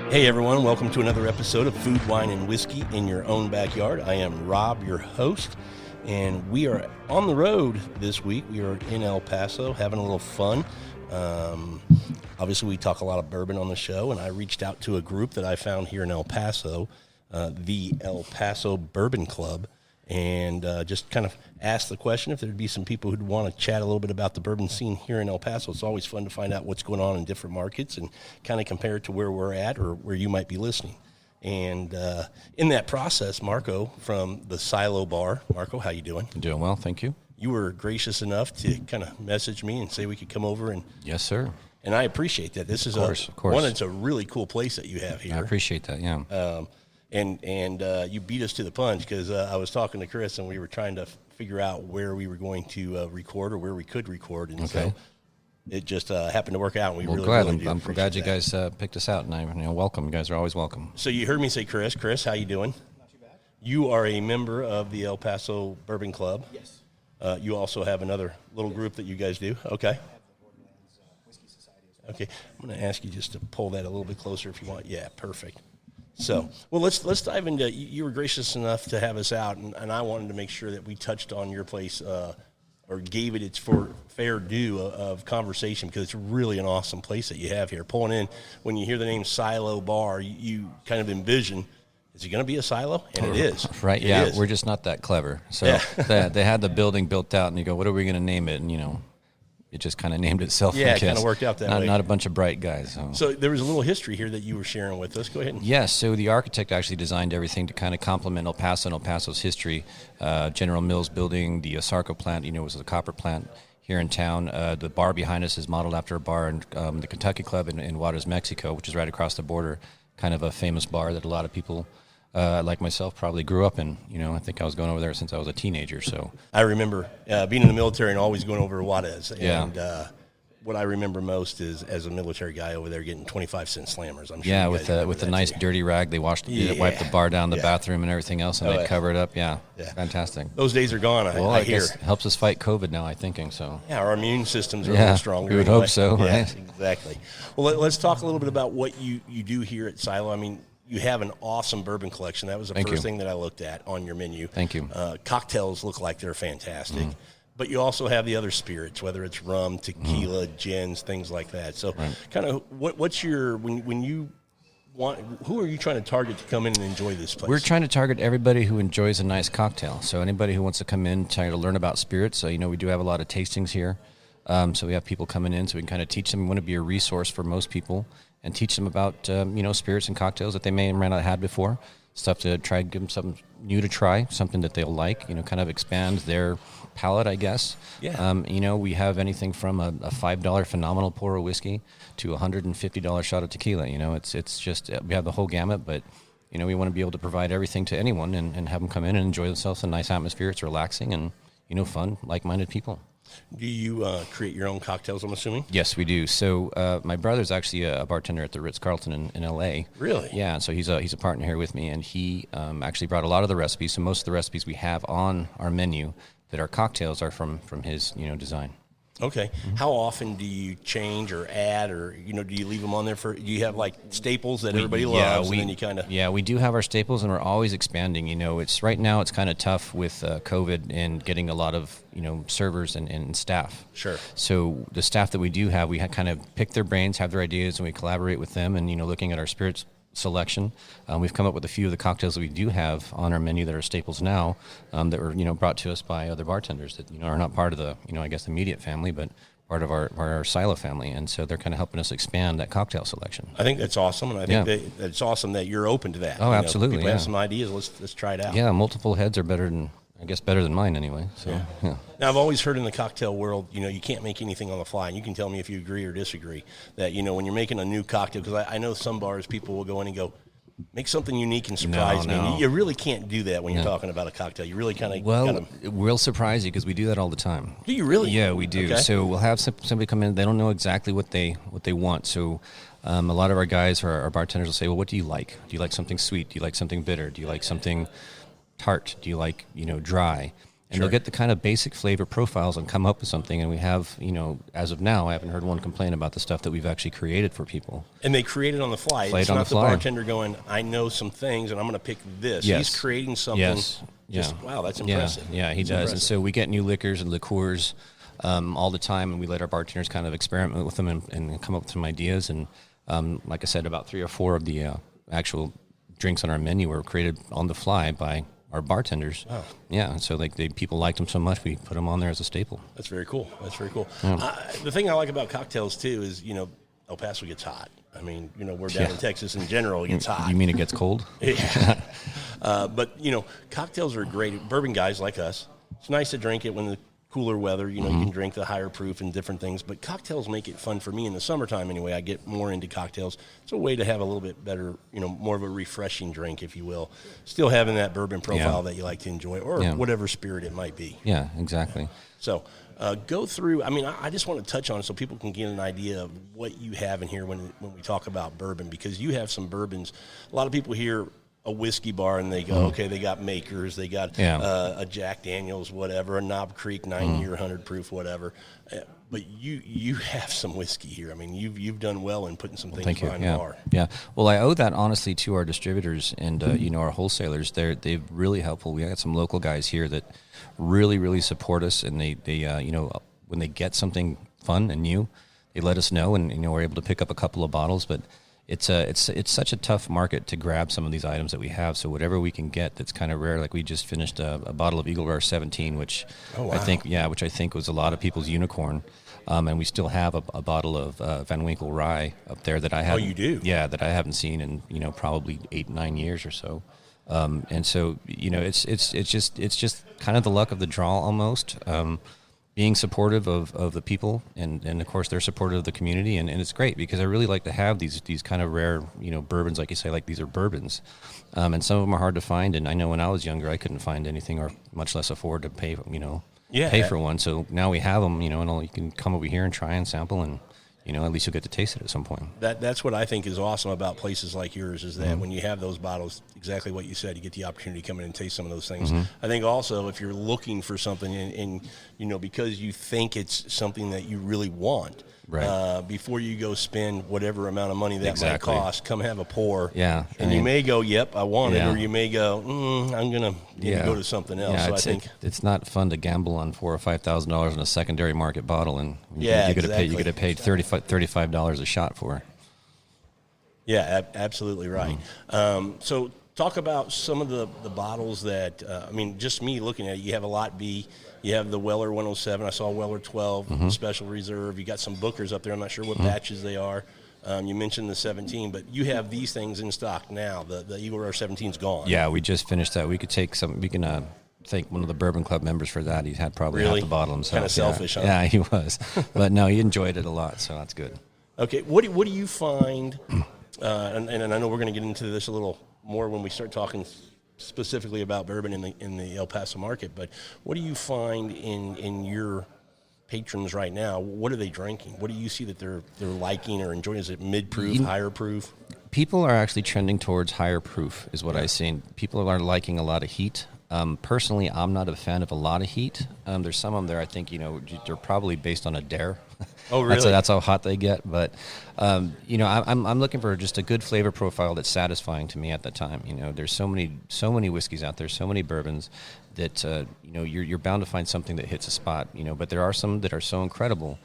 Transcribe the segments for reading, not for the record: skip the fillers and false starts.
Hey everyone, welcome to another episode of Food, Wine, and Whiskey in Your Own Backyard. I am Rob, your host, and we are on the road this week. We are in El Paso having a little fun. Obviously, we talk a lot of bourbon on the show, and I reached out to a group that I found here in El Paso, the El Paso Bourbon Club, and just kind of asked the question if there'd be some people who'd want to chat a little bit about the bourbon scene here in El Paso. It's always fun to find out what's going on in different markets and kind of compare it to where we're at or where you might be listening. And in that process, Marco from the Silo Bar. Marco, how you doing? I'm doing well, thank you. You were gracious enough to kind of message me and say we could come over. And yes, sir. And I appreciate that. This is of course. One, it's a really cool place that you have here. I appreciate that, yeah. And you beat us to the punch because I was talking to Chris and we were trying to figure out where we were going to record or where we could record. And so it just happened to work out. And we really do. I'm glad you guys picked us out, and welcome. You guys are always welcome. So you heard me say Chris. Chris, how you doing? Not too bad. You are a member of the El Paso Bourbon Club. Yes. You also have another little group that you guys do. Okay. I have the Borderlands Whiskey Society as well. Okay. I'm going to ask you just to pull that a little bit closer if you want. Yeah, perfect. So, well, let's dive into. You were gracious enough to have us out, and I wanted to make sure that we touched on your place or gave it its fair due of conversation because it's really an awesome place that you have here. Pulling in, when you hear the name Silo Bar, you kind of envision, is it going to be a silo? And it is. Right, it yeah, is. we're just not that clever. So they had the building built out, and you go, what are we going to name it? And, it just kind of named itself. Yeah, it kind of worked out that way. Not a bunch of bright guys. So there was a little history here that you were sharing with us. Go ahead. Yes, so the architect actually designed everything to kind of complement El Paso and El Paso's history. General Mills building, the Asarco plant, was a copper plant here in town. The bar behind us is modeled after a bar in the Kentucky Club in Juarez, Mexico, which is right across the border. Kind of a famous bar that a lot of people like myself probably grew up in. I think I was going over there since I was a teenager. So I remember being in the military and always going over to Juarez. Yeah. And what I remember most is as a military guy over there getting 25-cent slammers. I'm sure. Yeah, with the nice dirty rag, they wiped the bar down the bathroom and everything else, and they'd cover it up. Yeah, fantastic. Those days are gone. I hear. Guess it helps us fight COVID now. I'm thinking so. Yeah, our immune systems are a little stronger. We would hope so, right? Exactly. Well, let's talk a little bit about what you do here at Silo. I mean, you have an awesome bourbon collection. That was the first thing that I looked at on your menu. Thank you. Cocktails look like they're fantastic. But you also have the other spirits, whether it's rum, tequila, gins, things like that. So kind of what's your, when you want, who are you trying to target to come in and enjoy this place? We're trying to target everybody who enjoys a nice cocktail. So anybody who wants to come in, trying to learn about spirits. So, we do have a lot of tastings here. So we have people coming in so we can kind of teach them. We want to be a resource for most people and teach them about, spirits and cocktails that they may or may not have had before. Stuff to try to give them something new to try, something that they'll like, kind of expand their palate, I guess. Yeah. We have anything from a $5 phenomenal pour of whiskey to a $150 shot of tequila. It's just, we have the whole gamut, but, we want to be able to provide everything to anyone and have them come in and enjoy themselves. A nice atmosphere. It's relaxing and, fun, like-minded people. Do you create your own cocktails, I'm assuming? Yes, we do. So my brother's actually a bartender at the Ritz-Carlton in L.A. Really? Yeah, so he's a partner here with me, and he actually brought a lot of the recipes. So most of the recipes we have on our menu that are cocktails are from his, design. Okay. How often do you change or add or, do you leave them on there do you have like staples that everybody loves and then you kind of... Yeah, we do have our staples and we're always expanding. Right now it's kind of tough with COVID and getting a lot of, servers and staff. Sure. So the staff that we do have, we kind of pick their brains, have their ideas, and we collaborate with them and, looking at our spirits selection. We've come up with a few of the cocktails that we do have on our menu that are staples now that were, brought to us by other bartenders that, are not part of the, I guess, immediate family, but part of our Silo family. And so they're kind of helping us expand that cocktail selection. I think that's awesome. And I think that it's awesome that you're open to that. Oh, absolutely. People have some ideas. Let's try it out. Yeah, multiple heads are better than mine anyway. So, yeah. Now, I've always heard in the cocktail world, you can't make anything on the fly. And you can tell me if you agree or disagree that, when you're making a new cocktail, because I know some bars, people will go in and go, make something unique and surprise me. And you really can't do that when you're talking about a cocktail. You really kind of we'll surprise you because we do that all the time. Do you really? Yeah, we do. Okay. So we'll have somebody come in. They don't know exactly what they want. So a lot of our guys or our bartenders will say, well, what do you like? Do you like something sweet? Do you like something bitter? Do you like something tart? Do you like, dry? And they'll get the kind of basic flavor profiles and come up with something. And we have, as of now, I haven't heard one complain about the stuff that we've actually created for people. And they create it on the fly. Play it's it on not the fly. bartender going, I know some things and I'm going to pick this. Yes. He's creating something. Yes. Wow, that's impressive. Yeah, he does. Impressive. And so we get new liquors and liqueurs all the time, and we let our bartenders kind of experiment with them and come up with some ideas. And like I said, about 3 or 4 of the actual drinks on our menu were created on the fly by our bartenders. Wow. Yeah, and so people liked them so much, we put them on there as a staple. That's very cool. Yeah. The thing I like about cocktails, too, is, El Paso gets hot. I mean, we're down in Texas in general. It gets hot. You mean it gets cold? Yeah. But, cocktails are great. Bourbon guys like us, it's nice to drink it when the cooler weather, you can drink the higher proof and different things. But cocktails make it fun for me in the summertime anyway. I get more into cocktails. It's a way to have a little bit better, more of a refreshing drink, if you will. Still having that bourbon profile that you like to enjoy or whatever spirit it might be. Yeah, exactly. So go through, I just want to touch on it so people can get an idea of what you have in here when we talk about bourbon, because you have some bourbons. A lot of people hear a whiskey bar and they go, okay, they got Makers, they got a Jack Daniels, whatever, a Knob Creek 9-year 100 proof, whatever. But you have some whiskey here. You've done well in putting some things behind the bar. Yeah. Well, I owe that honestly to our distributors and our wholesalers. They've really helpful. We got some local guys here that really, really support us, and they when they get something fun and new, they let us know, and we're able to pick up a couple of bottles. But it's such a tough market to grab some of these items that we have. So whatever we can get that's kind of rare, like we just finished a bottle of Eagle Rare 17, which I think was a lot of people's unicorn. And we still have a bottle of Van Winkle Rye up there that I have. Oh, you do? Yeah, that I haven't seen in probably 8-9 years or so. And so it's just kind of the luck of the draw almost. Being supportive of the people, and of course they're supportive of the community, and it's great because I really like to have these kind of rare bourbons, like you say, like these are bourbons, and some of them are hard to find. And I know when I was younger I couldn't find anything, or much less afford to pay for one. So now we have them, and you can come over here and try and sample, and at least you'll get to taste it at some point. That's what I think is awesome about places like yours, is that when you have those bottles, exactly what you said, you get the opportunity to come in and taste some of those things. I think also if you're looking for something and because you think it's something that you really want, right. Before you go spend whatever amount of money that might cost, come have a pour. Yeah. And you may go, yep, I want it, or you may go, I'm going to go to something else. Yeah, so I think it's not fun to gamble on $4,000 or $5,000 in a secondary market bottle, and you got to pay $35 a shot for it. Yeah, absolutely right. So talk about some of the bottles that, just me looking at it, you have a Lot B, you have the Weller 107, I saw Weller 12, Special Reserve, you got some Bookers up there, I'm not sure what batches they are. You mentioned the 17, but you have these things in stock now. The Eagle Rare 17's gone. Yeah, we just finished that. We could take some, we can thank one of the Bourbon Club members for that. He had probably half the bottle himself. Kind of selfish, huh? Yeah, he was. But no, he enjoyed it a lot, so that's good. Okay, what do you find, and I know we're going to get into this a little more when we start talking specifically about bourbon in the El Paso market, but what do you find in your patrons right now? What are they drinking? What do you see that they're liking or enjoying? Is it mid-proof, higher proof? People are actually trending towards higher proof is what I've seen. People are liking a lot of heat. Personally, I'm not a fan of a lot of heat. There's some of them there, I think, they're probably based on a dare. Oh, really? That's how hot they get. But, I'm looking for just a good flavor profile that's satisfying to me at the time. There's so many whiskeys out there, so many bourbons that, you're bound to find something that hits a spot, but there are some that are so incredible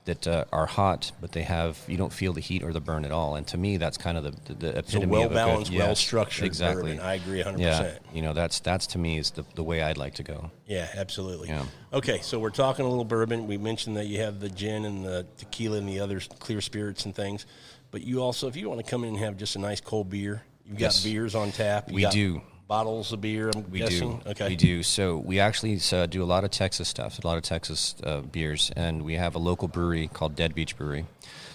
that are hot, but you don't feel the heat or the burn at all. And to me, that's kind of the epitome so well-balanced, well-structured exactly. bourbon. I agree 100%. Yeah, that's to me is the way I'd like to go. Yeah, absolutely. Yeah. Okay, so we're talking a little bourbon. We mentioned that you have the gin and the tequila and the other clear spirits and things. But you also, if you want to come in and have just a nice cold beer, you've got beers on tap. We do. Bottles of beer, I'm guessing? Do. Okay. We do. So we actually do a lot of Texas stuff, a lot of Texas beers, and we have a local brewery called Dead Beach Brewery.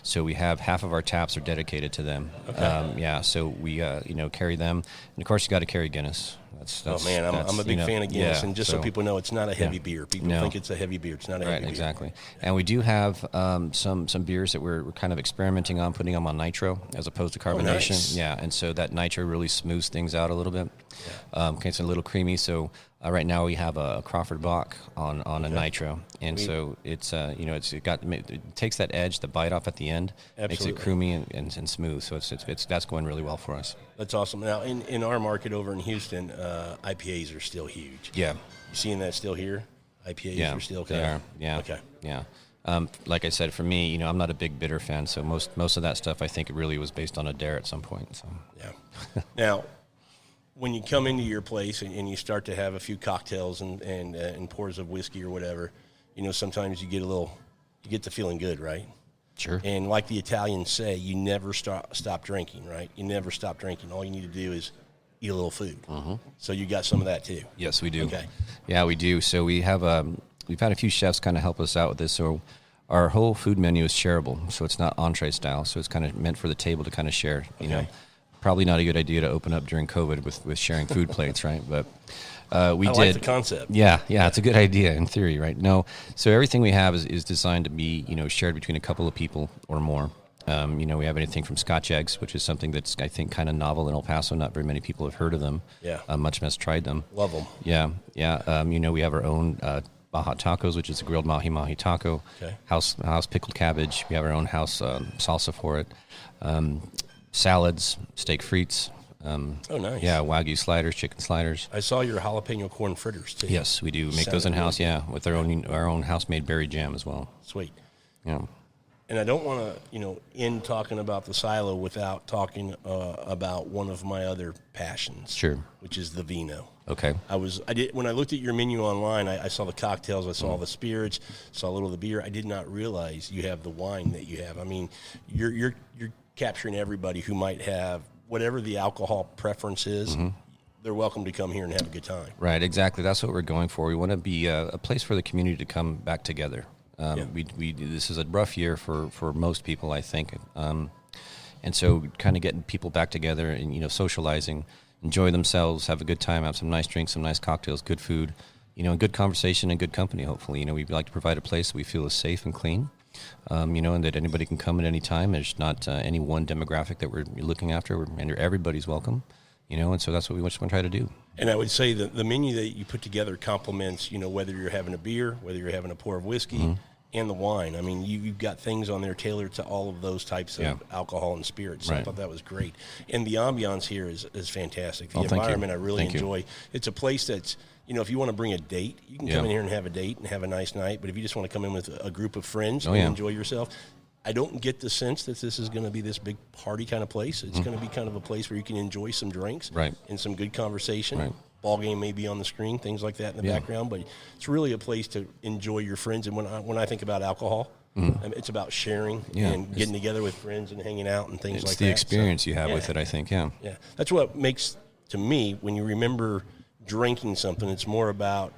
So we have half of our taps are dedicated to them. Okay. So we carry them, and of course you got to carry Guinness. That's Oh man, I'm a big fan of Guinness, and just so people know, it's not a heavy beer. People think it's a heavy beer. It's not a heavy beer. Exactly. And we do have some beers that we're kind of experimenting on, putting them on nitro as opposed to carbonation. Nice. Yeah, and so that nitro really smooths things out a little bit. It's a little creamy. So right now we have a Crawford Bock on a nitro, and so it takes that edge, the bite off at the end, makes it creamy and smooth. So that's going really well for us. That's awesome. Now in our market over in Houston, IPAs are still huge. Yeah. You seeing that still here? IPAs are still they are. Yeah. Okay. Yeah. Like I said, for me, I'm not a big bitter fan, so most of that stuff I think it really was based on a dare at some point. So yeah. Now, when you come into your place and you start to have a few cocktails and pours of whiskey or whatever, sometimes you get to feeling good, right? Sure. And like the Italians say, you never stop drinking, right? You never stop drinking. All you need to do is eat a little food. So you got some of that too. Yes, we do. Okay. Yeah, we do. So we've had a few chefs kind of help us out with this. So our whole food menu is shareable. So it's not entree style. So it's kind of meant for the table to kind of share. Probably not a good idea to open up during COVID with sharing food plates, right? But we did. I like the concept. Yeah, it's a good idea in theory, right? No, so everything we have is designed to be, shared between a couple of people or more. We have anything from Scotch eggs, which is something that's, I think, kind of novel in El Paso. Not very many people have heard of them. Yeah. Much less tried them. Love them. Yeah. We have our own Baja tacos, which is a grilled mahi-mahi taco. Okay. House pickled cabbage. We have our own house salsa for it. Salads, steak frites. Nice. Yeah, Wagyu sliders, chicken sliders. I saw your jalapeno corn fritters too. Yes, we do make those in house. Yeah, with our own house made berry jam as well. Sweet. Yeah. And I don't want to, end talking about the silo without talking about one of my other passions. Sure. Which is the vino. Okay. When I looked at your menu online, I saw the cocktails, I saw the spirits, saw a little of the beer. I did not realize you have the wine that you have. I mean, you're capturing everybody who might have whatever the alcohol preference is. They're welcome to come here and have a good time. Right, exactly. That's what we're going for. We want to be a place for the community to come back together. This is a rough year for most people, I think. And so kind of getting people back together and, socializing, enjoy themselves, have a good time, have some nice drinks, some nice cocktails, good food, and good conversation and good company, hopefully. We'd like to provide a place that we feel is safe and clean. And that anybody can come at any time. There's not any one demographic that we're looking after, and everybody's welcome, and so that's what we just want to try to do. And I would say that the menu that you put together complements, whether you're having a beer, whether you're having a pour of whiskey, and the wine. I mean, you've got things on there tailored to all of those types of alcohol and spirits. So I thought that was great. And the ambiance here is fantastic. The environment I really enjoy. It's a place that's, if you want to bring a date, you can come in here and have a date and have a nice night. But if you just want to come in with a group of friends and enjoy yourself, I don't get the sense that this is going to be this big party kind of place. It's going to be kind of a place where you can enjoy some drinks and some good conversation. Right. Ball game may be on the screen, things like that in the background, but it's really a place to enjoy your friends. And when I think about alcohol, it's about sharing and getting together with friends and hanging out and things like that. It's the experience you have with it, I think, Yeah, that's what makes, to me, when you remember drinking something, it's more about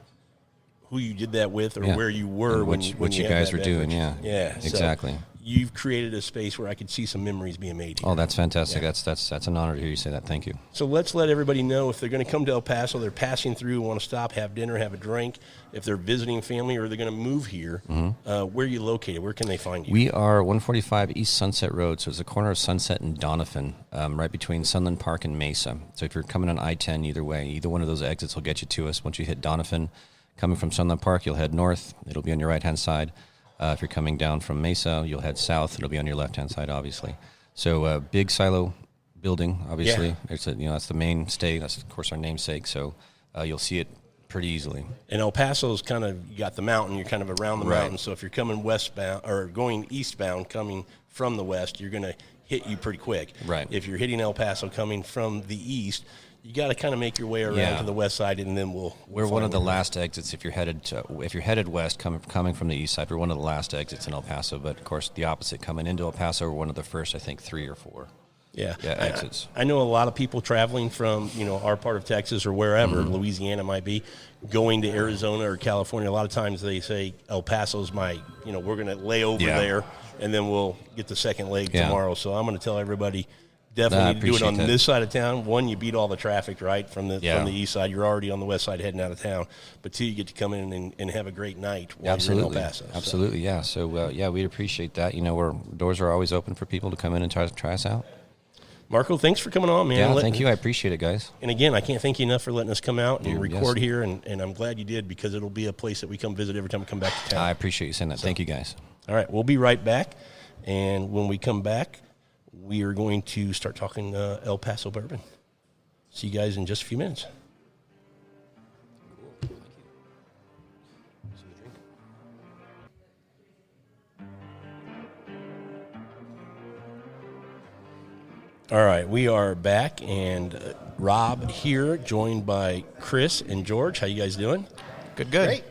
who you did that with or where you were when you guys were doing. Yeah, exactly. So you've created a space where I could see some memories being made here. Oh, that's fantastic. Yeah. That's an honor to hear you say that. Thank you. So let's let everybody know if they're going to come to El Paso, they're passing through, want to stop, have dinner, have a drink. If they're visiting family or they're going to move here, where are you located? Where can they find you? We are 145 East Sunset Road, so it's the corner of Sunset and Doniphan, right between Sunland Park and Mesa. So if you're coming on I-10 either way, either one of those exits will get you to us. Once you hit Doniphan, coming from Sunland Park, you'll head north. It'll be on your right-hand side. If you're coming down from Mesa, you'll head south. It'll be on your left-hand side, obviously. So big silo building, obviously. It's that's the mainstay. That's, of course, our namesake. So you'll see it pretty easily. And El Paso's kind of, you got the mountain. You're kind of around the mountain. So if you're coming westbound or going eastbound, coming from the west, you're going to hit you pretty quick. Right. If you're hitting El Paso coming from the east, you got to kind of make your way around to the west side, and then we're one of the last exits if you're headed west coming from the east side. We're one of the last exits in El Paso, but of course the opposite coming into El Paso. We're one of the first, I think, 3 or 4. Exits. I know a lot of people traveling from our part of Texas or wherever, Louisiana might be, going to Arizona or California. A lot of times they say El Paso's we're going to lay over there, and then we'll get the second leg tomorrow. So I'm going to tell everybody, Definitely I need to do it on appreciate that. this side of town. One, you beat all the traffic, right, from the east side. You're already on the west side heading out of town. But two, you get to come in and have a great night while Absolutely. you're in El Paso. Absolutely, yeah. So, we'd appreciate that. Doors are always open for people to come in and try us out. Marco, thanks for coming on, man. Yeah, thank you. I appreciate it, guys. And again, I can't thank you enough for letting us come out and record yes. here, and I'm glad you did, because it'll be a place that we come visit every time we come back to town. I appreciate you saying that. Thank you, guys. All right, we'll be right back, and when we come back, we are going to start talking El Paso bourbon. See you guys in just a few minutes. All right, we are back, and Rob here, joined by Chris and George. How you guys doing? Good. Great.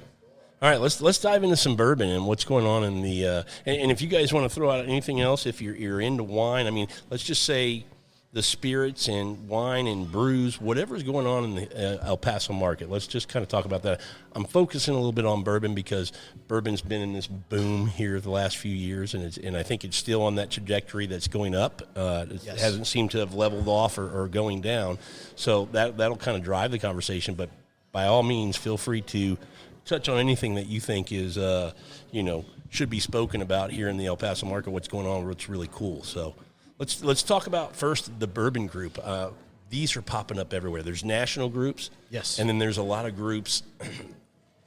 All right, let's dive into some bourbon and what's going on in the and if you guys want to throw out anything else, if you're into wine, I mean, let's just say the spirits and wine and brews, whatever's going on in the El Paso market. Let's just kind of talk about that. I'm focusing a little bit on bourbon because bourbon's been in this boom here the last few years, and I think it's still on that trajectory that's going up. It hasn't seemed to have leveled off or going down, so that'll kind of drive the conversation. But by all means, feel free to touch on anything that you think is, should be spoken about here in the El Paso market, what's going on, what's really cool. So let's talk about first the bourbon group. These are popping up everywhere. There's national groups. Yes. And then there's a lot of groups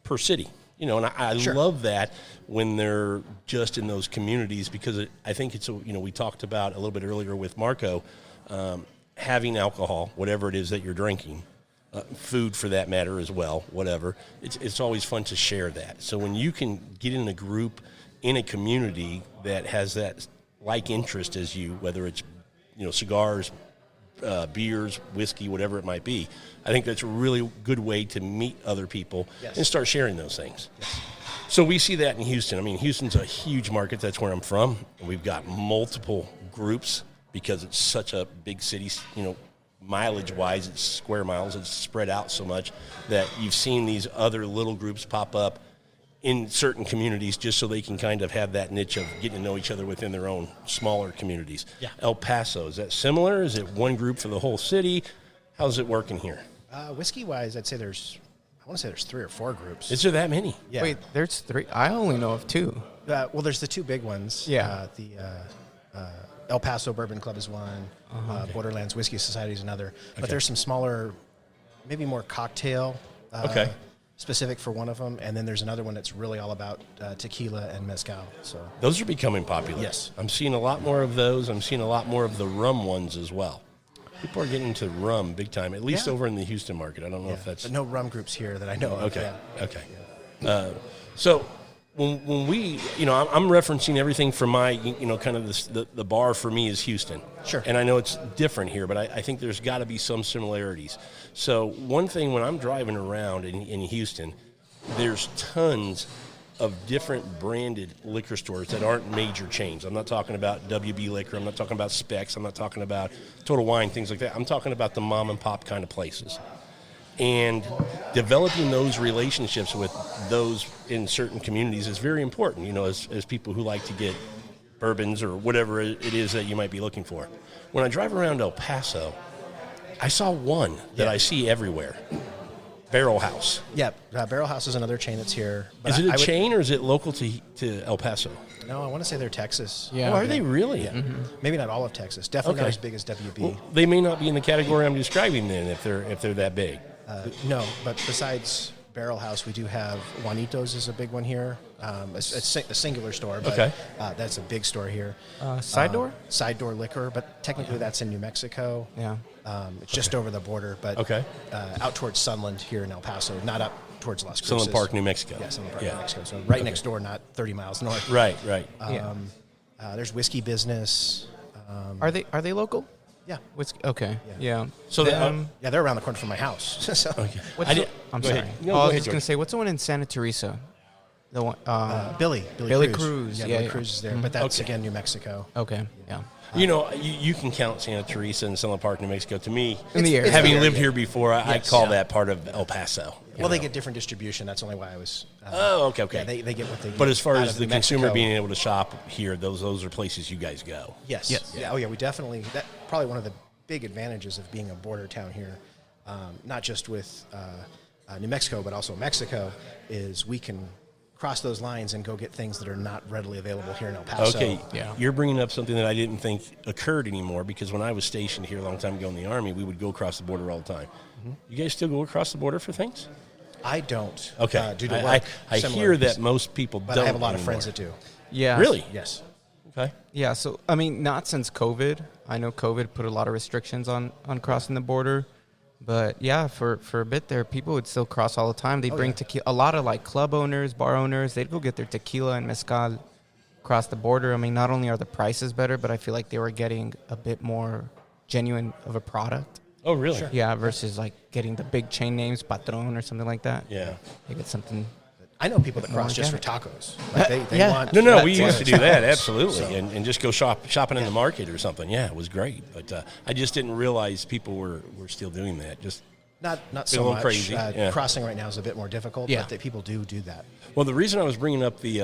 per city. And I Sure. love that when they're just in those communities, because I think it's, we talked about a little bit earlier with Marco, having alcohol, whatever it is that you're drinking, food for that matter as well, whatever. It's always fun to share that. So when you can get in a group in a community that has that like interest as you, whether it's cigars, beers, whiskey, whatever it might be, I think that's a really good way to meet other people and start sharing those things. Yes. So we see that in Houston. I mean, Houston's a huge market. That's where I'm from. And we've got multiple groups because it's such a big city, mileage-wise, it's square miles, it's spread out so much that you've seen these other little groups pop up in certain communities just so they can kind of have that niche of getting to know each other within their own smaller communities. Yeah. El Paso, is that similar? Is it one group for the whole city? How's it working here? Whiskey-wise, I'd say there's 3 or 4 groups. Is there that many? Yeah. Wait, there's 3. I only know of 2. Well, there's the 2 big ones. Yeah. The El Paso Bourbon Club is one. Borderlands Whiskey Society is another. But there's some smaller, maybe more cocktail specific for one of them. And then there's another one that's really all about tequila and mezcal. So Those are becoming popular. Yes. I'm seeing a lot more of those. I'm seeing a lot more of the rum ones as well. People are getting into rum big time, at least over in the Houston market. I don't know if that's... But no rum groups here that I know of. Okay, Yeah. okay. So when we, I'm referencing everything from my, kind of the bar for me is Houston. Sure. And I know it's different here, but I think there's got to be some similarities. So one thing when I'm driving around in Houston, there's tons of different branded liquor stores that aren't major chains. I'm not talking about WB Liquor. I'm not talking about Specs. I'm not talking about Total Wine, things like that. I'm talking about the mom and pop kind of places. And developing those relationships with those in certain communities is very important, as people who like to get bourbons or whatever it is that you might be looking for. When I drive around El Paso, I saw one that I see everywhere. Barrel House. Yeah, Barrel House is another chain that's here. But Is it a chain or is it local to El Paso? No, I want to say they're Texas. Yeah. Oh, are they really? Yeah. Maybe not all of Texas. Definitely not as big as WB. Well, they may not be in the category I'm describing then if they're that big. No, but besides Barrel House, we do have Juanitos is a big one here. It's a singular store, but that's a big store here. Side door? Side Door Liquor, but technically that's in New Mexico. Yeah. It's just over the border, but out towards Sunland here in El Paso, not up towards Las Cruces. Sunland Park, New Mexico. Yeah, Sunland Park, New Mexico. So right next door, not 30 miles north. Right. There's Whiskey Business. Are they local? Yeah. Okay. Yeah. So Yeah, they're around the corner from my house. So I'm Go sorry. ahead. No, I go was ahead, just going George. to say, what's the one in Santa Teresa? The one. Billy Cruz. Yeah, Yeah, Billy yeah. Cruz is there, but that's Okay. again New Mexico. Okay. Yeah. You can count Santa Teresa and Sunland Park, New Mexico. To me, In the area. having It's the lived area. here before, I Yes. call Yeah. that part of El Paso. Well, they get different distribution. That's only why I was. Okay. Yeah, they get what they get. But as far out as of the New consumer Mexico. being able to shop here, those are places you guys go. Yes. Yeah. Oh, yeah. We definitely. That probably one of the big advantages of being a border town here, not just with New Mexico, but also Mexico, is we can cross those lines and go get things that are not readily available here in El Paso. Okay, Yeah. You're bringing up something that I didn't think occurred anymore, because when I was stationed here a long time ago in the Army, we would go across the border all the time. You guys still go across the border for things? I don't. Okay. Due to work, I similar, hear that most people but don't I have a lot of anymore. friends that do. Yeah. Really? Yes. Okay. Yeah. So I mean, not since COVID. I know COVID put a lot of restrictions on crossing the border, but yeah, for a bit there, people would still cross all the time. They bring tequila. A lot of like club owners, bar owners, they'd go get their tequila and mezcal across the border. I mean, not only are the prices better, but I feel like they were getting a bit more genuine of a product. Oh, really? Yeah, versus like getting the big chain names, Patron or something like that. Yeah. They get something. I know people that cross just for tacos. Like they Yeah. want. No, that we used to do tacos. that, absolutely, So- and just go shopping in the market or something. Yeah, it was great. But I just didn't realize people were still doing that. Just Not Been a so little much. crazy, yeah. Crossing right now is a bit more difficult, Yeah. but people do that. Well, the reason I was bringing up the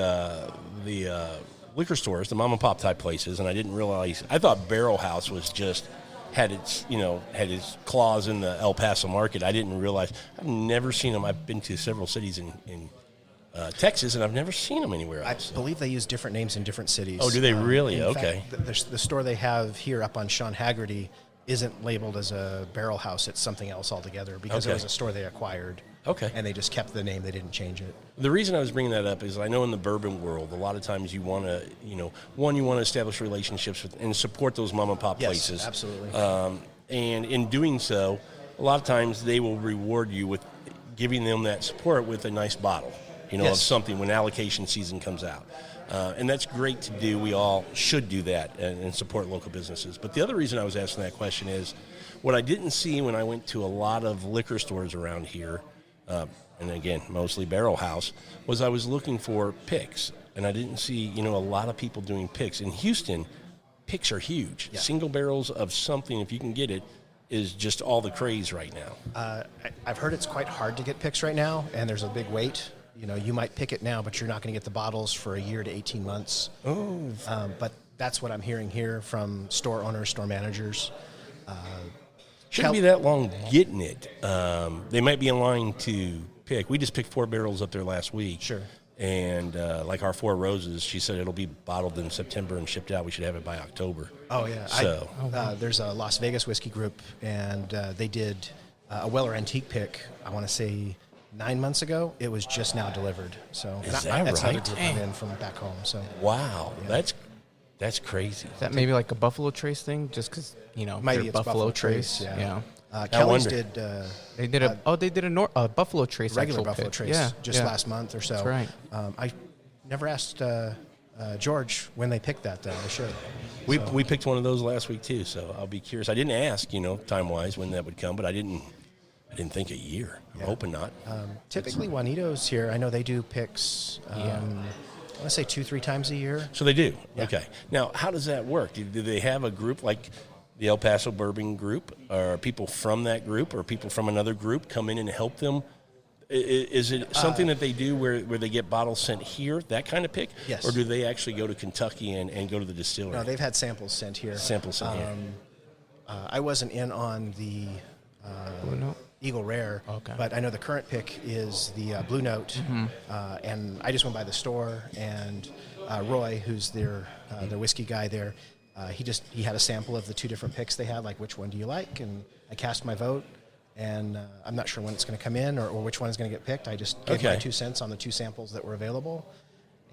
liquor stores, the mom and pop type places, and I didn't realize, I thought Barrel House was just had its claws in the El Paso market. I didn't realize. I've never seen them. I've been to several cities in Texas, and I've never seen them anywhere I else. believe they use different names in different cities. Oh, do they really? In Okay. fact, the store they have here up on Sean Haggerty isn't labeled as a Barrel House. It's something else altogether because it Okay. was a store they acquired. Okay. And they just kept the name. They didn't change it. The reason I was bringing that up is I know in the bourbon world, a lot of times you want to, you want to establish relationships with and support those mom and pop Yes, places. absolutely. And in doing so, a lot of times they will reward you with giving them that support with a nice bottle, of Yes. something when allocation season comes out. And that's great to do. We all should do that and support local businesses. But the other reason I was asking that question is what I didn't see when I went to a lot of liquor stores around here, and again, mostly Barrel House, was I was looking for picks. And I didn't see, a lot of people doing picks. In Houston, picks are huge. Yeah. Single barrels of something, if you can get it, is just all the craze right now. I've heard it's quite hard to get picks right now, and there's a big wait. You might pick it now, but you're not going to get the bottles for a year to 18 months. Oh. But that's what I'm hearing here from store owners, store managers. Shouldn't be that long getting it. They might be in line to pick. We just picked 4 barrels up there last week. Sure. And like our 4 Roses, she said it'll be bottled in September and shipped out. We should have it by October. Oh, yeah. So. There's a Las Vegas whiskey group, and they did a Weller Antique pick, I want to say 9 months ago. It was just now delivered. So Is that that's how the right? group come in from back home. So Wow, that's crazy. Is that maybe like a Buffalo Trace thing? Just because, maybe they're it's Buffalo Trace. Yeah. Yeah. Kelly's wonder. did They did they did a Buffalo Trace regular actual Buffalo pick. Trace Yeah. just yeah. last month or so. That's right. I never asked George when they picked that, though. I should. We picked one of those last week too, so I'll be curious. I didn't ask, time wise when that would come, but I didn't think a year. I'm hoping not. Typically, Juanito's here. I know they do picks. I want to say 2-3 times a year. So they do. Yeah. Okay. Now, how does that work? Do they have a group like the El Paso Bourbon group, or people from that group, or people from another group come in and help them? Is it something that they do where they get bottles sent here, that kind of pick? Yes. Or do they actually go to Kentucky and go to the distillery? No, they've had samples sent here. Samples sent here. I wasn't in on the Blue Note? Eagle Rare, Okay. but I know the current pick is the Blue Note, and I just went by the store, and Roy, who's their whiskey guy there, he had a sample of the 2 different picks they had, like which one do you like, and I cast my vote, and I'm not sure when it's going to come in or which one is going to get picked. I just gave my Okay. 2 cents on the 2 samples that were available,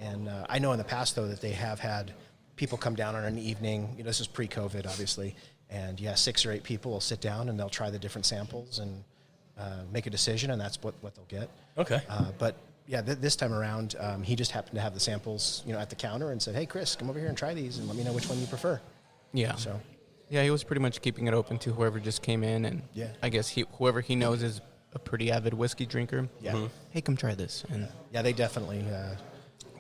and I know in the past, though, that they have had people come down on an evening, this is pre-COVID, obviously, and 6 or 8 people will sit down and they'll try the different samples and make a decision, and that's what they'll get. Okay. But this time around, he just happened to have the samples, at the counter, and said, "Hey, Chris, come over here and try these, and let me know which one you prefer." Yeah. So, Yeah, he was pretty much keeping it open to whoever just came in, and Yeah. I guess whoever he knows is a pretty avid whiskey drinker. yeah, Hey, come try this. And they definitely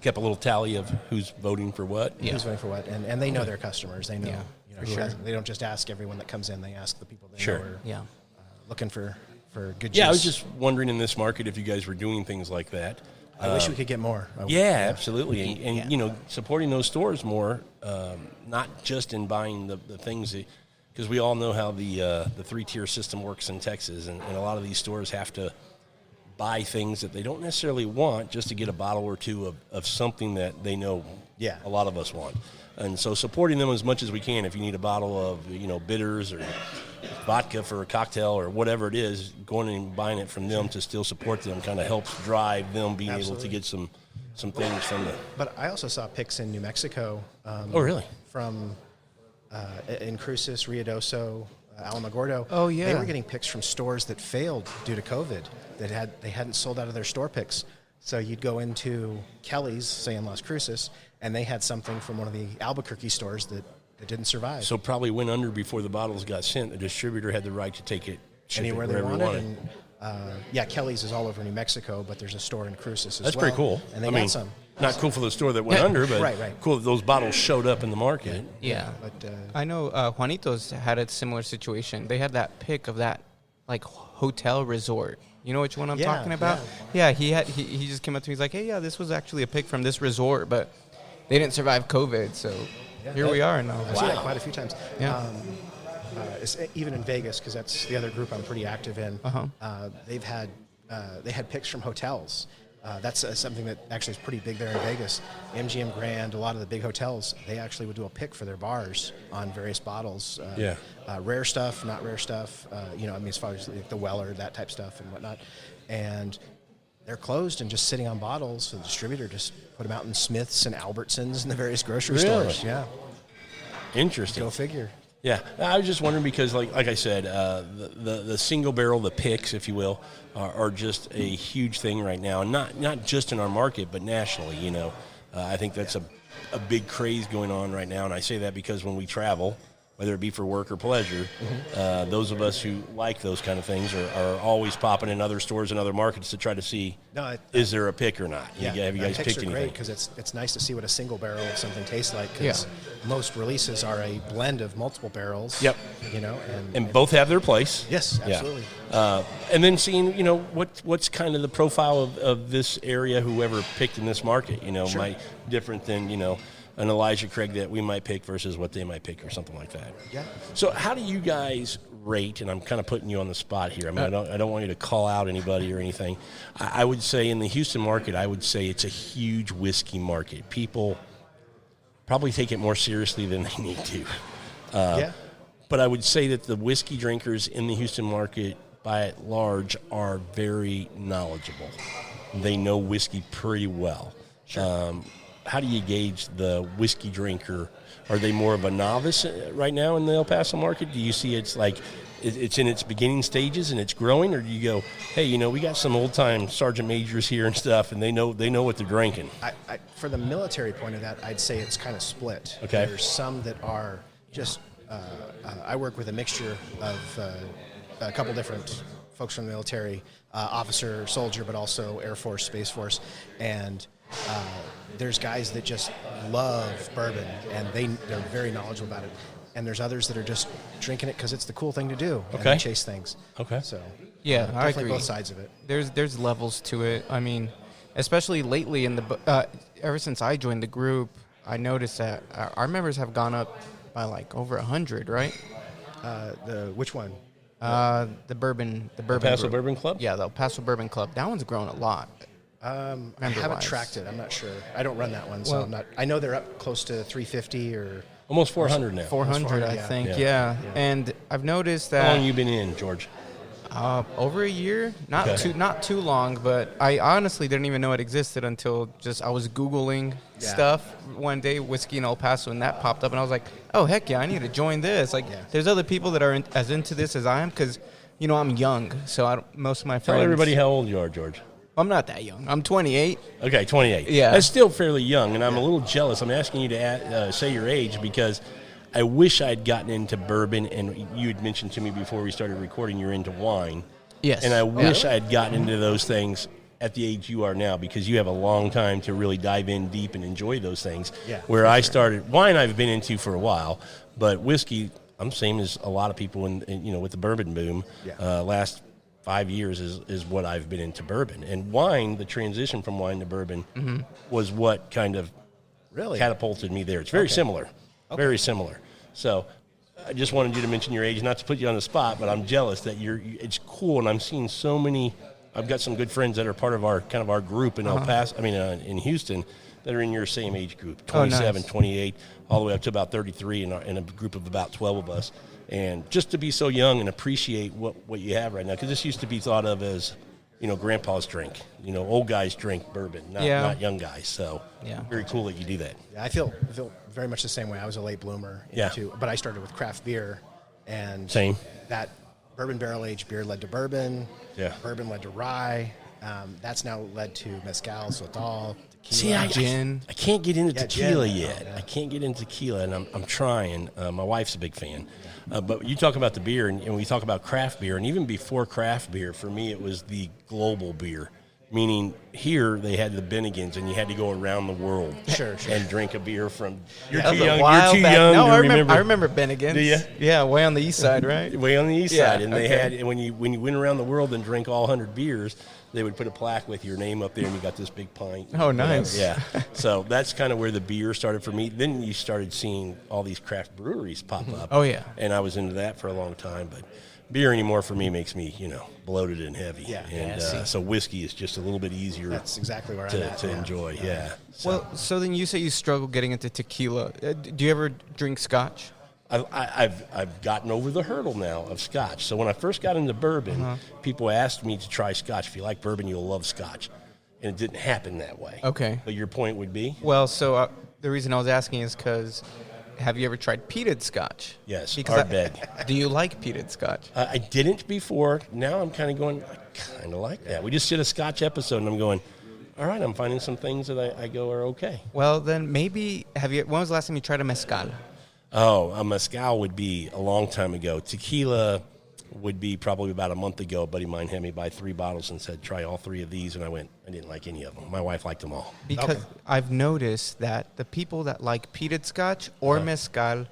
Kept a little tally of who's voting for what. Yeah. who's voting for what, and they know their customers. They know, Yeah, who for sure. hasn't. They don't just ask everyone that comes in. They ask the people they Sure. know are yeah. looking for for good juice. Yeah, I was just wondering in this market if you guys were doing things like that. I wish we could get more. Yeah, absolutely. And you know, supporting those stores more, not just in buying the things that, because we all know how the 3-tier system works in Texas, and a lot of these stores have to buy things that they don't necessarily want just to get a bottle or two of something that they know a lot of us want. And so supporting them as much as we can. If you need a bottle of, you know, bitters or vodka for a cocktail or whatever it is, going and buying it from them to still support them kind of helps drive them being able to get some things from the. But I also saw picks in New Mexico. Oh, really? From in Cruces, Ruidoso, Alamogordo. Oh, yeah. They were getting picks from stores that failed due to COVID. They hadn't sold out of their store picks. So you'd go into Kelly's, say in Las Cruces, and they had something from one of the Albuquerque stores that didn't survive. So probably went under before the bottles got sent. The distributor had the right to take it Anywhere they wanted. And, Kelly's is all over New Mexico, but there's a store in Cruces as well. That's pretty cool. And they got some. Not cool for the store that went under, but right. cool that those bottles showed up in the market. Yeah. But I know Juanitos had a similar situation. They had that pick of that, like, hotel resort. You know which one I'm talking about? Yeah, he just came up to me. He's like, hey, yeah, this was actually a pick from this resort, but they didn't survive COVID, so here we are now. I've seen that quite a few times. Yeah. It's, even in Vegas, because that's the other group I'm pretty active in. They had picks from hotels. That's something that actually is pretty big there in Vegas. MGM Grand, a lot of the big hotels, they actually would do a pick for their bars on various bottles. Rare stuff, not rare stuff. As far as like the Weller, that type stuff and whatnot. And they're closed and just sitting on bottles. So the distributor just put them out in Smith's and Albertsons and the various grocery stores. Yeah. Interesting. Go figure. Yeah, I was just wondering because, like I said, the single barrel, the picks, if you will, are just a huge thing right now, and not just in our market, but nationally. You know, I think that's a big craze going on right now, and I say that because when we travel, whether it be for work or pleasure, those of us who like those kind of things are always popping in other stores and other markets to try to see is there a pick or not. Have you guys picked anything? Great because it's nice to see what a single barrel of something tastes like. Because most releases are a blend of multiple barrels. Yep. And both have their place. Yes, absolutely. And then seeing what's kind of the profile of this area, whoever picked in this market. Might different than an Elijah Craig that we might pick versus what they might pick or something like that. Yeah. So how do you guys rate, and I'm kind of putting you on the spot here. I mean, I don't want you to call out anybody or anything. I would say in the Houston market, I would say it's a huge whiskey market. People probably take it more seriously than they need to. But I would say that the whiskey drinkers in the Houston market, by and large, are very knowledgeable. They know whiskey pretty well. Sure. How do you gauge the whiskey drinker? Are they more of a novice right now in the El Paso market? Do you see it's like it's in its beginning stages and it's growing, or do you go, hey, we got some old time sergeant majors here and stuff, and they know what they're drinking? For the military point of that, I'd say it's kind of split. Okay. There's some that are just. I work with a mixture of a couple different folks from the military, officer, soldier, but also Air Force, Space Force, and. There's guys that just love bourbon, and they're very knowledgeable about it. And there's others that are just drinking it because it's the cool thing to do, and they chase things. Okay. So I agree. Both sides of it. There's levels to it. I mean, especially lately ever since I joined the group, I noticed that our members have gone up by like over 100, right? Which one? The Bourbon Paso group. Bourbon Club? Yeah, the Paso Bourbon Club. That one's grown a lot. I haven't tracked it. I'm not sure. I don't run that one, so I'm not. I know they're up close to 350 or almost 400 now. 400, I think. Yeah. And I've noticed that. How long have you been in, George? Over a year. Not too long, but I honestly didn't even know it existed until I was Googling stuff one day, whiskey in El Paso, and that popped up, and I was like, oh heck yeah, I need to join this. Like, there's other people that are as into this as I am, because I'm young, so most of my friends. Tell everybody how old you are, George. I'm not that young. I'm 28. Okay, 28. Yeah. That's still fairly young, and I'm a little jealous. I'm asking you to say your age because I wish I'd gotten into bourbon, and you had mentioned to me before we started recording you're into wine. Yes. And I wish I had gotten into those things at the age you are now because you have a long time to really dive in deep and enjoy those things. Yeah, where I started, wine I've been into for a while, but whiskey, I'm the same as a lot of people in with the bourbon boom. Last 5 years is what I've been into bourbon. And wine, the transition from wine to bourbon was what kind of Really? catapulted me there. It's very similar, very similar. So I just wanted you to mention your age, not to put you on the spot, but I'm jealous that it's cool, and I'm seeing so many. I've got some good friends that are part of our group in El Paso, in Houston, that are in your same age group, 27, nice. 28, all the way up to about 33 in a group of about 12 of us. And just to be so young and appreciate what you have right now, because this used to be thought of as, grandpa's drink, old guys drink bourbon, not young guys. So very cool that you do that. Yeah, I feel very much the same way. I was a late bloomer but I started with craft beer, and Same. that bourbon barrel-aged beer led to bourbon. Yeah. Bourbon led to rye. That's now led to mezcal, sotol, tequila. See, I can't get into tequila gin. yet. I can't get into tequila, and I'm trying. My wife's a big fan. But you talk about the beer, and we talk about craft beer, and even before craft beer, for me, it was the global beer. Meaning here they had the Bennigans, and you had to go around the world and drink a beer from. You're too young. You're too young to remember. I remember Bennigan's. Do you? Yeah, way on the east side, right? Way on the east side, and they okay. had. And when you went around the world and drank all 100 beers, they would put a plaque with your name up there, and you got this big pint. Oh, nice. Yeah. So that's kind of where the beer started for me. Then you started seeing all these craft breweries pop up. Oh, yeah. And I was into that for a long time, but beer anymore for me makes me, bloated and heavy. Yeah. And so whiskey is just a little bit easier. That's exactly where I'm to, at. to enjoy. Yeah. So Well, so then you say you struggle getting into tequila. Do you ever drink scotch? I've gotten over the hurdle now of scotch. So when I first got into bourbon, people asked me to try scotch. If you like bourbon, you'll love scotch. And it didn't happen that way. Okay. But your point would be? Well, so the reason I was asking is because have you ever tried peated scotch? Yes, Because Ardbeg. do you like peated scotch? I didn't before. Now I'm kind of going, I kind of like that. We just did a scotch episode, and I'm going, all right, I'm finding some things that I go are okay. Well, then maybe when was the last time you tried a mezcal? Oh, a mezcal would be a long time ago. Tequila would be probably about a month ago. A buddy of mine had me buy 3 bottles and said, try all 3 of these, and I didn't like any of them. My wife liked them all. Because I've noticed that the people that like peated scotch or mezcal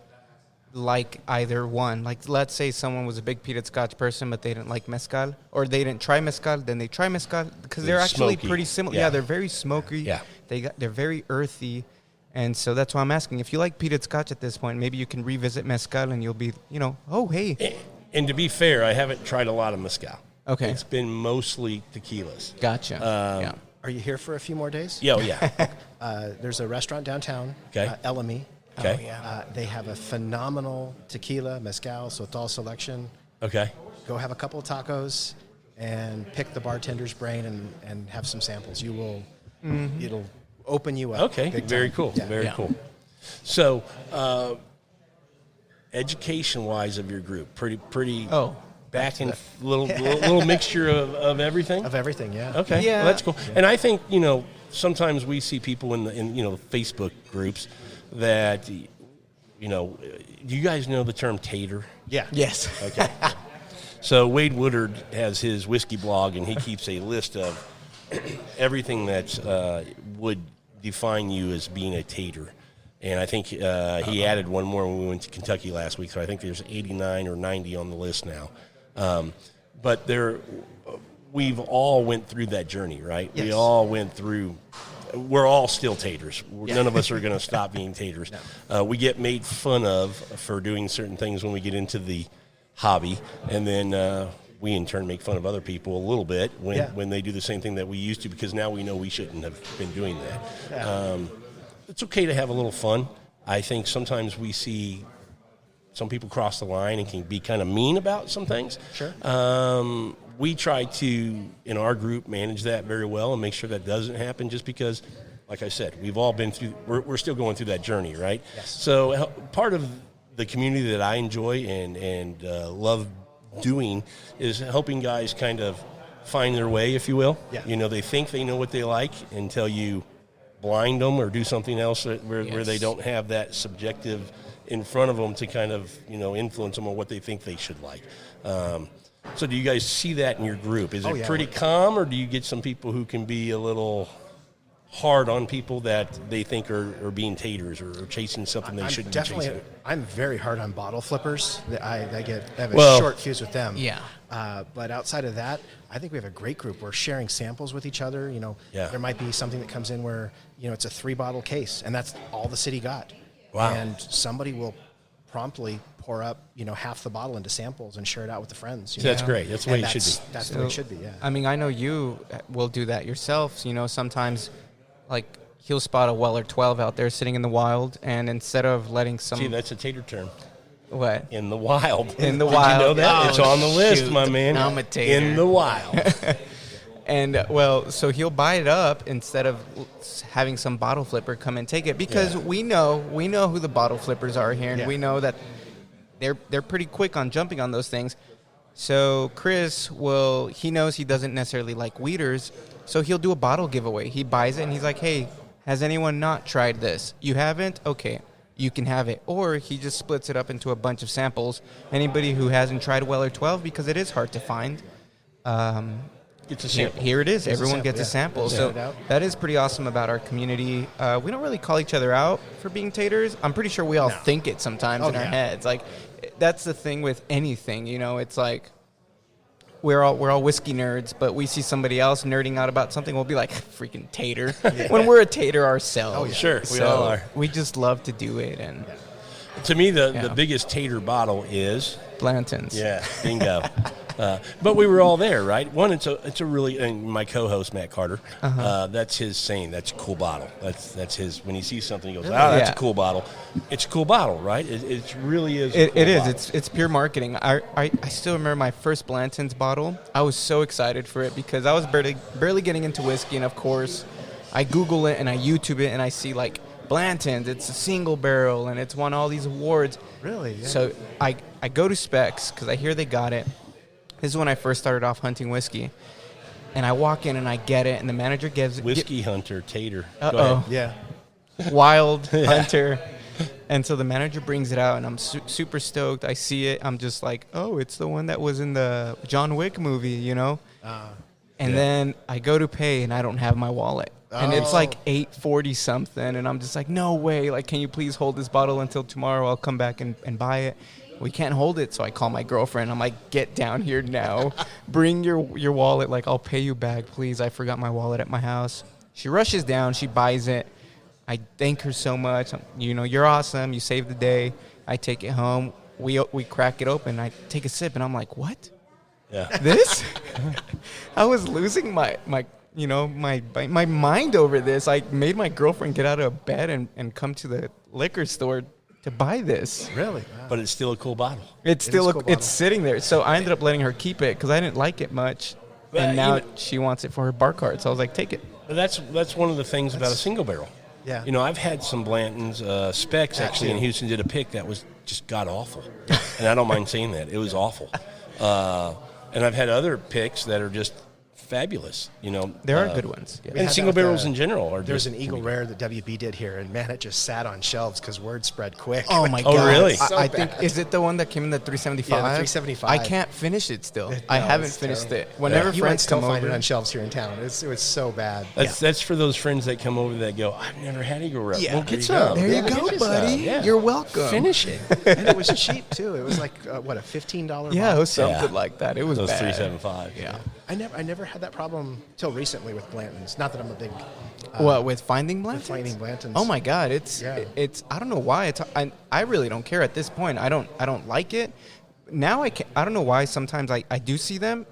like either one. Like, let's say someone was a big peated scotch person, but they didn't like mezcal, or they didn't try mezcal, then they try mezcal, because they're actually smoky. pretty similar. Yeah. Yeah, they're very smoky. Yeah. They're very earthy. And so that's why I'm asking. If you like peated scotch at this point, maybe you can revisit mezcal and you'll be, oh, hey. And to be fair, I haven't tried a lot of mezcal. Okay. It's been mostly tequilas. Gotcha. Yeah. Are you here for a few more days? Yeah, There's a restaurant downtown, Okay. Elamy. Okay. Oh, yeah. They have a phenomenal tequila, mezcal, sotol selection. Okay. Go have a couple of tacos and pick the bartender's brain and have some samples. You will, it'll open you up. Okay, big very time. cool, Yeah. very cool. So, education-wise of your group, pretty. Oh, back in little mixture of everything. Of everything, yeah. Okay, Yeah. well, that's cool. And I think sometimes we see people in Facebook groups that do you guys know the term tater? Yeah. yes. Okay. So Wade Woodard has his whiskey blog, and he keeps a list of everything that would define you as being a tater. And I think he added one more when we went to Kentucky last week, so I think there's 89 or 90 on the list now. But we've all went through that journey, right? Yes. We all went through. We're all still taters. None of us are going to stop being taters. No. We get made fun of for doing certain things when we get into the hobby, and then we in turn make fun of other people a little bit when they do the same thing that we used to, because now we know we shouldn't have been doing that. Yeah. It's okay to have a little fun. I think sometimes we see some people cross the line and can be kind of mean about some things. Sure. We try to, in our group, manage that very well and make sure that doesn't happen, just because, like I said, we've all been through, we're still going through that journey, right? Yes. So part of the community that I enjoy and love doing is helping guys kind of find their way, if you will. Yeah. They think they know what they like until you blind them or do something else where they don't have that subjective in front of them to kind of, influence them on what they think they should like. So do you guys see that in your group? Is it pretty calm, or do you get some people who can be a little hard on people that they think are being taters or chasing something they shouldn't be chasing? I'm very hard on bottle flippers. I have a Well, short fuse with them. Yeah. But outside of that, I think we have a great group. We're sharing samples with each other. There might be something that comes in where, it's a 3-bottle case, and that's all the city got. Wow. And somebody will promptly pour up, half the bottle into samples and share it out with the friends. So that's great. That's the way it should be. That's the way it should be, yeah. I mean, I know you will do that yourself. Sometimes, like, he'll spot a Weller 12 out there sitting in the wild, and instead of letting some... See, that's a tater term. What? In the wild. In the Did wild. you know that? Oh, it's on the list, shoot. my man. I'm a tater. In the wild. And, so he'll buy it up instead of having some bottle flipper come and take it, because we know who the bottle flippers are here, and we know that they're pretty quick on jumping on those things. So Chris he knows he doesn't necessarily like weeders, so he'll do a bottle giveaway. He buys it, and he's like, hey, has anyone not tried this? You haven't? Okay, you can have it. Or he just splits it up into a bunch of samples. Anybody who hasn't tried Weller 12, because it is hard to find, It's a sample. here it is. Everyone gets a sample. sample. So that is pretty awesome about our community. We don't really call each other out for being taters. I'm pretty sure we all think it sometimes in our heads. Like, that's the thing with anything. It's like we're all whiskey nerds, but we see somebody else nerding out about something, we'll be like, freaking tater. When we're a tater ourselves. Oh, yeah. Sure, we So all are. we just love to do it. And To me, the biggest tater bottle is... Blanton's. Yeah, bingo. But we were all there, right? One, it's a really, and my co-host Matt Carter, that's his saying. That's a cool bottle. That's his. When he sees something, he goes, that's a cool bottle. It's a cool bottle, right? It really is. It is. It's pure marketing. I still remember my first Blanton's bottle. I was so excited for it because I was barely getting into whiskey, and of course, I Google it and I YouTube it and I see like Blanton's. It's a single barrel and it's won all these awards. Really? Yeah. So I go to Specs because I hear they got it. This is when I first started off hunting whiskey. And I walk in and I get it, and the manager gives it. Whiskey hunter, tater. Uh-oh. Yeah. Wild hunter. And so the manager brings it out, and I'm super stoked. I see it. I'm just like, oh, it's the one that was in the John Wick movie, you know? And then I go to pay, and I don't have my wallet. And it's like $8.40 something, and I'm just like, no way. Like, can you please hold this bottle until tomorrow? I'll come back and buy it. We can't hold it, so I call my girlfriend. I'm like, get down here now. Bring your wallet. Like, I'll pay you back, please. I forgot my wallet at my house. She rushes down. She buys it. I thank her so much. You know, you're awesome. You saved the day. I take it home. We crack it open. I take a sip, and I'm like, what? Yeah. This? I was losing my mind over this. I made my girlfriend get out of bed and come to the liquor store to buy this. Really? Wow. But it's still a cool bottle. It's sitting there. So I ended up letting her keep it because I didn't like it much. Well, and now she wants it for her bar card. So I was like, take it. But that's one of the things about a single barrel. Yeah. You know, I've had some Blanton's Specs actually in Houston did a pick that was just god awful. And I don't mind saying that. It was awful. And I've had other picks that are just fabulous, you know. There are good ones. Yeah. And single barrels in general are There's just... an Eagle Rare that WB did here, and man, it just sat on shelves because word spread quick. Oh, my Oh, God. really? I think, is it the one that came in the 375? Yeah, the 375. I can't finish it still. I No, haven't it's finished terrible. it. Whenever You might friends still come find over. it on shelves here in town. It was so bad. That's for those friends that come over that go, I've never had Eagle Rare. Yeah. Well, There get you go. some. There you Yeah, go, get buddy. some. Yeah. You're welcome. Finish it. And it was cheap, too. It was like, a $15 bottle. Yeah, it was something Yeah. like that. It was Those bad. 375. Yeah. I never had that problem till recently with Blanton's. Not that I'm a big... What, with finding Blanton's? finding Blanton's. Oh my God, it's Yeah. I don't know why. I really don't care at this point. I don't like it. Now I don't know why sometimes I do see them,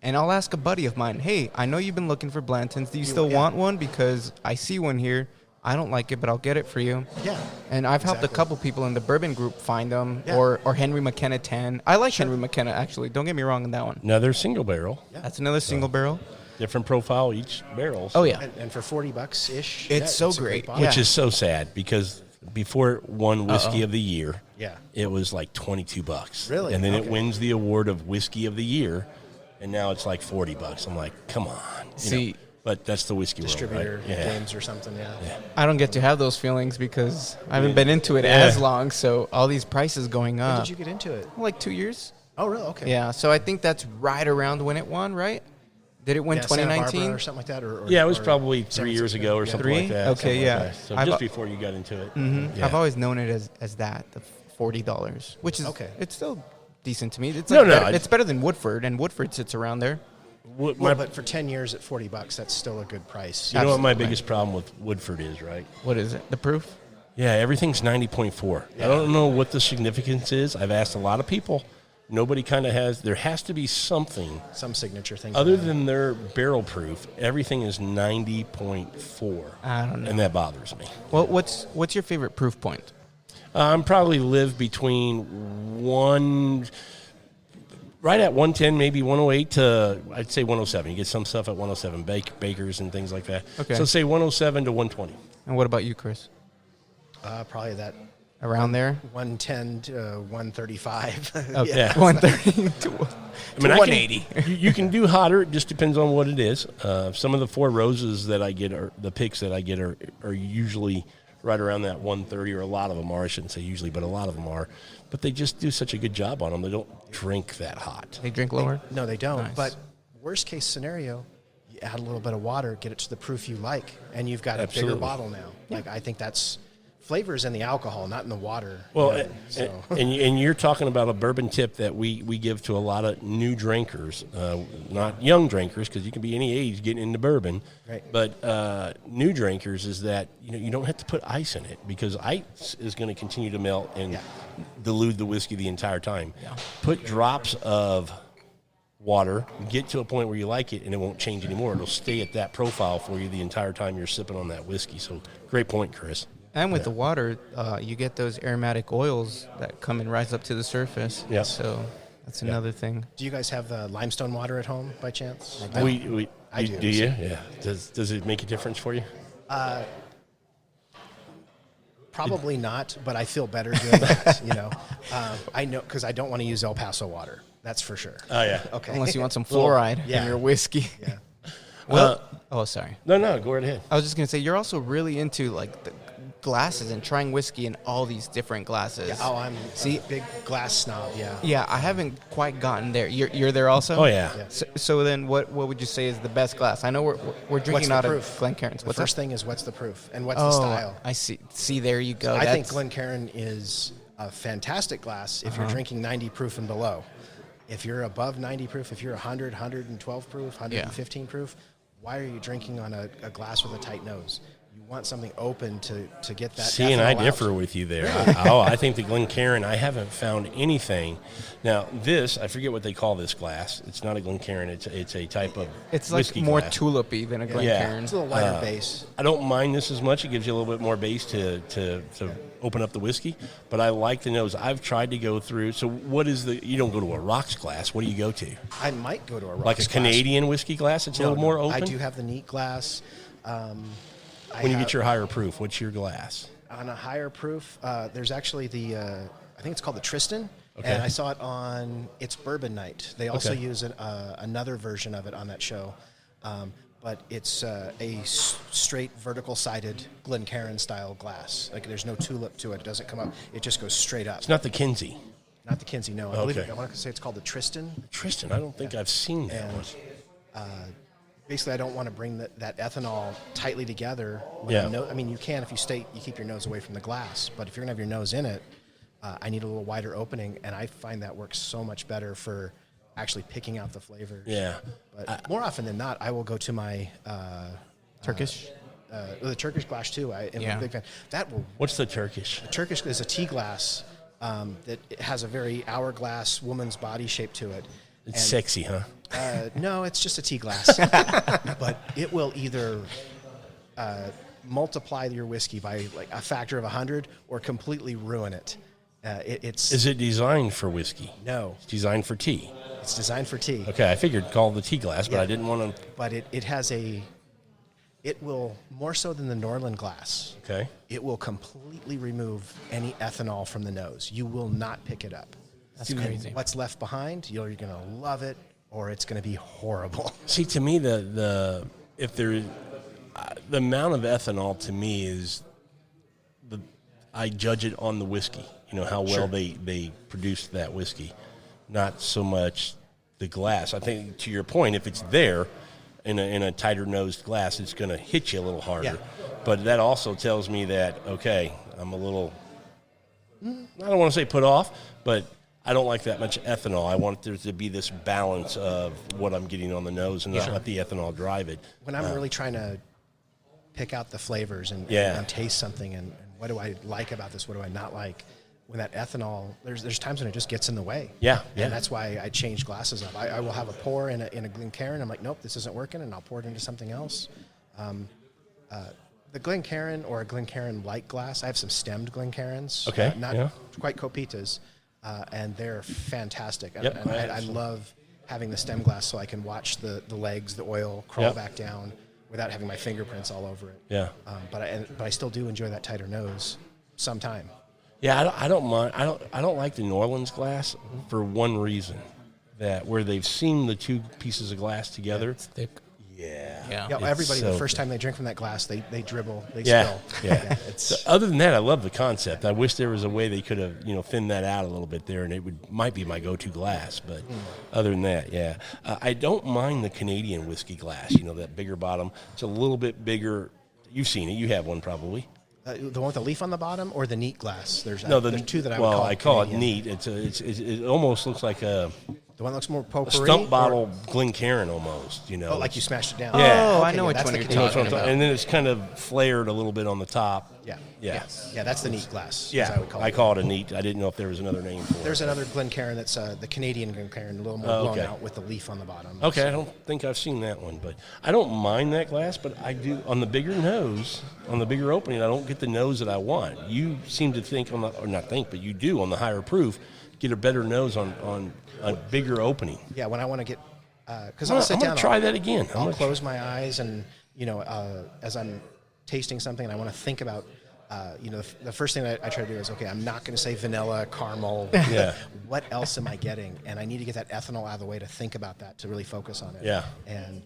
and I'll ask a buddy of mine, hey, I know you've been looking for Blanton's. Do you still want one? Because I see one here. I don't like it, but I'll get it for you. Yeah. And I've helped a Exactly. couple people in the bourbon group find them, Yeah. or Henry McKenna 10. I like Henry McKenna, actually. Don't get me wrong on that one. Another single barrel. That's another single barrel. Different profile each barrel. Oh, yeah. And for $40-ish. It's so a great. bottle. Which is so sad because before it won Whiskey of the Year, Yeah. it was like $22. Really? And then it Okay. wins the award of Whiskey of the Year, and now it's like $40. I'm like, come on. You know. See, But that's the whiskey Distributor world, right? Yeah. games or something, yeah. I don't get to have those feelings because I haven't been into it Yeah. as long. So all these prices going When up. did you get into it? Like 2 years. Oh, really? Okay. Yeah. So I think that's right around when it won, right? Did it win Santa 2019 Barbara or something like that? Or Yeah, it was or probably San 3 years Francisco? ago or Yeah. something like that. Okay, something like yeah. that. So I've- just before you got into it. Mm-hmm. Yeah. I've always known it as that, the $40, which is Okay. It's still decent to me. It's No, like no, better, it's better than Woodford, and Woodford sits around there. What Well, my, but for 10 years at $40, that's still a good price. you know what my Absolutely. biggest problem with Woodford is, right? What is it? The proof? Yeah, everything's 90.4. I don't know what the significance is. I've asked a lot of people. Nobody kind of has. There has to be something Some signature thing. other than their barrel proof. Everything is 90.4. I don't know. And that bothers me. Well, what's your favorite proof point? I'm probably live between right at 110, maybe 108 to, I'd say 107. You get some stuff at 107, bakers and things like that. Okay. So say 107 to 120. And what about you, Chris? Probably that Around there? 110 to 135. Okay. Yeah. 130 to I mean, 180. You can do hotter. It just depends on what it is. Some of the Four Roses that I get, the picks that I get are usually right around that 130, or a lot of them are. I shouldn't say usually, but a lot of them are. But they just do such a good job on them. They don't drink that hot. They drink lower? No, they don't. Nice. But worst case scenario, you add a little bit of water, get it to the proof you like, and you've got a Absolutely. bigger bottle now. Like, I think that's flavors in the alcohol, not in the water. Well, you know, so. and you're talking about a bourbon tip that we give to a lot of new drinkers, not young drinkers, because you can be any age getting into bourbon. Right. But new drinkers is that you don't have to put ice in it, because ice is going to continue to melt and dilute the whiskey the entire time. Yeah. Put drops of water, get to a point where you like it, and it won't change anymore. It'll stay at that profile for you the entire time you're sipping on that whiskey. So great point, Chris. And with the water, you get those aromatic oils that come and rise up to the surface. Yeah. So that's another thing. Do you guys have limestone water at home by chance? I do. Do you? Yeah. Does it make a difference for you? Probably not, but I feel better doing that. I know, because I don't want to use El Paso water. That's for sure. Oh yeah. Okay. Unless you want some fluoride yeah. in your whiskey. Yeah. Well, sorry. No, go right ahead. I was just going to say, you're also really into like the glasses and trying whiskey in all these different glasses. Yeah, I'm a big glass snob. Yeah. Yeah, I haven't quite gotten there. You're there also? Oh yeah. So then what would you say is the best glass? I know we're What's drinking the out proof? of Glencairn's. The What's first that? thing is what's the proof and what's the style. I see. See, there you go. I think Glencairn is a fantastic glass if Uh-huh. you're drinking 90 proof and below. If you're above 90 proof, if you're 100, 112 proof, 115 proof, why are you drinking on a glass with a tight nose? You want something open to get that. See, and I ethanol out. differ with you there. I think the Glencairn, I haven't found anything. Now, I forget what they call this glass. It's not a Glencairn. It's a type of it's like whiskey more glass. tulipy than a Glencairn. It's a little lighter base. I don't mind this as much. It gives you a little bit more base to open up the whiskey. But I like the nose. I've tried to go through. So what is you don't go to a rocks glass. What do you go to? I might go to a Like rocks a glass. Canadian whiskey glass? It's a little more open? I do have the neat glass. When you get your higher proof, what's your glass? On a higher proof, there's actually I think it's called the Tristan. Okay. And I saw it on It's Bourbon Night. They also Okay. use another version of it on that show. But it's a straight vertical-sided Glencairn style glass. Like, there's no tulip to it. It doesn't come up. It just goes straight up. It's not the Kinsey. Not the Kinsey, no. I want to say it's called the Tristan. Tristan, I don't think I've seen that one. Basically, I don't want to bring that ethanol tightly together. Yeah. I mean, you can if you keep your nose away from the glass. But if you're going to have your nose in it, I need a little wider opening. And I find that works so much better for actually picking out the flavors. Yeah. But more often than not, I will go to my Turkish? the Turkish glass too. I am a big fan. What's the Turkish? The Turkish is a tea glass that has a very hourglass woman's body shape to it. It's sexy, huh? No, it's just a tea glass. But it will either multiply your whiskey by like a factor of 100 or completely ruin it. Is it designed for whiskey? No. It's designed for tea. It's designed for tea. Okay, I figured call it the tea glass, but I didn't want to. But it will, more so than the Norland glass, Okay. it will completely remove any ethanol from the nose. You will not pick it up. That's crazy. What's left behind, you're going to love it or it's going to be horrible. See, to me, the amount of ethanol to me is I judge it on the whiskey. You know how well they produce that whiskey, not so much the glass. I think to your point, if it's there, in a tighter nosed glass, it's going to hit you a little harder. Yeah. But that also tells me that, okay, I'm a little, I don't want to say put off, but I don't like that much ethanol. I want there to be this balance of what I'm getting on the nose and not let the ethanol drive it. When I'm really trying to pick out the flavors and taste something and what do I like about this, what do I not like, when that ethanol, there's times when it just gets in the way. Yeah. And that's why I change glasses up. I will have a pour in a Glencairn. I'm like, nope, this isn't working, and I'll pour it into something else. The Glencairn or a Glencairn-like glass, I have some stemmed Glencairns. Okay. Not quite Copitas, and they're fantastic. Yep. And I love having the stem glass so I can watch the legs, the oil crawl back down without having my fingerprints all over it. Yeah. But I still do enjoy that tighter nose sometime. Yeah, I don't mind. I don't like the New Orleans glass for one reason, that where they've seamed the two pieces of glass together. It's thick. Yeah. Yeah, everybody, so the first time they drink from that glass, they dribble, they Yeah, spill. yeah. It's So other than that, I love the concept. I wish there was a way they could have, thinned that out a little bit there, and it might be my go-to glass. But other than that, yeah, I don't mind the Canadian whiskey glass. That bigger bottom. It's a little bit bigger. You've seen it. You have one probably. the one with the leaf on the bottom or the neat glass. There's two that I would well, call. I call Canadian. it neat. It almost looks like a The one that looks more a potpourri. stump bottle Glencairn almost. Oh, like you smashed it down. Yeah. Oh, Okay, I know which that's one the you're Canadian. talking about. And then it's kind of flared a little bit on the top. Yeah. Yeah. Yeah, that's the neat glass. as Yeah, I would call I it. call it a neat. I didn't know if there was another name for it. There's another Glencairn that's the Canadian Glencairn, a little more blown out with the leaf on the bottom. Okay, So- I don't think I've seen that one, but I don't mind that glass, but I do on the bigger nose, on the bigger opening, I don't get the nose that I want. You seem to think or not think, but you do on the higher proof, get a better nose on a bigger opening. Yeah, when I want to get, because I'm I'll sit gonna down. try that again. I'll close my eyes and, as I'm tasting something and I want to think about, the first thing that I try to do is, okay, I'm not going to say vanilla, caramel. Yeah. What else am I getting? And I need to get that ethanol out of the way to think about that, to really focus on it. Yeah. And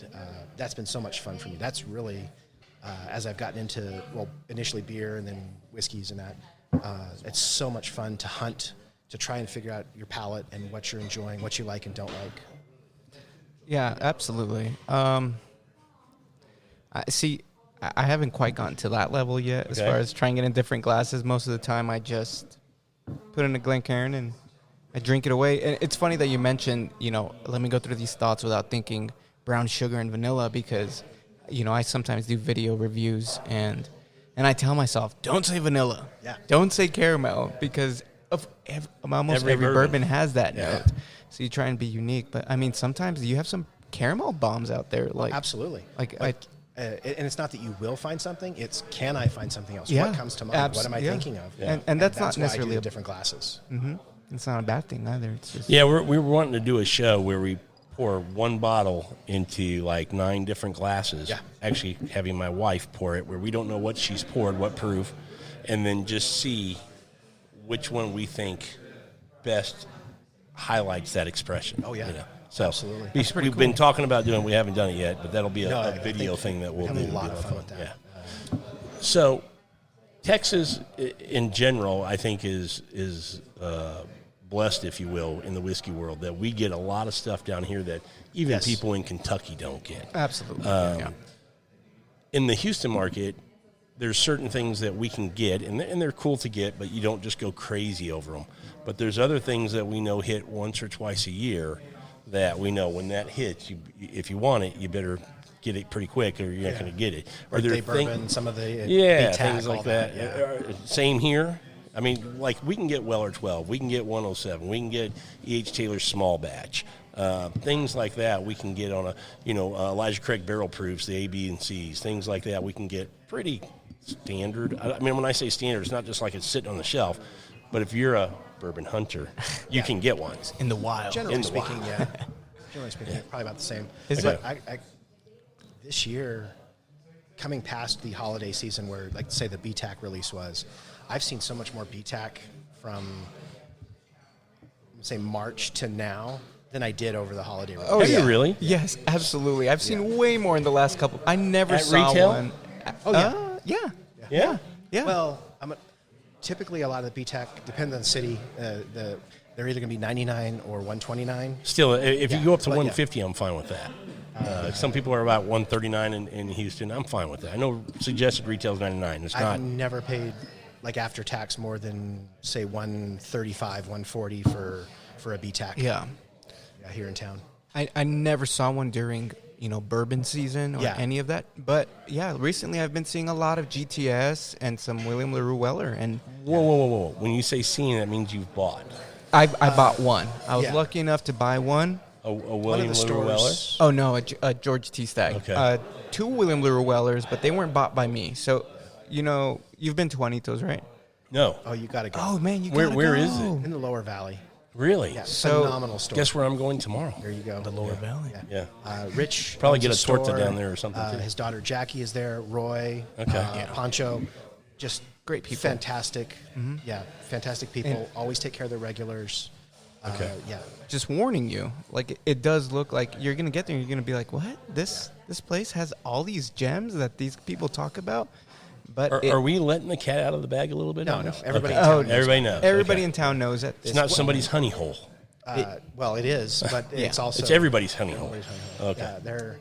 that's been so much fun for me. That's really, as I've gotten into, initially beer and then whiskeys and that, it's so much fun to hunt, to try and figure out your palate and what you're enjoying, what you like and don't like. Yeah, absolutely. I see. I haven't quite gotten to that level yet as Okay. far as trying it in different glasses. Most of the time, I just put in a Glencairn and I drink it away. And it's funny that you mentioned, let me go through these thoughts without thinking brown sugar and vanilla because, I sometimes do video reviews and I tell myself, don't say vanilla. Yeah. Don't say caramel because almost Every every bourbon. bourbon has that Yeah. note. So you try and be unique. But, sometimes you have some caramel bombs out there. Like Absolutely. And it's not that you will find something; it's can I find something else? Yeah, What comes to mind? What am I thinking of? And that's not why I do necessarily the a different glasses. It's not a bad thing either. It's just Yeah, we were wanting to do a show where we pour one bottle into like 9 different glasses. Yeah. Actually, having my wife pour it, where we don't know what she's poured, what proof, and then just see which one we think best highlights that expression. Oh, yeah. So Absolutely. we've been talking about doing. We haven't done it yet, but that'll be No, a I video think thing that we'll we're do. having a lot of fun with that. Yeah. So, Texas in general, I think is blessed, if you will, in the whiskey world that we get a lot of stuff down here that even Yes. people in Kentucky don't get. absolutely. In the Houston market, there's certain things that we can get, and they're cool to get, but you don't just go crazy over them. But there's other things that we know hit once or twice a year that we know when that hits, if you want it, you better get it pretty quick or you're not going to get it. Or Birthday there are bourbon, some of the yeah, BTAC, things all like that. Yeah. Same here. I mean, like we can get Weller 12, we can get 107, we can get E.H. Taylor's small batch. Things like that we can get on a, Elijah Craig barrel proofs, the A, B, and C's, things like that we can get pretty standard. I mean, when I say standard, it's not just like it's sitting on the shelf, but if you're a bourbon hunter, you can get one. in the wild. Generally speaking, yeah. Generally speaking, probably about the same. Is But it? I this year, coming past the holiday season where, like, say, the BTAC release was, I've seen so much more BTAC from, say, March to now than I did over the holiday release. Have you really? Yes, absolutely. I've seen way more in the last couple. I never At saw retail? one. Oh, yeah. Yeah. Yeah. Well, typically a lot of the BTAC, depends on the city, they're either going to be 99 or 129. Still, if you Yeah, go up to but yeah. 150, I'm fine with that. Some people are about $139 in Houston. I'm fine with that. I know suggested retail is $99. It's not. I've never paid like after tax more than say $135, $140 for a BTAC. Yeah. Here in town. I never saw one during, bourbon season or any of that. But, yeah, recently I've been seeing a lot of GTS and some William LaRue Weller. And Whoa. When you say seen, that means you've bought. I bought one. I was lucky enough to buy one. A William LaRue Weller? Oh, no, a George T. Stagg. Okay. 2 William LaRue Wellers, but they weren't bought by me. So, you've been to Juanitos, right? No. Oh, you got to go. Oh, man, you got to go. Where is it? In the Lower Valley. Really? Yeah, So, phenomenal store. Guess where I'm going tomorrow? There you go. The Lower Valley. Yeah. Rich Probably owns get a torta store. down there or something, too. His daughter Jackie is there. Roy. Okay. Pancho. Just Great people. Fantastic. Yeah, fantastic people. Always take care of their regulars. Okay. Yeah. Just warning you, like it does look like you're gonna get there and you're gonna be like, what? This place has all these gems that these people talk about, but Are we letting the cat out of the bag a little bit? No, on no. this? Everybody Okay. in town knows. Everybody knows. everybody Okay. in town knows that It's not somebody's honey hole. Well, it is, but it's also It's everybody's honey hole. everybody's honey hole. Okay. Yeah,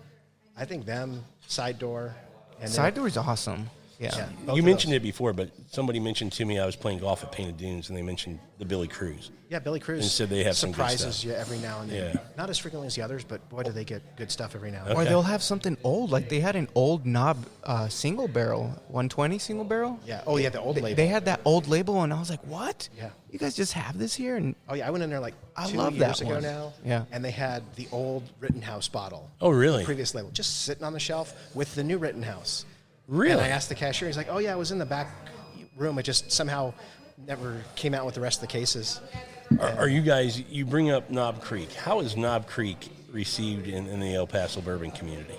I think them side door. And Side door is awesome. Yeah. Yeah. Both You of mentioned those. it before, but somebody mentioned to me I was playing golf at Painted Dunes, and they mentioned the Billy Cruz. Yeah, Billy Cruz And said they have some good surprises stuff. you every now and then. Yeah. Not as frequently as the others, but boy, do they get good stuff every now and Or then. they'll have something old, like they had an old knob single barrel, 120 single barrel. Yeah. Oh, yeah, the old label. They had that old label, and I was like, what? Yeah. You guys just have this here? And Oh, yeah, I went in there like I 2 love years that ago one. now. Yeah. And they had the old Rittenhouse bottle. Oh, really? Previous label. Just sitting on the shelf with the new Rittenhouse. Really? And I asked the cashier, he's like, oh, yeah, it was in the back room. It just somehow never came out with the rest of the cases. Are you guys, you bring up Knob Creek. How is Knob Creek received in the El Paso bourbon community?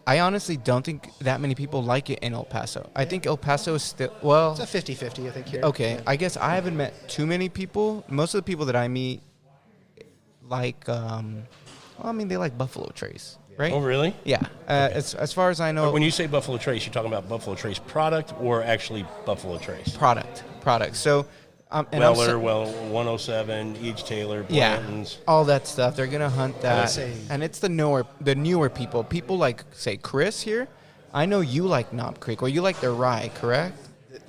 I honestly don't think that many people like it in El Paso. I think El Paso is still, well, It's a 50-50, I think, here. okay, I guess I haven't met too many people. Most of the people that I meet like, they like Buffalo Trace, right? Oh, really? Yeah. As far as I know, When you say Buffalo Trace, you're talking about Buffalo Trace product or actually Buffalo Trace? product. So, and Weller, also, 107, Each Taylor, yeah, Blanton's. all that stuff. They're gonna hunt that, say- and it's the newer people. People like, say, Chris here. I know you like Knob Creek, or you like their rye, correct?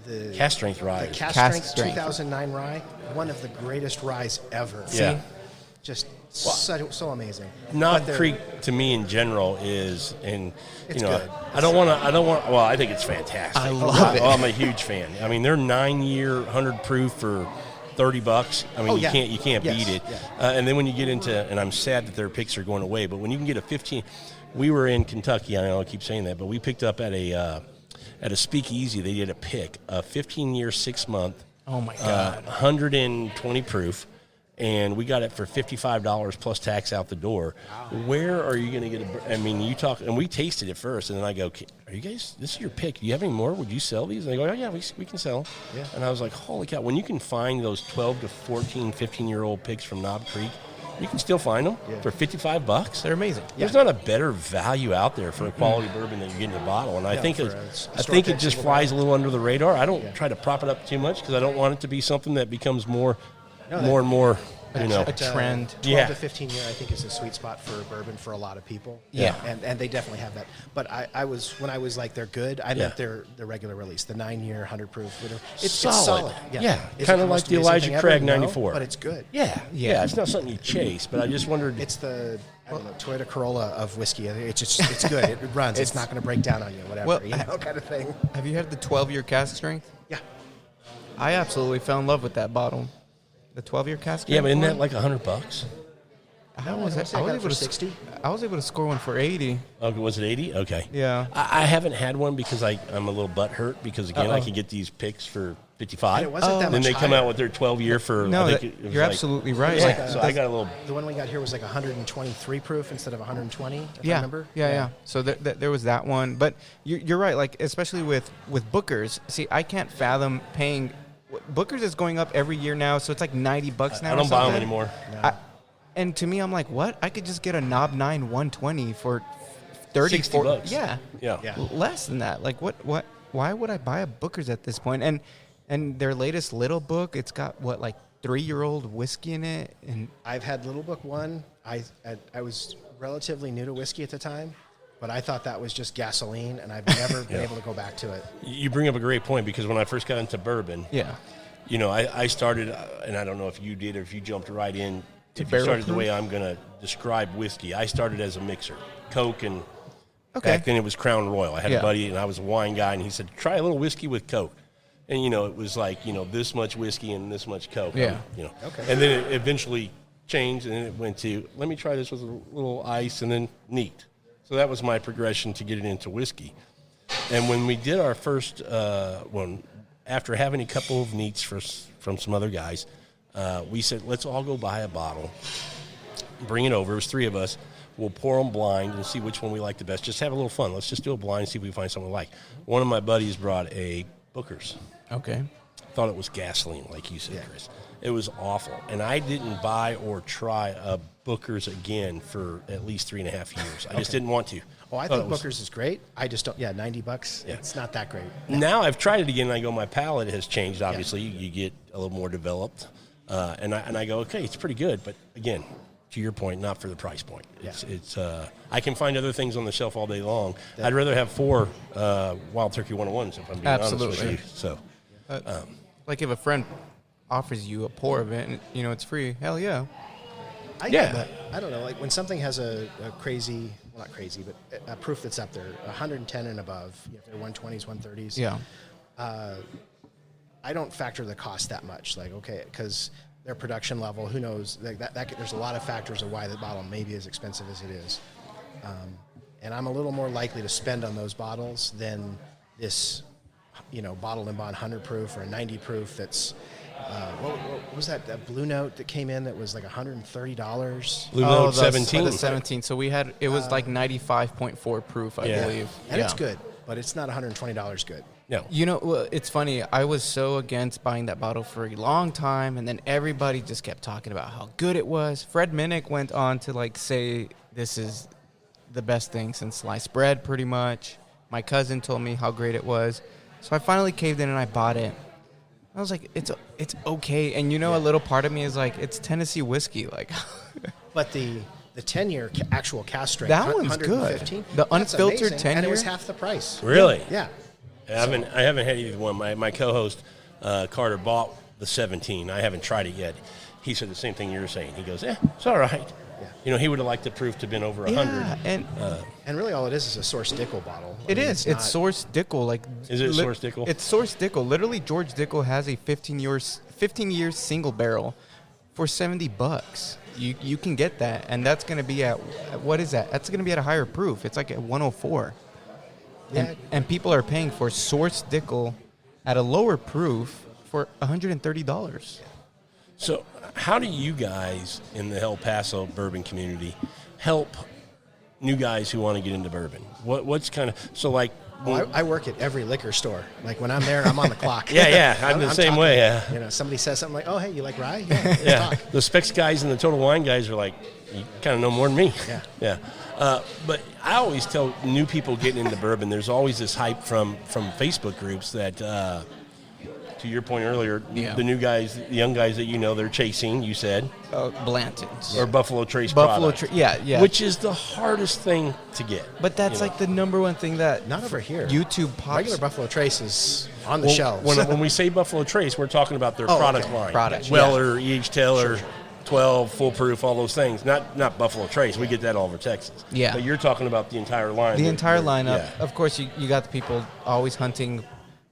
The Cast strength the rye. Cast Cast Strength Strength. 2009 rye, one of the greatest ryes ever. Yeah. Just so amazing. Knob But they're- Creek to me in general is, and It's you know, good. I don't want. Well, I think it's fantastic. I love it. I'm a huge fan. I mean, they're 9-year 100 proof for $30. I mean, Oh, you yeah. can't Yes, beat it. yeah. And then when you get into, and I'm sad that their picks are going away, but when you can get a 15, we were in Kentucky. I know I keep saying that, but we picked up at a speakeasy. They did a pick, a 15-year 6-month. Oh my God. 120 proof. And we got it for $55 plus tax out the door. Where are you going to get you talk, and we tasted it first, and then I go, are you guys, this is your pick. Do you have any more? Would you sell these? And they go, oh, yeah, we can sell them. Yeah. And I was like, holy cow. When you can find those 12 to 14, 15-year-old picks from Knob Creek, you can still find them for $55. They're amazing. There's not a better value out there for a quality bourbon that you get in a bottle. And I think for I think it just flies a little under the radar. I don't try to prop it up too much because I don't want it to be something that becomes more and more, a trend. 12 Yeah. to 15 year, I think, is a sweet spot for bourbon for a lot of people. Yeah. And they definitely have that. But when I was like they're good, I meant their regular release, the 9-year 100 proof. Whatever. It's solid. Yeah. Is it Kind the of like most the amazing Elijah thing ever? Craig No, 94. but it's good. Yeah. It's not something you chase, but I just wondered. It's the Toyota Corolla of whiskey. It's good. It runs. It's not going to break down on you. Whatever. Well, kind of thing. Have you had the 12-year cask strength? Yeah. I absolutely fell in love with that bottle. The 12-year cask strength. Yeah, but isn't that one? like $100? I was able able to 60. I was able to score one for 80. Oh, was it 80? Okay. Yeah. I haven't had one because I'm a little butthurt because, again, I could get these picks for 55. And it wasn't that Then much they come higher. out with their 12-year for, No, I think it was you're like- absolutely right. Yeah, Like, so I got a little. The one we got here was like 123 proof instead of 120, if I yeah, remember. yeah. So there was that one, but you're right. Like especially with Booker's. See, I can't fathom paying. Booker's is going up every year now, so it's like $90 now. I or don't buy them something. anymore. And to me, I'm like, what? I could just get a Knob 9 120 for 30 $60 bucks. Yeah, Yeah. less than that. Like what? Why would I buy a Booker's at this point? And their latest little book, it's got like 3-year-old whiskey in it, and I've had Little Book 1. I was relatively new to whiskey at the time, but I thought that was just gasoline, and I've never been able to go back to it. You bring up a great point, because when I first got into bourbon, you know, I started, and I don't know if you did or if you jumped right in. If you started the way I'm going to describe whiskey, I started as a mixer, Coke, and back then it was Crown Royal. I had a buddy, and I was a wine guy, and he said, try a little whiskey with Coke. And, you know, it was like, you know, this much whiskey and this much Coke. Yeah. You know. And then it eventually changed, and then it went to, let me try this with a little ice, and then neat. So that was my progression to get it into whiskey. And when we did our first one, after having a couple of neats from some other guys, we said, let's all go buy a bottle, bring it over. It was 3 of us. We'll pour them blind and see which one we like the best. Just have a little fun. Let's just do a blind and see if we find something we like. One of my buddies brought a Booker's. Okay. Thought it was gasoline, like you said, Chris. It was awful. And I didn't buy or try a Booker's again for at least 3.5 years. I just didn't want to. Oh, I think Booker's is great. I just don't. Yeah, $90. Yeah. It's not that great. Now I've tried it again, and I go, my palate has changed. Obviously, you get a little more developed, and I go, okay, it's pretty good. But again, to your point, not for the price point. It's I can find other things on the shelf all day long. I'd rather have 4 Wild Turkey 101s if I'm being honest with you. So, like if a friend offers you a pour of it, and you know it's free, hell yeah. I get that. I don't know, like when something has a crazy, well, not crazy, but a proof that's up there, 110 and above, you know, if they're 120s, 130s. Yeah. I don't factor the cost that much. Like, okay, because their production level, who knows? Like that there's a lot of factors of why the bottle may be as expensive as it is. And I'm a little more likely to spend on those bottles than this, you know, bottled and bond 100 proof or a 90 proof that's, what was that Blue Note that came in that was like $130? Blue Note 17. The 17. So we had, it was like 95.4 proof, I believe. And it's good, but it's not $120 good. No. You know, it's funny. I was so against buying that bottle for a long time, and then everybody just kept talking about how good it was. Fred Minnick went on to like say this is the best thing since sliced bread, pretty much. My cousin told me how great it was, so I finally caved in and I bought it. I was like, it's okay, and you know, a little part of me is like, it's Tennessee whiskey, like. But the 10-year actual cask strength, that one's good. The unfiltered 10-year, and it was half the price. Really? Yeah. I haven't had either one. My co-host Carter bought the 17. I haven't tried it yet. He said the same thing you're saying. He goes, it's all right. Yeah. You know, he would have liked the proof to have been over 100. And really all it is a Source Dickel bottle. It's Source Dickel. Like, is it Source Dickel? It's Source Dickel. Literally, George Dickel has a 15-year single barrel for $70. You can get that, and that's going to be at, what is that? That's going to be at a higher proof. It's like at 104. Yeah. And people are paying for Source Dickel at a lower proof for $130. So how do you guys in the El Paso bourbon community help new guys who want to get into bourbon? What's kind of, so like, I work at every liquor store. Like when I'm there, I'm on the clock. I'm the same way. Yeah. You know, somebody says something like, "Oh, hey, you like rye?" Yeah. Let's talk. The Specs guys and the Total Wine guys are like, you kind of know more than me. Yeah. But I always tell new people getting into bourbon, there's always this hype from Facebook groups that, to your point earlier, the new guys, the young guys that you know, they're chasing, you said. Blanton's. Or Buffalo Trace product. Yeah. Which is the hardest thing to get. But that's like the number one thing that... Not over here. YouTube pops. Regular Buffalo Trace is on the shelves. When we say Buffalo Trace, we're talking about their product line. Weller, E.H. Taylor, 12, Full Proof, all those things. Not Buffalo Trace. We get that all over Texas. Yeah. But you're talking about the entire line. The entire lineup. Yeah. Of course, you got the people always hunting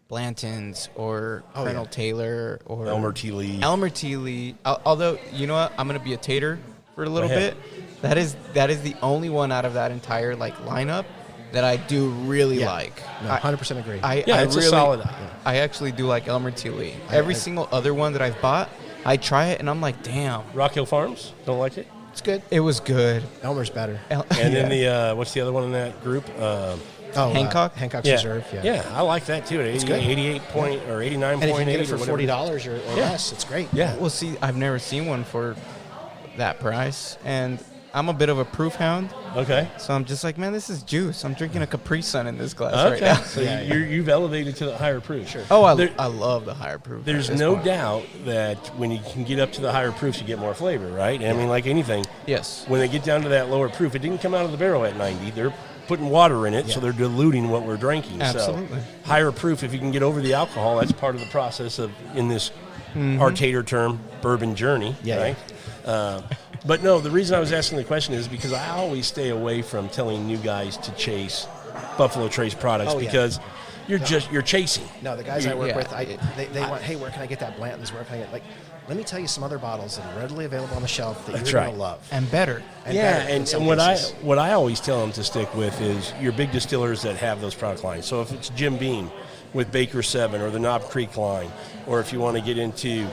Blanton's or Colonel Taylor or Elmer T. Lee. Although, you know what? I'm going to be a tater for a little bit. That is the only one out of that entire like lineup that I do really like. No, 100% agree. It's a solid. I actually do like Elmer T. Lee. Every single other one that I've bought, I try it and I'm like, damn. Rock Hill Farms? Don't like it? It's good. It was good. Elmer's better. And then the what's the other one in that group? Hancock? Hancock's Reserve, Yeah, I like that too. It's 88 point or 89.8. And if you get it for $40 or less, it's great. Yeah. Well, see, I've never seen one for that price. And I'm a bit of a proof hound, Okay. so I'm just like, man, this is juice. I'm drinking a Capri Sun in this glass right Okay. now. So you've elevated to the higher proof. Sure. Oh, I love the higher proof. There's at this no point. doubt that when you can get up to the higher proofs, you get more flavor, right? I mean, like anything, Yes. when they get down to that lower proof, it didn't come out of the barrel at 90. They're putting water in it, so they're diluting what we're drinking. Absolutely. So higher proof, if you can get over the alcohol, that's part of the process of, in this arcade term, bourbon journey, right? But no, the reason I was asking the question is because I always stay away from telling new guys to chase Buffalo Trace products because you're chasing. No, the guys I work Yeah. with, they want, hey, where can I get that Blanton's? Where can I get, like, let me tell you some other bottles that are readily available on the shelf that you're going to love. And better. And better in And some what cases. I always tell them to stick with is your big distillers that have those product lines. So if it's Jim Beam with Baker 7 or the Knob Creek line, or if you want to get into,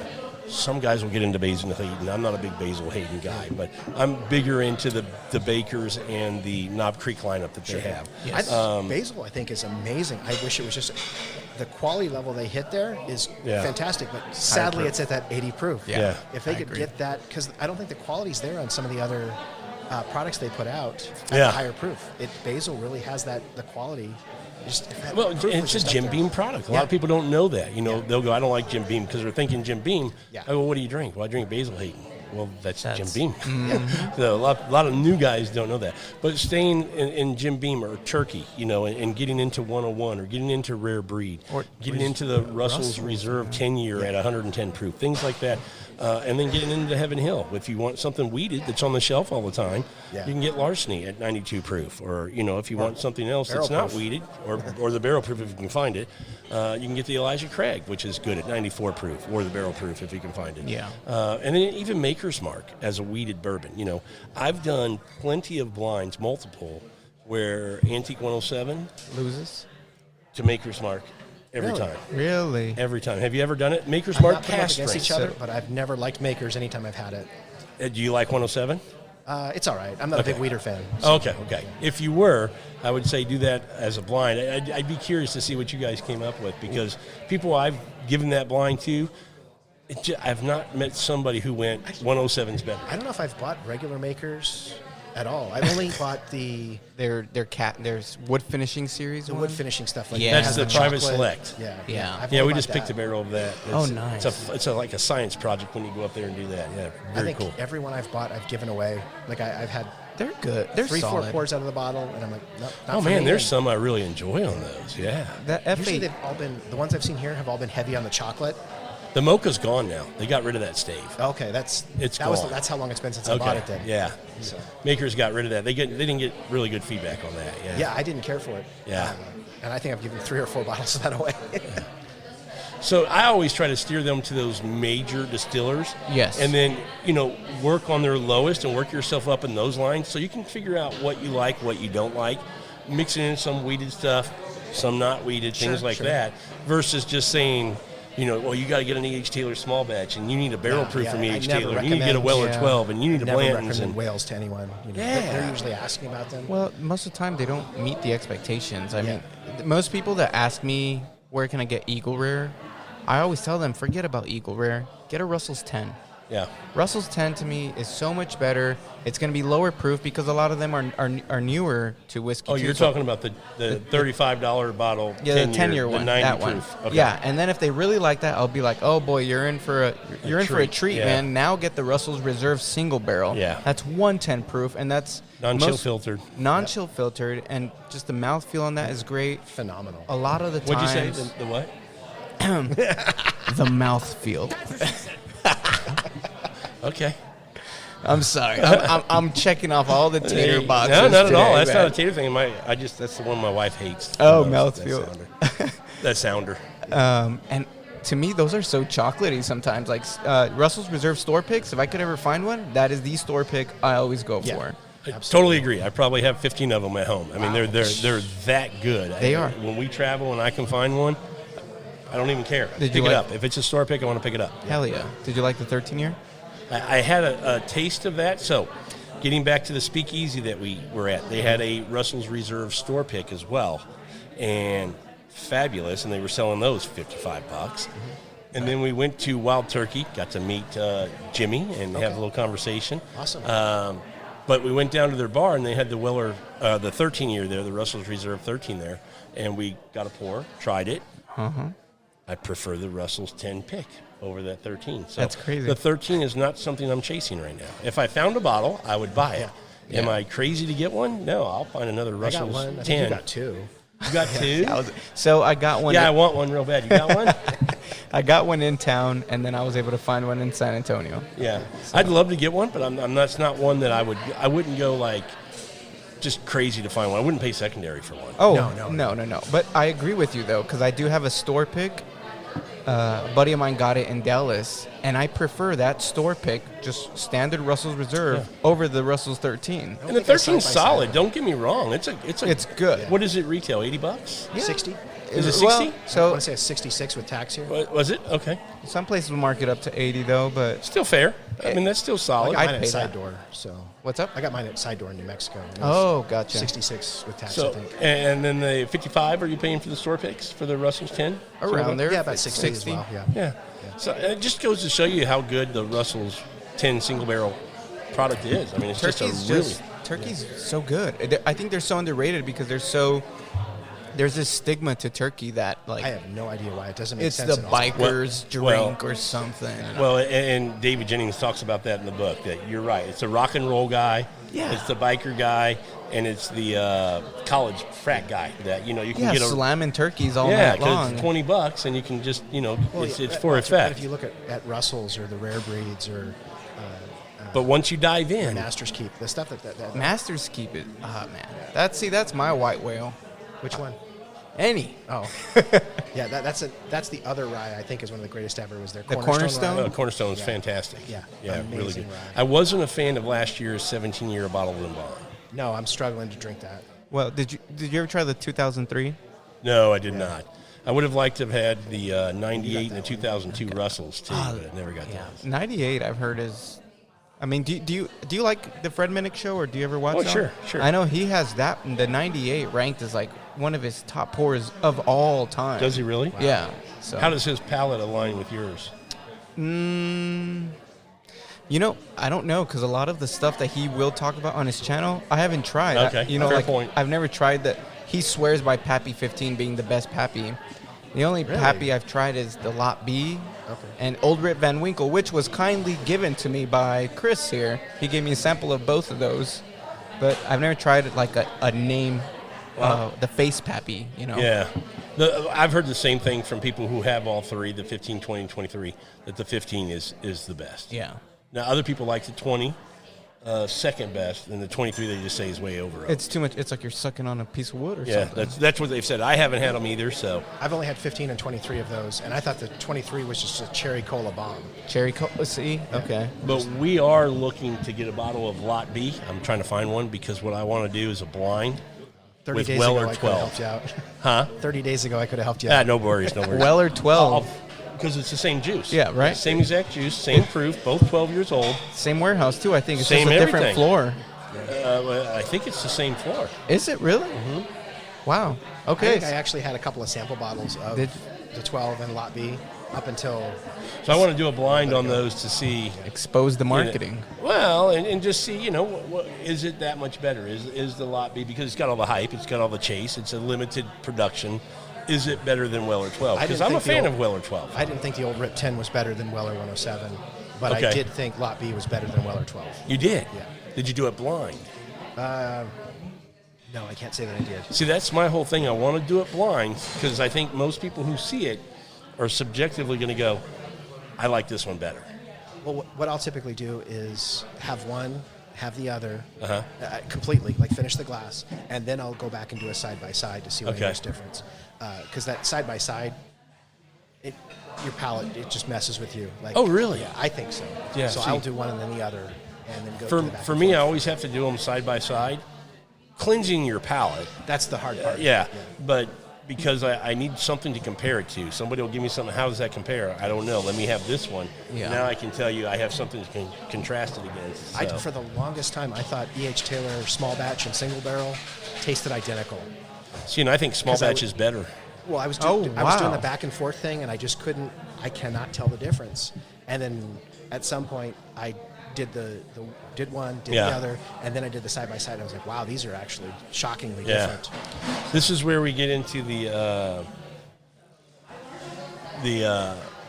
some guys will get into Basil Hayden. I'm not a big Basil Hayden guy, but I'm bigger into the Bakers and the Knob Creek lineup that they have. Yes. Basil, I think, is amazing. I wish it was just the quality level they hit there is fantastic, but sadly it's at that 80 proof. Yeah. If they I could agree. get that, because I don't think the quality's there on some of the other products they put out at Yeah. the higher proof. Basil really has the quality. Just, if that Well, proof it's was a just up Jim there. Beam product. A lot of people don't know that. You know, Yeah. they'll go, I don't like Jim Beam because they're thinking Jim Beam. Yeah. I go, what do you drink? Well, I drink Basil Hayden. Well, that's Jim Beam. Mm-hmm. So a lot of new guys don't know that. But staying in Jim Beam or Turkey, you know, and getting into 101 or getting into Rare Breed, Or getting into the Russell's Reserve 10-year at 110 proof, things like that. And then getting into Heaven Hill. If you want something weeded that's on the shelf all the time, you can get Larceny at 92 proof. Or, you know, if you want something else that's barrel not proof. weeded, or the barrel proof if you can find it, you can get the Elijah Craig, which is good at 94 proof, or the barrel proof if you can find it. Yeah. And then even Maker's Mark as a weeded bourbon. You know, I've done plenty of blinds, multiple, where Antique 107 Loses? to Maker's Mark every Really? time. Really? Every time. Have you ever done it? Maker's I've Mark not put them up cast against each strength. other, but I've never liked Makers anytime I've had it. Do you like 107? It's all right. I'm not a big weeder fan. Okay. If you were, I would say do that as a blind. I'd be curious to see what you guys came up with because people I've given that blind to, I've not met somebody who went 107's better. I don't know if I've bought regular Makers at all. I've only bought the There's wood finishing series. wood one? finishing stuff. Like Yeah. that That's has the private chocolate. select. Yeah. Yeah. I've Yeah, only we bought just picked a that. barrel of that. Oh, nice. It's like a science project when you go up there and do that. Yeah, I very think cool. everyone I've bought, I've given away. Like I've had They're good. They're 3-4 solid. pours out of the bottle, and I'm like, nope, not Oh for man, me. there's And some I really enjoy on those. Yeah, That Usually F8. they've all been the ones I've seen here have all been heavy on the chocolate. the mocha's gone now. They got rid of that stave. Okay, It's gone. that's how long it's been since I bought it. Then Yeah, So, Makers got rid of that. They didn't get really good feedback on that. Yeah. yeah, I didn't care for it. Yeah. And I think I've given 3 or 4 bottles of that away. So I always try to steer them to those major distillers. Yes. And then, you know, work on their lowest and work yourself up in those lines so you can figure out what you like, what you don't like, mixing in some weeded stuff, some not weeded, things like that, versus just saying, you know, well, you got to get an E.H. Taylor small batch, and you need a barrel proof from I E.H. never Taylor, and you need to get a recommend- Weller 12, and you need a Never Blanton's. recommend And, whales to anyone. You know, Yeah. they're usually asking about them. Well, most of the time they don't meet the expectations. I Yeah. mean, most people that ask me where can I get Eagle Rare, I always tell them forget about Eagle Rare. Get a Russell's 10. yeah. Russell's 10 to me is so much better. It's going to be lower proof because a lot of them are newer to whiskey. Oh, too. you're So- talking about the $35 bottle, yeah, the 10-year one, the 90 that one. proof. Okay. Yeah, and then if they really like that, I'll be like, "Oh boy, you're in for a treat, yeah. man. Now get the Russell's Reserve single barrel. Yeah. That's 110 proof, and that's Non-chill most- filtered. non-chill filtered, and just the mouthfeel on that is great. Phenomenal. A lot of the What'd you times, say? The what? the mouthfeel. Okay. I'm sorry. I'm checking off all the tater boxes. No, not at all. today, That's man. not a tater thing. That's the one my wife hates. Oh, the most, mouthfeel. That sounder. And to me, those are so chocolatey sometimes. Like Russell's Reserve store picks, if I could ever find one, that is the store pick I always go Yeah. for. I totally agree. I probably have 15 of them at home. I mean, they're that good. They are. When we travel and I can find one, I don't even care. Did Pick you it like- up. If it's a store pick, I want to pick it up. Hell yeah. Did you like the 13-year? I had a taste of that. So, getting back to the speakeasy that we were at, they had a Russell's Reserve store pick as well, and fabulous. And they were selling those $55. And then we went to Wild Turkey, got to meet Jimmy and have a little conversation. Awesome. But we went down to their bar, and they had the Weller, the 13-year there, the Russell's Reserve 13 there, and we got a pour, tried it. I prefer the Russell's 10 pick over that 13. So That's crazy. The 13 is not something I'm chasing right now. If I found a bottle, I would buy it. Am I crazy to get one? No, I'll find another I got Russell's one. 10. I think you got two. You got two? So I got one. Yeah, I want one real bad. You got one? I got one in town, and then I was able to find one in San Antonio. Yeah. I'd love to get one, but I'm that's not one that I wouldn't go like just crazy to find one. I wouldn't pay secondary for one. Oh, no. But I agree with you, though, because I do have a store pick. A buddy of mine got it in Dallas, and I prefer that store pick, just standard Russell's Reserve, over the Russell's 13. And the 13's solid. Don't get me wrong. It's good. What does it retail? $80? Yeah. 60? Is it 60? Well, I so want to say 66 with tax here. Was it? Okay. some places will mark it up to 80, though, but Still fair. I mean, that's still I solid. got I'd mine at pay side that. door, so. what's up? I got mine at side door in New Mexico. It was Oh, gotcha. 66 with tax, I So, think. and then the 55, are you paying for the store picks for the Russell's 10? Around there. Yeah, about 60 as well, yeah. Yeah. So it just goes to show you how good the Russell's 10 single barrel product is. I mean, it's Turkey's so good. I think they're so underrated because there's this stigma to turkey that like I have no idea why. It doesn't make it's sense. the at all. biker's Well- drink or something. Well, and David Jennings talks about that in the book, that you're right. It's a rock and roll guy. Yeah. It's the biker guy, and it's the college frat guy that, you can Yeah, get a... slamming turkeys all Yeah, night long. because it's $20, and you can just, Well, it's yeah, for that's right. effect. If you look at Russell's or the rare breeds or But once you dive in... Master's Keep, the stuff that Masters keep it. Ah, man. That's my white whale. which one? Any. Oh, yeah, that's the other rye. I think is one of the greatest ever. Was their The Cornerstone? rye. Cornerstone is Yeah. fantastic. Yeah, really amazing good. rye. I wasn't a fan of last year's 17-year bottle room bond. No, I'm struggling to drink that. Well, did you ever try the 2003? No, I did not. I would have liked to have had the 98 and the 2002 Russells, too, but I never got those. 98, I've heard is. I mean, do you like the Fred Minnick show, or do you ever watch? Oh, that? sure. I know he has that. The 98 ranked as like one of his top pours of all time. Does he really? Yeah. So How does his palate align with yours? I don't know, because a lot of the stuff that he will talk about on his channel, I haven't tried. Okay, fair point. I've never tried that. He swears by Pappy 15 being the best Pappy. The only Pappy I've tried is the Lot B and Old Rip Van Winkle, which was kindly given to me by Chris here. He gave me a sample of both of those, but I've never tried like a name, the face Pappy, Yeah. I've heard the same thing from people who have all three, the 15, 20, and 23, that the 15 is the best. Yeah. Now, other people like the 20, second best, and the 23 they just say is way over. It's too much. It's like you're sucking on a piece of wood or Yeah, something. that's what they've said. I haven't had them either, so. I've only had 15 and 23 of those, and I thought the 23 was just a cherry cola bomb. Cherry cola, see? Okay. But we are looking to get a bottle of Lot B. I'm trying to find one because what I want to do is a blind 30 with days Weller ago, I could have 12. helped you out. Huh? 30 days ago, I could have helped you out. No worries, no worries. Weller 12. Because it's the same juice. Yeah, right. Same exact juice, same proof, both 12 years old. Same warehouse, too, I think. It's Same just a different everything. floor. I think it's the same floor. Is it really? Mm-hmm. Wow. I Okay. think I actually had a couple of sample bottles of Did- the 12 and Lot B up until So I want to do a blind on those to see. Expose the marketing. Well, and just see, what, is it that much better? Is the Lot B, because it's got all the hype, it's got all the chase, it's a limited production. Is it better than Weller 12? I Because didn't I'm a think the fan old- of Weller 12. I didn't think the old Rip 10 was better than Weller 107, but I Okay. did think Lot B was better than Weller 12. You did? Yeah. Did you do it blind? No, I can't say that I did. See, that's my whole thing. I want to do it blind because I think most people who see it are subjectively going to go, I like this one better. Well, what I'll typically do is have one, have the other, Uh-huh. completely, like finish the glass, and then I'll go back and do a side-by-side to see what Okay. there's difference. Because that side-by-side, your palate, it just messes with you. Like, Oh, really? Yeah, I think so. Yeah, So see- I'll do one and then the other, and then go For, to the back for and me, I forth. always have to do them side by side. Cleansing your palate. That's the hard part. Yeah, but because I need something to compare it to. Somebody will give me something. How does that compare? I don't know. Let me have this one. Yeah. Now I can tell you I have something to contrast it against. So. For the longest time, I thought E.H. Taylor small batch and single barrel tasted identical. See, and I think small 'Cause I batch would- is better. Well, I was Oh, doing the wow. back and forth thing, and I just couldn't. I cannot tell the difference. And then at some point, I did one, did Yeah. the other, and then I did the side by side. I was like, wow, these are actually shockingly Yeah. different. This is where we get into the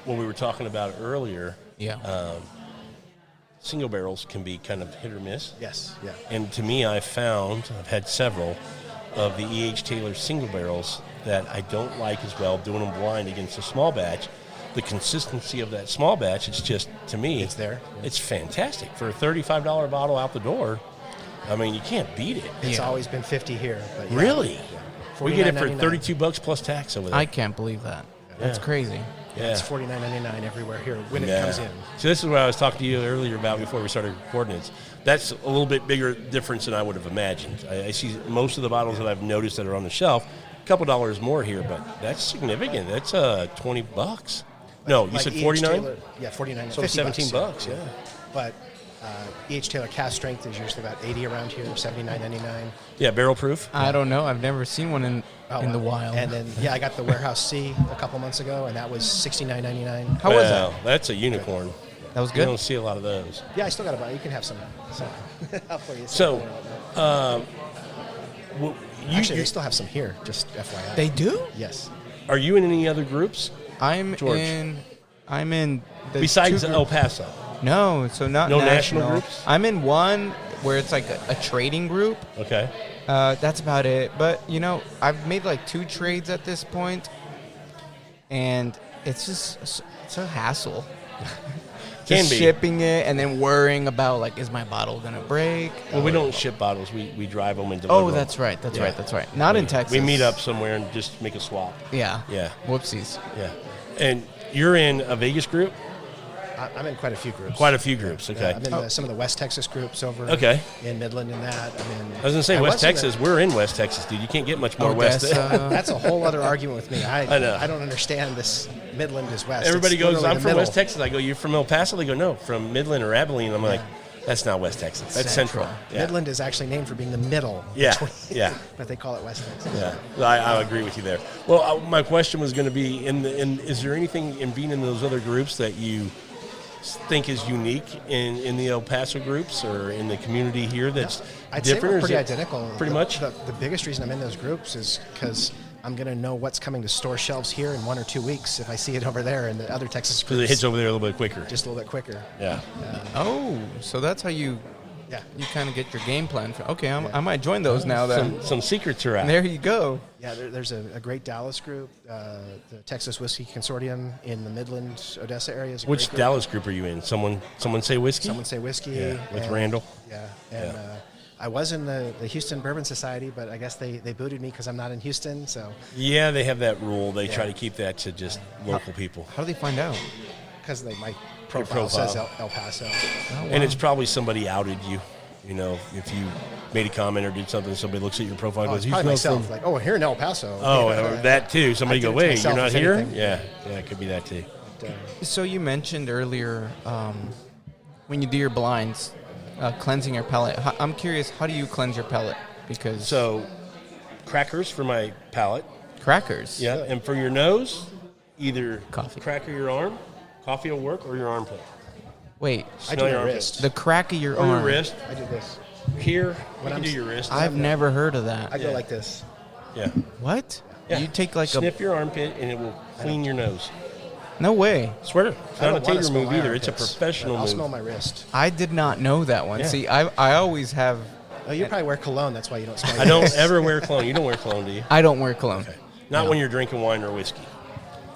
what we were talking about earlier. Yeah. Single barrels can be kind of hit or miss. Yes, yeah. And to me, I've had several of the E.H. Taylor single barrels that I don't like as well, doing them blind against a small batch. The consistency of that small batch, it's just, to me, It's there. It's fantastic. For a $35 bottle out the door, I mean, you can't beat it. It's Yeah. always been 50 here. But yeah. Really? Yeah. We get it for $49.99. $32 plus tax over there. I can't believe that. That's Yeah. crazy. yeah. It's $49.99 everywhere here when Yeah. it comes in. So this is what I was talking to you earlier about before we started recording. That's a little bit bigger difference than I would have imagined. I see most of the bottles that I've noticed that are on the shelf, a couple dollars more here, but that's significant. That's $20. No, you Like said E.H. 49? Taylor, yeah, 49. So 50 17 bucks, yeah. But E.H. Taylor cast strength is usually about 80 around here, 79.99. Yeah, barrel proof. I don't know. I've never seen one in the wild. And then I got the Warehouse C a couple months ago, and that was $69.99. How was Well, that? that's a unicorn. That was You good. don't see a lot of those. Yeah, I still got a buy. You can have some. I'll pour you some. So, well, Actually, they still have some here. Just FYI. They do? Yes. are you in any other groups I'm George. in the besides two El group- Paso? No, so not No national groups? I'm in one where it's like a trading group. Okay. That's about it. But I've made like 2 trades at this point, and it's a hassle. Can Just be. shipping it and then worrying about like, is my bottle gonna break? Well, we don't ship bottles. We drive them and deliver Oh, them. that's right. That's Yeah. right. That's right. Not in Texas. We meet up somewhere and just make a swap. Yeah. Yeah. Whoopsies. Yeah. And you're in a Vegas group? I'm in quite a few groups. Quite a few groups, okay. I'm in some of the West Texas groups over Okay. in Midland and that. I'm in, I was going to say, West was in Texas, we're in West Texas, dude. You can't get much more west. Odessa. That's a whole other argument with me. I know. I don't understand this Midland is West. Everybody It's goes, literally I'm the from middle. West Texas. I go, you're from El Paso? They go, no, from Midland or Abilene. I'm like, that's not West Texas. That's Central. Yeah. Midland is actually named for being the middle. Yeah, between- yeah. But they call it West Texas. Yeah, I agree with you there. Well, my question was going to be, is there anything in being in those other groups that you think is unique in the El Paso groups or in the community here that's I'd say different? we're or is pretty it identical. Pretty much? The biggest reason I'm in those groups is because I'm going to know what's coming to store shelves here in 1 or 2 weeks if I see it over there in the other Texas Because groups. it hits over there a little bit quicker. just a little bit quicker. Yeah. Oh, so that's how you Yeah. kind of get your game plan. Okay, I might join those now then. Some secrets are out. There you go. Yeah, there's a great Dallas group, the Texas Whiskey Consortium in the Midland, Odessa area. Is a Which great group. Dallas group are you in? Someone say whiskey? Someone say whiskey. Yeah, with and- Randall. Yeah, and Yeah. I was in the Houston Bourbon Society, but I guess they booted me because I'm not in Houston. So Yeah, they have that rule. They try Yeah. to keep that to just local people. How do they find out? because my profile says El Paso. And it's probably somebody outed you. You know, if you made a comment or did something, somebody looks at your profile and Oh, goes, it's probably "You smell myself. from-" Like, oh, here in El Paso. Oh, Yeah, or that too. Somebody I go, did it to wait, myself, you're not if here? anything. Yeah, it could be that too. So you mentioned earlier when you do your blinds, cleansing your palate. I'm curious, how do you cleanse your palate? Because So, crackers for my palate. crackers. Yeah, and for your nose, either Coffee. cracker your arm, coffee will work, or your armpit. Wait, I do Smell my your armpit. wrist. the crack of your Or arm. your wrist. I do this. Here, you When can I'm do s- your wrist. I've never heard of that. I go Yeah. like this. Yeah. What? Yeah. You take like Sniff your armpit, and it will clean your nose. No way. Swear to. It's I not don't a wanna tater smell move my either. It's a armpits, professional but I'll move. smell my wrist. I did not know that one. Yeah. See, I always have. Oh, you probably wear cologne. That's why you don't smell. I your don't wrist. ever wear cologne. You don't wear cologne, do you? I don't wear cologne. Not when you're drinking wine or whiskey.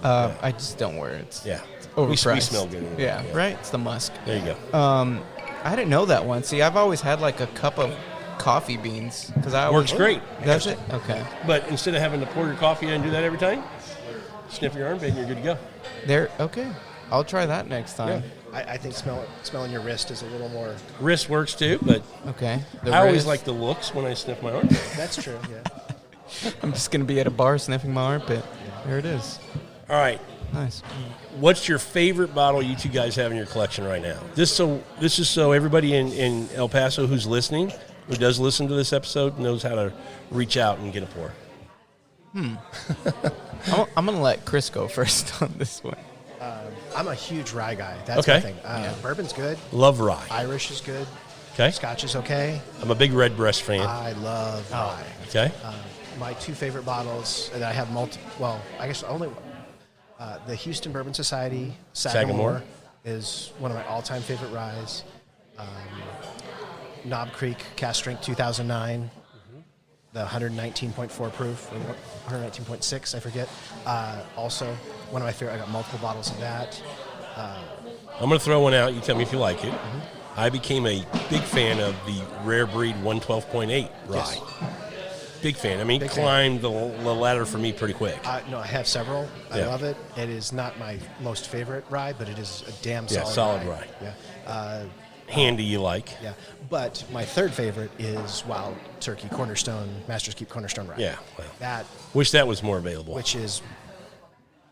I just don't wear it. Yeah. Overpriced. We smell good. anyway. Yeah, right. It's the musk. There you go. I didn't know that one. See, I've always had like a cup of coffee beans because I always, Works great. That's it. Okay. But instead of having to pour your coffee in and do that every time, sniff your armpit and you're good to go. There. Okay. I'll try that next time. I think smelling your wrist is a little more. Wrist works too, but Okay. I always wrist. like the looks when I sniff my armpit. That's true. Yeah. I'm just gonna be at a bar sniffing my armpit. There it is. All right. Nice. What's your favorite bottle you two guys have in your collection right now? This is so everybody in El Paso who's listening, who does listen to this episode, knows how to reach out and get a pour. I'm gonna let Chris go first on this one. I'm a huge rye guy. That's my thing. Bourbon's good. Love rye. Irish is good. Okay. Scotch is okay. I'm a big Redbreast fan. I love rye. Okay. My two favorite bottles that I have I guess only the Houston Bourbon Society Sagamore is one of my all-time favorite ryes. Knob Creek Cask Strength 2009, the 119.4 proof, or 119.6, I forget. Also, one of my favorite. I got multiple bottles of that. I'm going to throw one out. You tell me if you like it. I became a big fan of the Rare Breed 112.8 rye. Yes. Big fan. I mean, Big climbed the ladder for me pretty quick. No, I have several. I love it. It is not my most favorite rye, but it is a damn solid rye. Yeah. Handy, you like. Yeah. But my third favorite is Wild Turkey Cornerstone, Master's Keep Cornerstone rye. Yeah. Well, That, wish that was more available. which is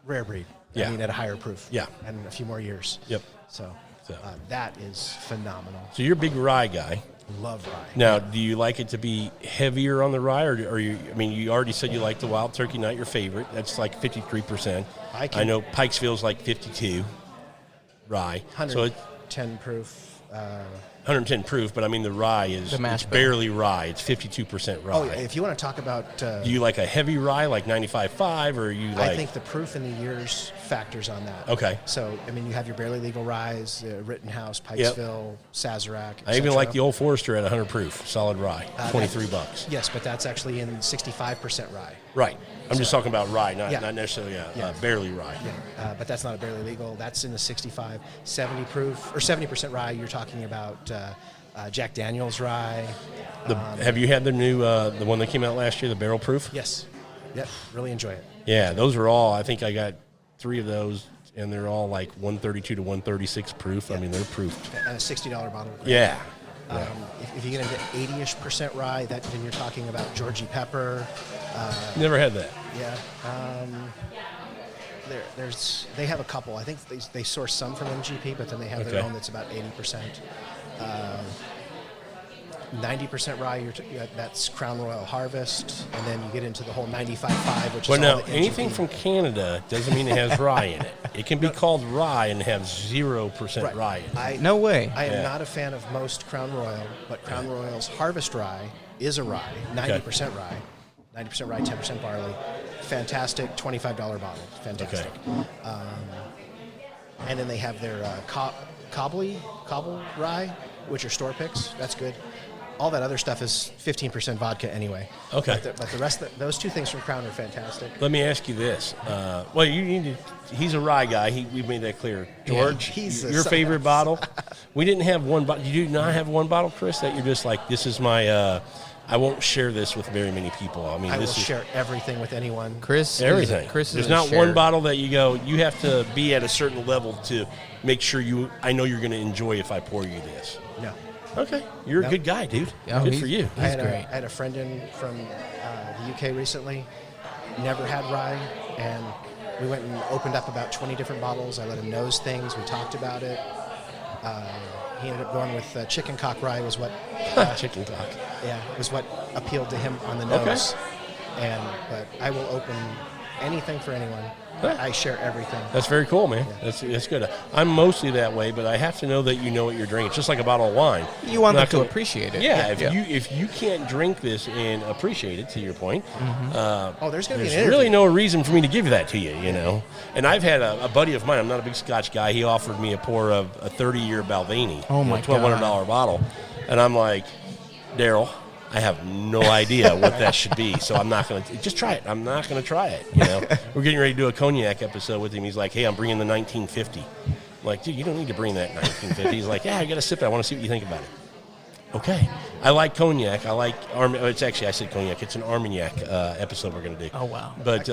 rare breed. Yeah. I mean, at a higher proof. Yeah. And a few more years. Yep. So, So. that is phenomenal. So you're a big rye guy. Love rye. Now, do you like it to be heavier on the rye, or you? I mean, you already said you like the Wild Turkey, not your favorite. That's like 53%. I know Pikesville's like 52 rye. So it's 110 proof. 110 proof, but I mean the rye is The mash it's bill. barely rye. It's 52% rye. Oh, yeah. If you want to talk about... Do you like a heavy rye like 95.5, or you like? I think the proof in the years factors on that. Okay. So, I mean, you have your barely legal ryes, Rittenhouse, Pikesville, Sazerac. I even like the Old Forester at 100 proof, solid rye, $23. Yes, but that's actually in 65% rye. Right. I'm just talking about rye, not necessarily Yeah. barely rye. But that's not a barely legal. That's in the 65, 70 proof, or 70% rye. You're talking about Jack Daniel's rye. Have you had the new the one that came out last year, the barrel proof? Yes. Yep. Really enjoy it. Yeah, those are all. I think I got 3 of those, and they're all like 132 to 136 proof. I mean, they're proofed. And a $60 bottle. Yeah. If you get into 80-ish% rye, then you're talking about Georgie Pepper. Never had that. Yeah. They have a couple. I think they source some from MGP, but then they have their own that's about 80%. 90% rye, that's Crown Royal Harvest, and then you get into the whole 95.5, which is all Well, now, the anything MGP. from Canada doesn't mean it has rye in it. It can be called rye and have 0% rye in it. No way. I am not a fan of most Crown Royal, but Crown Royal's Harvest Rye is a rye, 90% rye, 90% rye, 10% barley. Fantastic, $25 bottle. Fantastic. Okay. And then they have their Cobble Rye, which are store picks. That's good. All that other stuff is 15% vodka anyway. Okay. But the rest of those two things from Crown are fantastic. Let me ask you this. Well, you need to, he's a rye guy. We've made that clear. George, he's your favorite bottle? We didn't have one bottle. You do not have one bottle, Chris, that you're just like, this is my, I won't share this with very many people. I mean, I will this is share everything with anyone. Chris, everything. Chris There's is not a one share. bottle that you go, you have to be at a certain level to make sure I know you're going to enjoy if I pour you this. No. Okay. You're a good guy, dude. Yeah, Good for you. I had, great. I had a friend in from the UK recently, never had rye, and we went and opened up about 20 different bottles. I let him nose things. We talked about it. He ended up going with chicken cock rye was what Chicken cock. was what appealed to him on the Okay. nose. But I will open anything for anyone. I share everything. That's very cool, man. That's good. I'm mostly that way, but I have to know that you know what you're drinking. It's just like a bottle of wine. You want I'm them not to gonna- appreciate it. Yeah, if you can't drink this and appreciate it, to your point, There's going to be there's an really interview. no reason for me to give that to you, you know. And I've had a buddy of mine. I'm not a big Scotch guy. He offered me a pour of a 30-year Balvenie, Oh, my $1,200 bottle, and I'm like, Daryl, I have no idea what that should be, so I'm not going to just try it. I'm not going to try it. You know, we're getting ready to do a cognac episode with him. He's like, "Hey, I'm bringing the 1950." I'm like, dude, you don't need to bring that 1950. He's like, "Yeah, I got to sip it. I want to see what you think about it." Okay, I like cognac. I like it's actually I said cognac. It's an Armagnac episode we're going to do. Oh, wow. But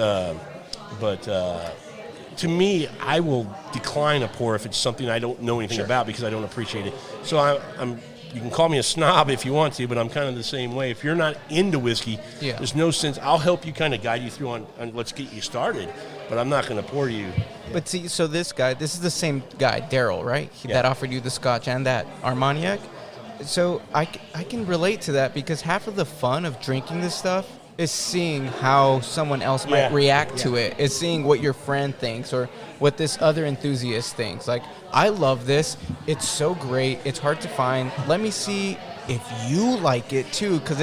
to me, I will decline a pour if it's something I don't know anything about because I don't appreciate it. So I'm. You can call me a snob if you want to, but I'm kind of the same way. If you're not into whiskey, there's no sense. I'll help you kind of guide you through on let's get you started, but I'm not going to pour you. But see, so this is the same guy, Daryl, right? That offered you the Scotch and that Armagnac. So I can relate to that because half of the fun of drinking this stuff is seeing how someone else might react to it. Is seeing what your friend thinks or what this other enthusiast thinks. Like, I love this. It's so great. It's hard to find. Let me see if you like it too, because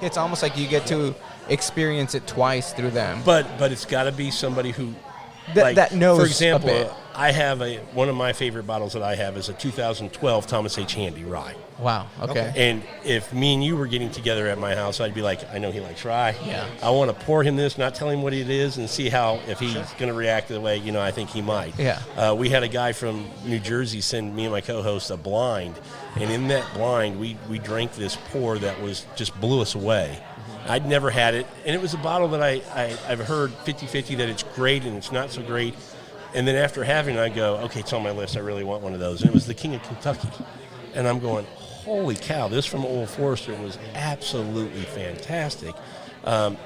it's almost like you get to experience it twice through them. But it's got to be somebody who that knows. For example, a bit. I have one of my favorite bottles that I have is a 2012 Thomas H. Handy rye. Wow. Okay. And if me and you were getting together at my house, I'd be like, I know he likes rye. Yeah. I want to pour him this, not tell him what it is, and see if he's going to react the way I think he might. Yeah. We had a guy from New Jersey send me and my co-host a blind, and in that blind, we drank this pour that just blew us away. I'd never had it, and it was a bottle that I've heard 50-50 that it's great and it's not so great. And then after having it, I go, okay, it's on my list. I really want one of those. And it was the King of Kentucky. And I'm going, holy cow, this from Old Forester was absolutely fantastic. But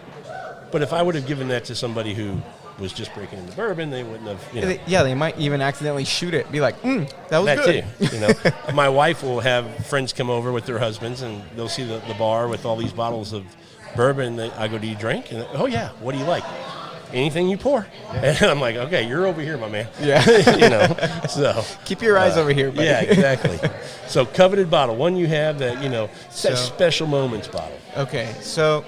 if I would have given that to somebody who was just breaking into bourbon, they wouldn't have, Yeah, they might even accidentally shoot it. Be like, that was good. Too. My wife will have friends come over with their husbands, and they'll see the bar with all these bottles of bourbon. I go, do you drink? And oh, yeah. What do you like? Anything you pour. Yeah. And I'm like, okay, you're over here, my man. Yeah. So. Keep your eyes over here, buddy. Yeah, exactly. So coveted bottle, one you have that, that special moments bottle. Okay, so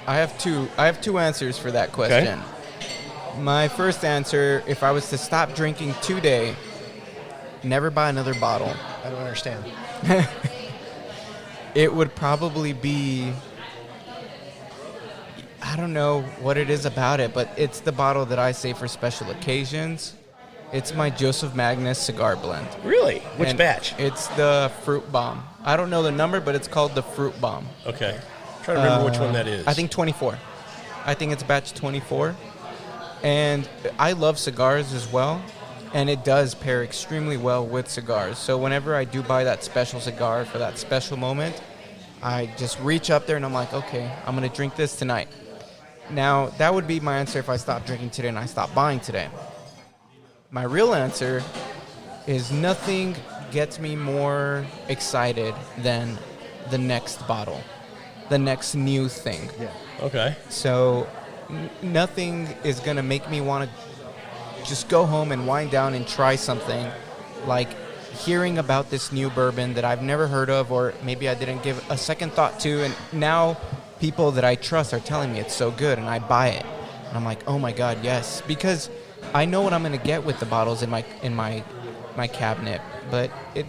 I have two answers for that question. Okay. My first answer, if I was to stop drinking today, never buy another bottle. I don't understand. It would probably be, I don't know what it is about it, but it's the bottle that I say for special occasions. It's my Joseph Magnus cigar blend. Really? Which batch? It's the Fruit Bomb. I don't know the number, but it's called the Fruit Bomb. Okay. I'm trying to remember which one that is. I think 24. I think it's batch 24. And I love cigars as well, and it does pair extremely well with cigars. So whenever I do buy that special cigar for that special moment, I just reach up there and I'm like, okay, I'm going to drink this tonight. Now, that would be my answer if I stopped drinking today and I stopped buying today. My real answer is nothing gets me more excited than the next bottle, the next new thing. Yeah. Okay. So nothing is going to make me want to just go home and wind down and try something like hearing about this new bourbon that I've never heard of, or maybe I didn't give a second thought to, and now people that I trust are telling me it's so good, and I buy it. And I'm like, oh my God, yes, because I know what I'm going to get with the bottles in my cabinet, but it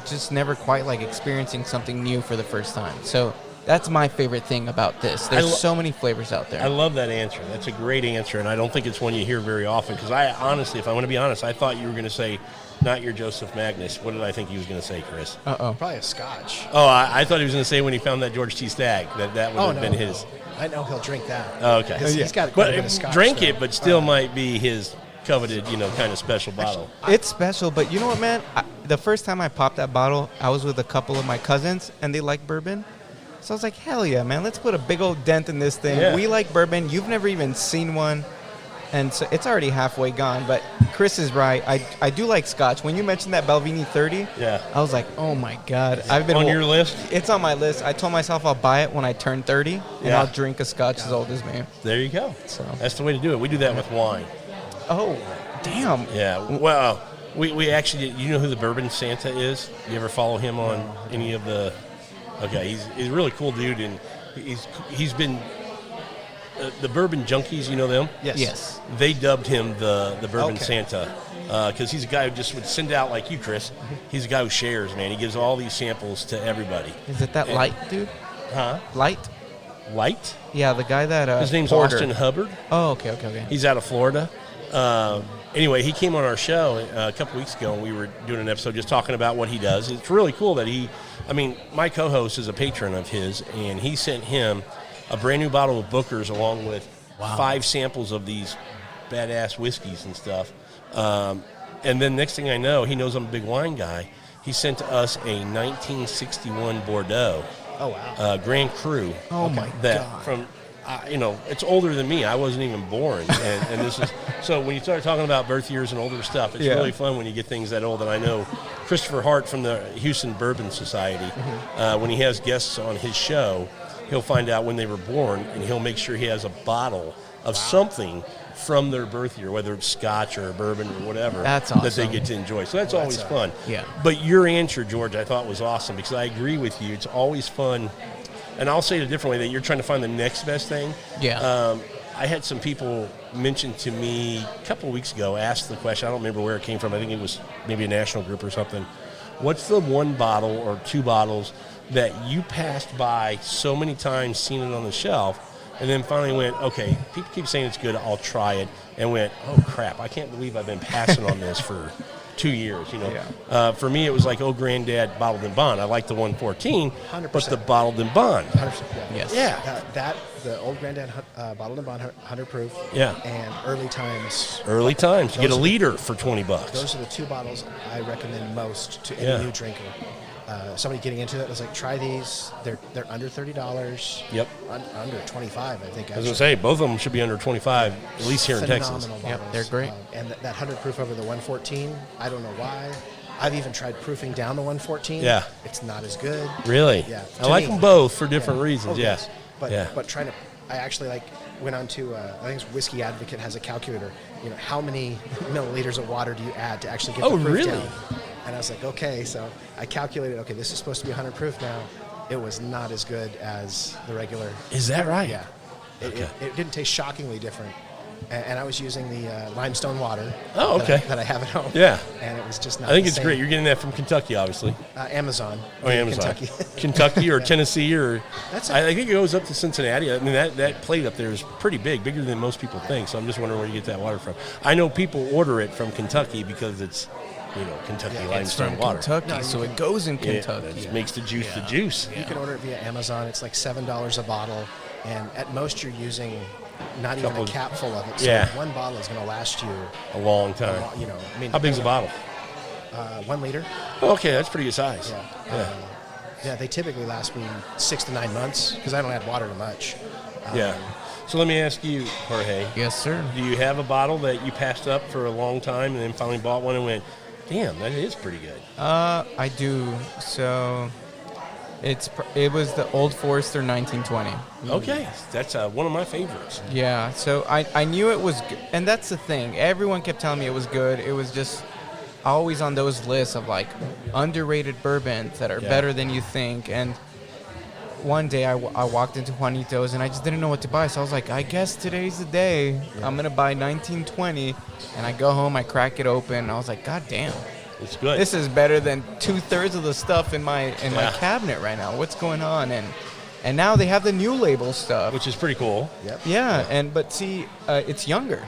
just never quite like experiencing something new for the first time. So that's my favorite thing about this. There's so many flavors out there. I love that answer. That's a great answer, and I don't think it's one you hear very often, because I honestly, if I want to be honest, I thought you were going to say not your Joseph Magnus. What did I think he was going to say, Chris? Probably a Scotch. Oh, I thought he was going to say when he found that George T. Stagg, that would have been his. I know he'll drink that. Oh, okay. He's got quite a bit of Scotch. Drink it, but still might be his coveted, kind of special bottle. It's special, but you know what, man? The first time I popped that bottle, I was with a couple of my cousins, and they like bourbon. So I was like, hell yeah, man, let's put a big old dent in this thing. Yeah. We like bourbon. You've never even seen one. And so it's already halfway gone. But Chris is right. I do like Scotch. When you mentioned that Balvenie 30, I was like, oh, my God. I've been on your list? It's on my list. I told myself I'll buy it when I turn 30, and I'll drink a Scotch as old as me. There you go. So that's the way to do it. We do that with wine. Oh, damn. Yeah. Well, we actually, you know who the Bourbon Santa is? You ever follow him on any of the... Okay, he's a really cool dude, and he's been the Bourbon Junkies. You know them? Yes. They dubbed him the Bourbon Santa because he's a guy who just would send out like you, Chris. He's a guy who shares, man. He gives all these samples to everybody. Is it that Light dude? Huh? Light? Yeah, the guy that his name's Porter. Austin Hubbard. Oh, okay. He's out of Florida. Anyway, he came on our show a couple weeks ago, and we were doing an episode just talking about what he does. It's really cool that my co-host is a patron of his, and he sent him a brand new bottle of Booker's along with 5 samples of these badass whiskeys and stuff. And then next thing I know, he knows I'm a big wine guy. He sent to us a 1961 Bordeaux. Oh, wow. Grand Cru. Oh, my God. From... it's older than me. I wasn't even born, and this is so. When you start talking about birth years and older stuff, it's really fun when you get things that old. And I know Christopher Hart from the Houston Bourbon Society, when he has guests on his show, he'll find out when they were born, and he'll make sure he has a bottle of something from their birth year, whether it's scotch or bourbon or whatever, That's that they awesome. get to enjoy. So that's always fun. Yeah. But your answer, George, I thought was awesome, because I agree with you. It's always fun. And I'll say it a different way, that you're trying to find the next best thing. Yeah. I had some people mention to me a couple of weeks ago, ask the question, I don't remember where it came from. I think it was maybe a national group or something. What's the one bottle or two bottles that you passed by so many times, seen it on the shelf, and then finally went, okay, people keep saying it's good, I'll try it, and went, oh, crap, I can't believe I've been passing on this for 2 years, you know. Yeah. For me, it was like, oh, Granddad Bottled and Bond. I like the 114, 100%. but the Bottled and Bond. 100%. Yes. Yeah. The old Granddad Bottled and Bond 100 proof. Yeah. And early times. Early times. You get a Those are liter for $20. Those are the two bottles I recommend most to any Yeah. new drinker. Somebody getting into it was like, try these. They're under $30. Yep. Under 25, I think. I was going to say, both of them should be under 25, at least here in Texas. Phenomenal Yep, bottles. they're great. And that 100 proof over the 114, I don't know why. I've even tried proofing down the 114. Yeah. It's not as good. Really? Yeah. I To like me. them both for different Yeah. reasons, Oh, yes. But but trying to, I actually went on to, I think it's Whiskey Advocate has a calculator. You know, how many milliliters of water do you add to actually get Oh, the proof really? down? And I was like, okay, so I calculated, okay, this is supposed to be 100 proof now. It was not as good as the regular. Is that right? Yeah. It didn't taste shockingly different. And I was using the limestone water. Oh, okay. That I have at home. Yeah. And it was just not I think the it's same. great. You're getting that from Kentucky, obviously. Amazon. Oh, Amazon. Kentucky. Kentucky or Tennessee or That's I think it goes up to Cincinnati. I mean, that plate up there is pretty big, bigger than most people think. So I'm just wondering where you get that water from. I know people order it from Kentucky because it's, Kentucky Yeah, It's limestone from water. Kentucky, No, so you it goes in Yeah, Kentucky. that just makes the juice the juice. You can order it via Amazon. It's like $7 a bottle. And at most you're using not even a cap full of it. So Yeah. one bottle is going to last you, A long time. I mean, How big's a bottle? 1 liter. Oh, okay, that's pretty good size. Yeah. Yeah, they typically last me 6 to 9 months because I don't add water to much. Yeah. So let me ask you, Jorge. Yes, sir. Do you have a bottle that you passed up for a long time and then finally bought one and went, damn, that is pretty good? I do. So it was the Old Forester 1920. Okay, that's one of my favorites. Yeah, so I knew it was good. And that's the thing. Everyone kept telling me it was good. It was just always on those lists of like underrated bourbons that are better than you think. And one day I walked into Juanito's and I just didn't know what to buy. So I was like, I guess today's the day. I'm going to buy 1920. And I go home, I crack it open. And I was like, God damn. It's good. This is better than 2/3 of the stuff in my cabinet right now. What's going on? And now they have the new label stuff. Which is pretty cool. Yep. Yeah, but see, it's younger.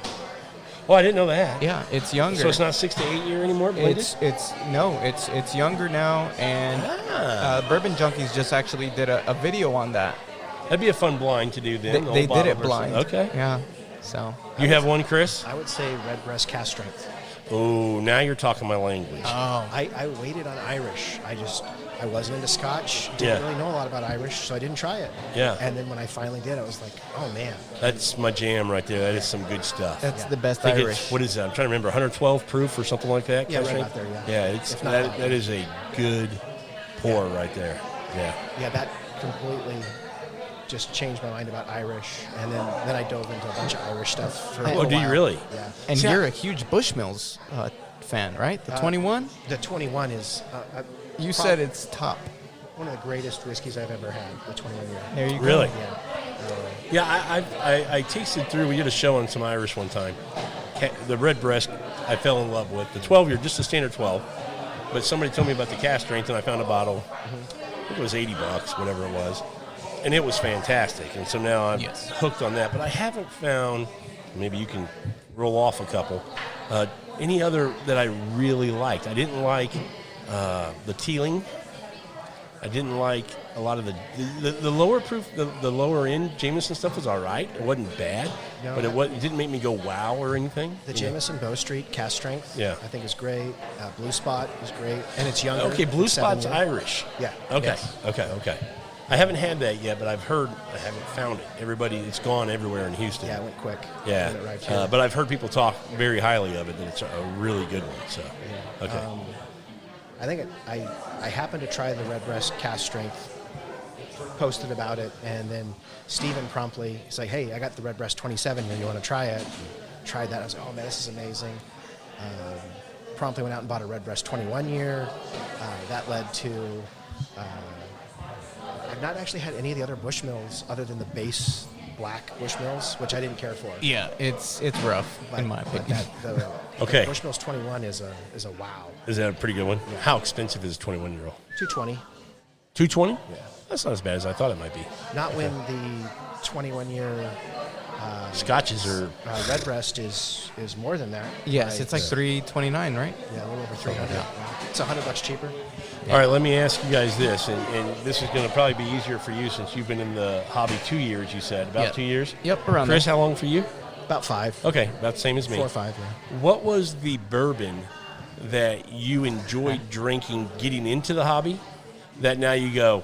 Oh, I didn't know that. Yeah, it's younger. So it's not 6 to 8 year anymore, blended? It's younger now, and Bourbon Junkies just actually did a video on that. That'd be a fun blind to do then. They did it versus- blind. Okay. Yeah. So You have one, Chris? I would say Redbreast Cast Strength. Oh, now you're talking my language. I waited on Irish. I wasn't into Scotch. Didn't really know a lot about Irish, so I didn't try it. Yeah. And then when I finally did, I was like, oh man. That's my jam right there. That is some good stuff. that's the best I think Irish. it's, what is that? I'm trying to remember, 112 proof or something like that? Yeah, kind of right thing? about there, yeah. Yeah, it's If not that, higher. that is a good pour right there. Yeah. Yeah, that completely just changed my mind about Irish. And then I dove into a bunch of Irish stuff for a Oh, little do you while. really? Yeah. And See, you're a huge Bushmills fan, right? The 21. The 21 is You said it's top. one of the greatest whiskeys I've ever had, the 21 year. There you go. Really? Yeah. Yeah, I tasted through. We did a show on some Irish one time. The Redbreast, I fell in love with. The 12 year, just a standard 12. But somebody told me about the cast strength, and I found a bottle. I think it was $80, whatever it was. And it was fantastic. And so now I'm hooked on that. But I haven't found, maybe you can roll off a couple, any other that I really liked. I didn't like the Teeling. I didn't like a lot of the lower proof, the lower end Jameson stuff was all right. It wasn't bad, No, but it didn't make me go wow or anything. The Jameson Bow Street Cast Strength, Yeah. I think is great. Blue Spot is great, and it's younger. Okay, Blue It's 7 Spot's year. Irish. Yeah. Okay. Yes. Okay. I haven't had that yet, but I've heard. I haven't found it. It's gone everywhere in Houston. Yeah, it went quick. Yeah. Got it right here. But I've heard people talk very highly of it. That it's a really good one. So. Okay. I think I happened to try the Redbreast Cast Strength posted about it, and then Steven promptly, he's like, hey, I got the Redbreast 27 here. You want to try it? Tried that. I was like, oh, man, this is amazing. Promptly went out and bought a Redbreast 21 year. That led to... I've not actually had any of the other Bushmills other than the base black Bushmills, which I didn't care for. Yeah, it's rough, in my opinion. Okay. The Bushmills 21 is a wow. Is that a pretty good one? Yeah. How expensive is a 21-year-old? $220. $220? Yeah. That's not as bad as I thought it might be. Not when the 21-year Scotches are... Redbreast is more than that. Yes, right? it's like $329, right? Yeah, a little over 300. It's $100 cheaper. All right, let me ask you guys this, and this is going to probably be easier for you since you've been in the hobby 2 years, you said. About 2 years? Yep, around Chris, there. how long for you? About 5. Okay, about the same as me. 4 or 5, yeah. What was the bourbon that you enjoyed drinking getting into the hobby that now you go,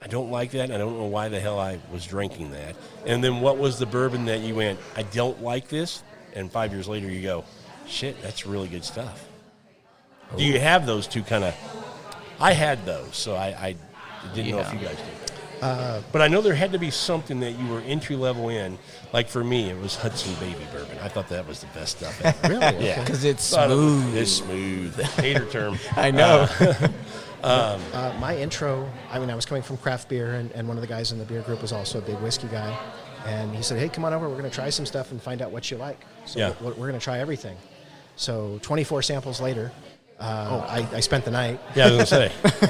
I don't like that, and I don't know why the hell I was drinking that? And then what was the bourbon that you went, I don't like this, and 5 years later you go, shit, that's really good stuff? Do you have those two kind of... I had those, so I didn't know if you guys did. But I know there had to be something that you were entry-level in. Like for me, it was Hudson Baby Bourbon. I thought that was the best stuff ever. Really? Yeah. Because it's smooth. It's smooth. Hater term. I know. My intro, I was coming from craft beer, and one of the guys in the beer group was also a big whiskey guy. And he said, hey, come on over. We're going to try some stuff and find out what you like. So Yeah. we're going to try everything. So 24 samples later, I spent the night. Yeah, I was going to say.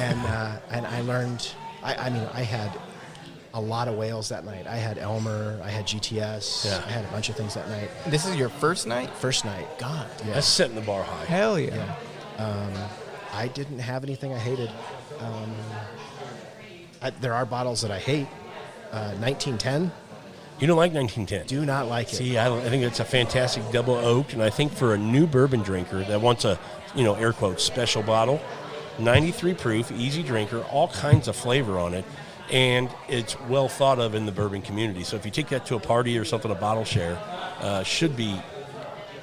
and I learned, I had a lot of whales that night. I had Elmer, I had GTS, Yeah. I had a bunch of things that night. This is your first night? First night. God. Yeah. That's setting the bar high. Hell yeah. I didn't have anything I hated. There are bottles that I hate. 1910, You don't like 1910? do not like it. See, I think it's a fantastic double oaked, and I think for a new bourbon drinker that wants a, air quotes, special bottle, 93 proof, easy drinker, all kinds of flavor on it, and it's well thought of in the bourbon community. So if you take that to a party or something, a bottle share should be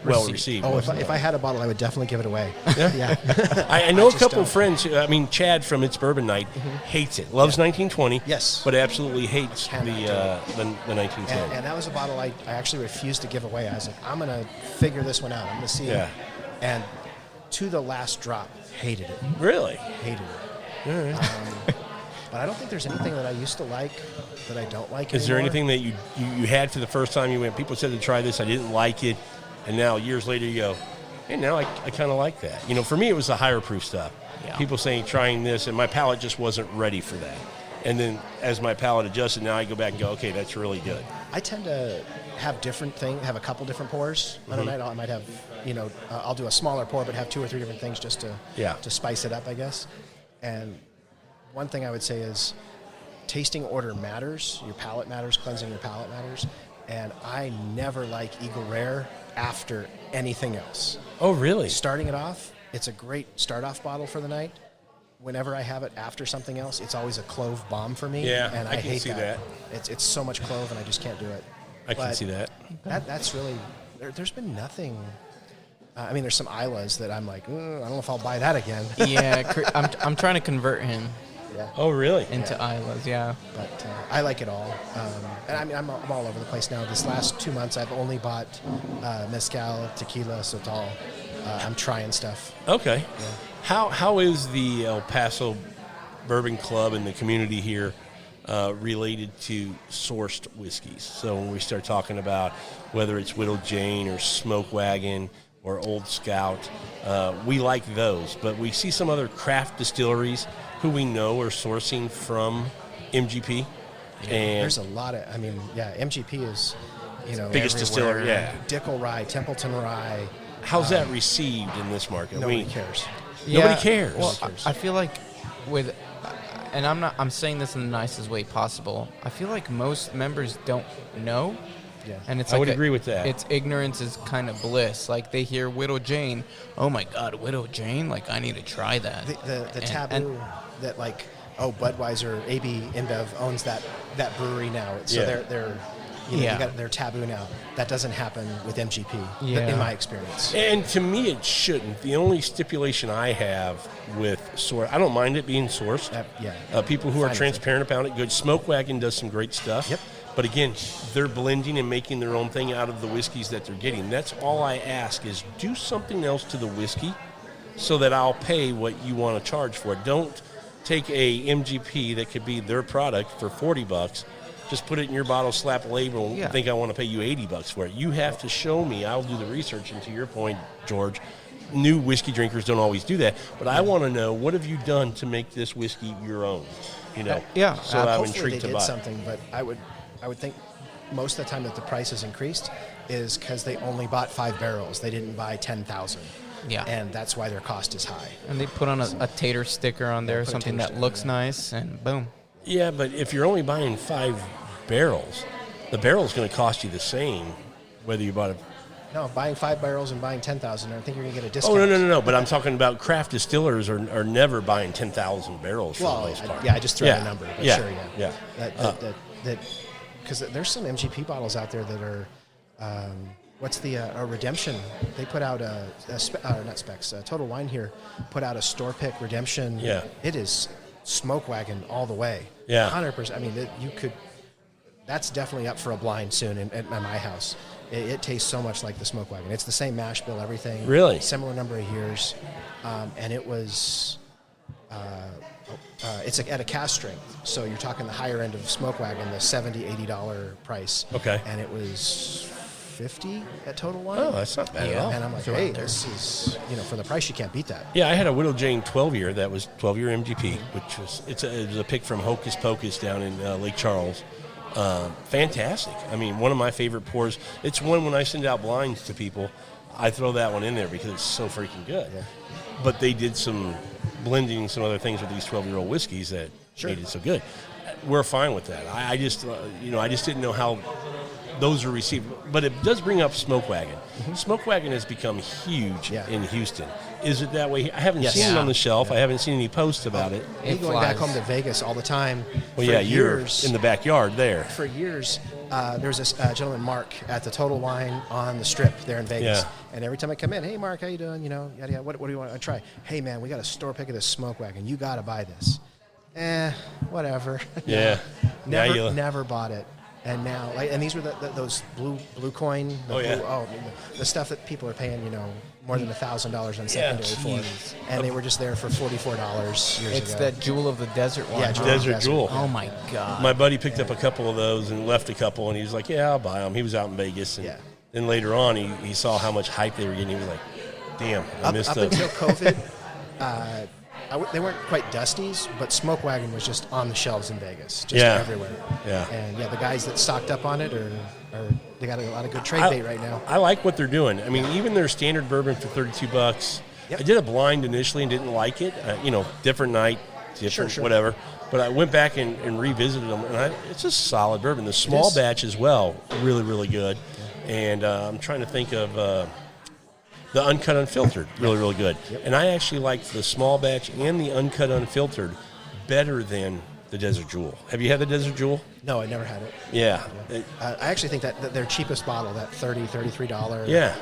well received. Oh, if I had a bottle, I would definitely give it away. Yeah? Yeah. I know a just couple don't. friends, Chad from It's Bourbon Night hates it, loves 1920, Yes. but absolutely hates Cannot do the 1910. And that was a bottle I actually refused to give away. I was like, I'm going to figure this one out. I'm going to see Yeah. it. And to the last drop, hated it. Really? Hated it. But I don't think there's anything that I used to like that I don't like Is there anymore. anything that you had for the first time you went, people said to try this, I didn't like it, and now years later you go, hey, now I kind of like that. For me it was the higher proof stuff. Yeah. People saying trying this, and my palate just wasn't ready for that. And then as my palate adjusted, now I go back and go, okay, that's really good. I tend to have different things, have a couple different pours on a night. I might have, I'll do a smaller pour, but have 2 or 3 different things just to spice it up, I guess. And one thing I would say is tasting order matters. Your palate matters. Cleansing your palate matters. And I never like Eagle Rare after anything else. Oh, really? Starting it off, it's a great start-off bottle for the night. Whenever I have it after something else, it's always a clove bomb for me. Yeah, and I can hate see that. It's so much clove, and I just can't do it. I can But see that. That's really, there's been nothing. There's some Islas that I'm like, I don't know if I'll buy that again. Yeah, I'm trying to convert him Yeah. Oh, really? into Islas, yeah. But I like it all. And I'm all over the place now. This last 2 months, I've only bought mezcal, tequila, sotol. I'm trying stuff. Okay. Yeah. How is the El Paso Bourbon Club and the community here related to sourced whiskeys? So when we start talking about whether it's Widow Jane or Smoke Wagon or Old Scout, we like those. But we see some other craft distilleries who we know are sourcing from MGP. And There's a lot of, MGP is, biggest distillery, yeah. Dickel Rye, Templeton Rye. how's that received in this market? Nobody cares. Nobody cares. Well, I feel like with, and I'm saying this in the nicest way possible. I feel like most members don't know. Yeah. And it's I like would agree with that. It's ignorance is kind of bliss. Like they hear Widow Jane, oh my God, Widow Jane, like I need to try that. The taboo that Budweiser, AB InBev owns that brewery now. So they're They're taboo now. That doesn't happen with MGP, Yeah. in my experience. And to me, it shouldn't. The only stipulation I have with source, I don't mind it being sourced. People who are Fine. transparent about it, good. Smoke Wagon does some great stuff. Yep. But again, they're blending and making their own thing out of the whiskeys that they're getting. That's all I ask is do something else to the whiskey so that I'll pay what you want to charge for it. Don't take a MGP that could be their product for $40, just put it in your bottle, slap a label, and think I want to pay you $80 for it. You have to show me. I'll do the research. And to your point, George, new whiskey drinkers don't always do that. But I want to know, what have you done to make this whiskey your own? So I'm Hopefully intrigued they to did buy. something, but I would think most of the time that the price has increased is because they only bought 5 barrels. They didn't buy 10,000. Yeah. And that's why their cost is high. And they put on a tater sticker on there, put a something tater that sticker looks on nice, and boom. Yeah, but if you're only buying 5 barrels, the barrel's going to cost you the same whether you bought it. No, buying 5 barrels and buying 10,000, I think you're going to get a discount. Oh, no. But I'm talking about craft distillers are never buying 10,000 barrels for the most part. I just threw out a number, but sure, yeah. Yeah. Because there's some MGP bottles out there that are, what's the Redemption? They put out not specs. Total Wine here put out a store pick Redemption. Yeah. It is Smoke Wagon all the way. Yeah. 100%. I mean, that's definitely up for a blind soon at my house. It tastes so much like the Smoke Wagon. It's the same mash bill, everything. Really? Similar number of years. And it was, it's at a cask strength. So you're talking the higher end of Smoke Wagon, the $70, $80 price. Okay. And it was $50 at Total Wine. Oh, that's not bad at all. And I'm like, hey, this is, for the price, you can't beat that. Yeah, I had a Widow Jane 12-year that was 12-year MGP, which was it was a pick from Hocus Pocus down in Lake Charles. Fantastic. I mean, one of my favorite pours. It's one when I send out blinds to people, I throw that one in there because it's so freaking good. Yeah. But they did some blending, some other things with these 12-year-old whiskeys that made it so good. We're fine with that. I just, I just didn't know how those are received. But it does bring up Smoke Wagon. Mm-hmm. Smoke Wagon has become huge in Houston. Is it that way? I haven't seen it Yeah. on the shelf. I haven't seen any posts about it. Me going back home to Vegas all the time. Well, for yeah, years, you're in the backyard there. For years, there was this gentleman, Mark, at the Total Wine on the Strip there in Vegas. Yeah. And every time I come in, hey, Mark, how you doing? Yada, yada. What do you want to try? Hey, man, we got a store pick of this Smoke Wagon. You got to buy this. Whatever. Yeah. Never bought it. And now, and these were those blue coin. The stuff that people are paying, more than $1,000 on secondary for, and they were just there for $44 years ago. It's that Jewel of the Desert one. Yeah, huh? Desert Jewel. Oh my God. My buddy picked up a couple of those and left a couple, and he was like, yeah, I'll buy them. He was out in Vegas. And then later on, he saw how much hype they were getting. He was like, damn, I missed those. Up until COVID, they weren't quite Dusties, but Smoke Wagon was just on the shelves in Vegas, just everywhere. Yeah. And the guys that stocked up on it they got a lot of good trade bait right now. I like what they're doing. I mean, even their standard bourbon for $32. Yep. I did a blind initially and didn't like it. Different night, different Sure. whatever. But I went back and revisited them, and it's a solid bourbon. The small batch as well, really, really good. Yeah. And I'm trying to think of the uncut unfiltered, really, really good. Yep. And I actually like the small batch and the uncut unfiltered better than the Desert Jewel. Have you had the Desert Jewel? No, I never had it. Yeah. I actually think that their cheapest bottle, that $33. Yeah.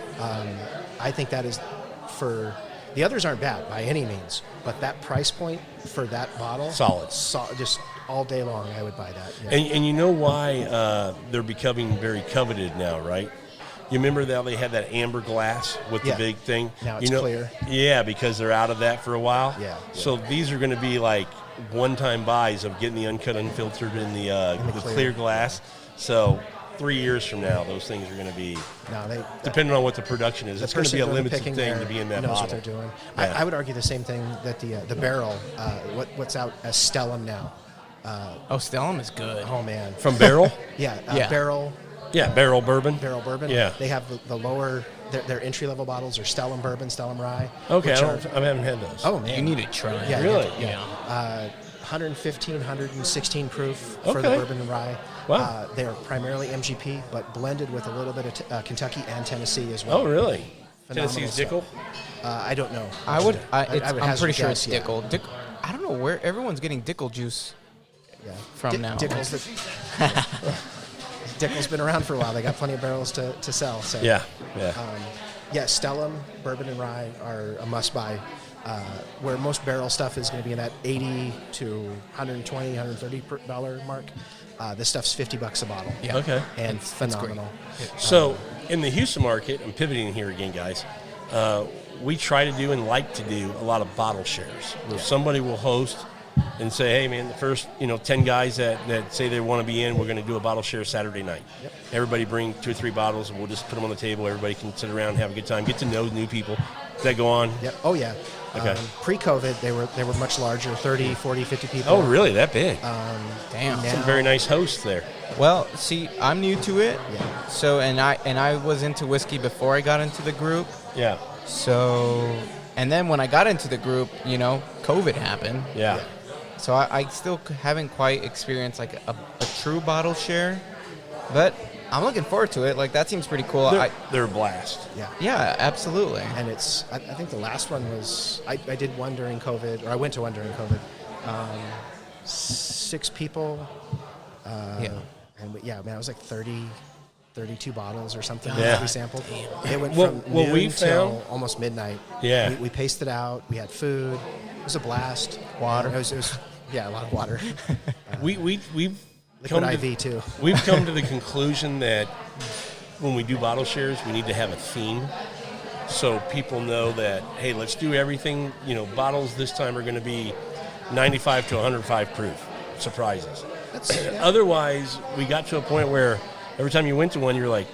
I think that is for the others aren't bad by any means, but that price point for that bottle, solid. Just all day long, I would buy that. Yeah. And you know why they're becoming very coveted now, right? You remember how they had that amber glass with the big thing? Now it's clear. Yeah, because they're out of that for a while. Yeah. So these are going to be like one-time buys of getting the uncut, unfiltered in the clear glass. So 3 years from now, those things are going to be, depending on what the production is, it's going to be a limited thing to be in that knows bottle. What they're doing. Yeah. I would argue the same thing that the barrel, what's out as Stellum now. Stellum is good. Oh, man. From Barrel? Barrel. Yeah, Barrel Bourbon. Barrel Bourbon. Yeah. They have the lower, their entry-level bottles are Stellum Bourbon, Stellum Rye. Okay, I haven't had those. Oh, man. You need to try it. Yeah, really? Yeah. 115, 116 proof for the bourbon and rye. Wow. They are primarily MGP, but blended with a little bit of Kentucky and Tennessee as well. Oh, really? Phenomenal Tennessee's stuff. Dickel? I don't know. I'm hazard pretty sure guess, it's Dickel. I don't know where everyone's getting Dickel juice from now. Dickles Dickel's been around for a while. They got plenty of barrels to sell. So Yeah. Stellum, bourbon and rye are a must-buy. Where most barrel stuff is going to be in that $80 to $120, $130 mark. This stuff's $50 a bottle. Yeah. Okay. And phenomenal. So in the Houston market, I'm pivoting here again, guys. We try to do and like to do a lot of bottle shares. Where somebody will host and say, hey, man, the first 10 guys that say they want to be in, we're going to do a bottle share Saturday night. Yep. Everybody bring 2 or 3 bottles, and we'll just put them on the table. Everybody can sit around and have a good time, get to know new people. Does that go on? Yep. Oh, yeah. Okay. Pre-COVID, they were much larger, 30, 40, 50 people. Oh, really? That big? Damn. Some very nice hosts there. Well, see, I'm new to it. Yeah. So, and I was into whiskey before I got into the group. Yeah. So, and then when I got into the group, COVID happened. Yeah. So I still haven't quite experienced like a true bottle share, but I'm looking forward to it. Like, that seems pretty cool. They're a blast. Yeah. Yeah, absolutely. And I think the last one was, I did one during COVID, or I went to one during COVID. 6 people. Yeah. And it was like 32 bottles or something Yeah. that we sampled. It went What from noon we till found- almost midnight. Yeah. We paced it out. We had food. It was a blast. Water. It was a lot of water. We've Liquid come to, IV too. we've come to the conclusion that when we do bottle shares, we need to have a theme so people know that, hey, let's do everything. Bottles this time are going to be 95 to 105 proof. Surprises. Otherwise, we got to a point where every time you went to one, you're like,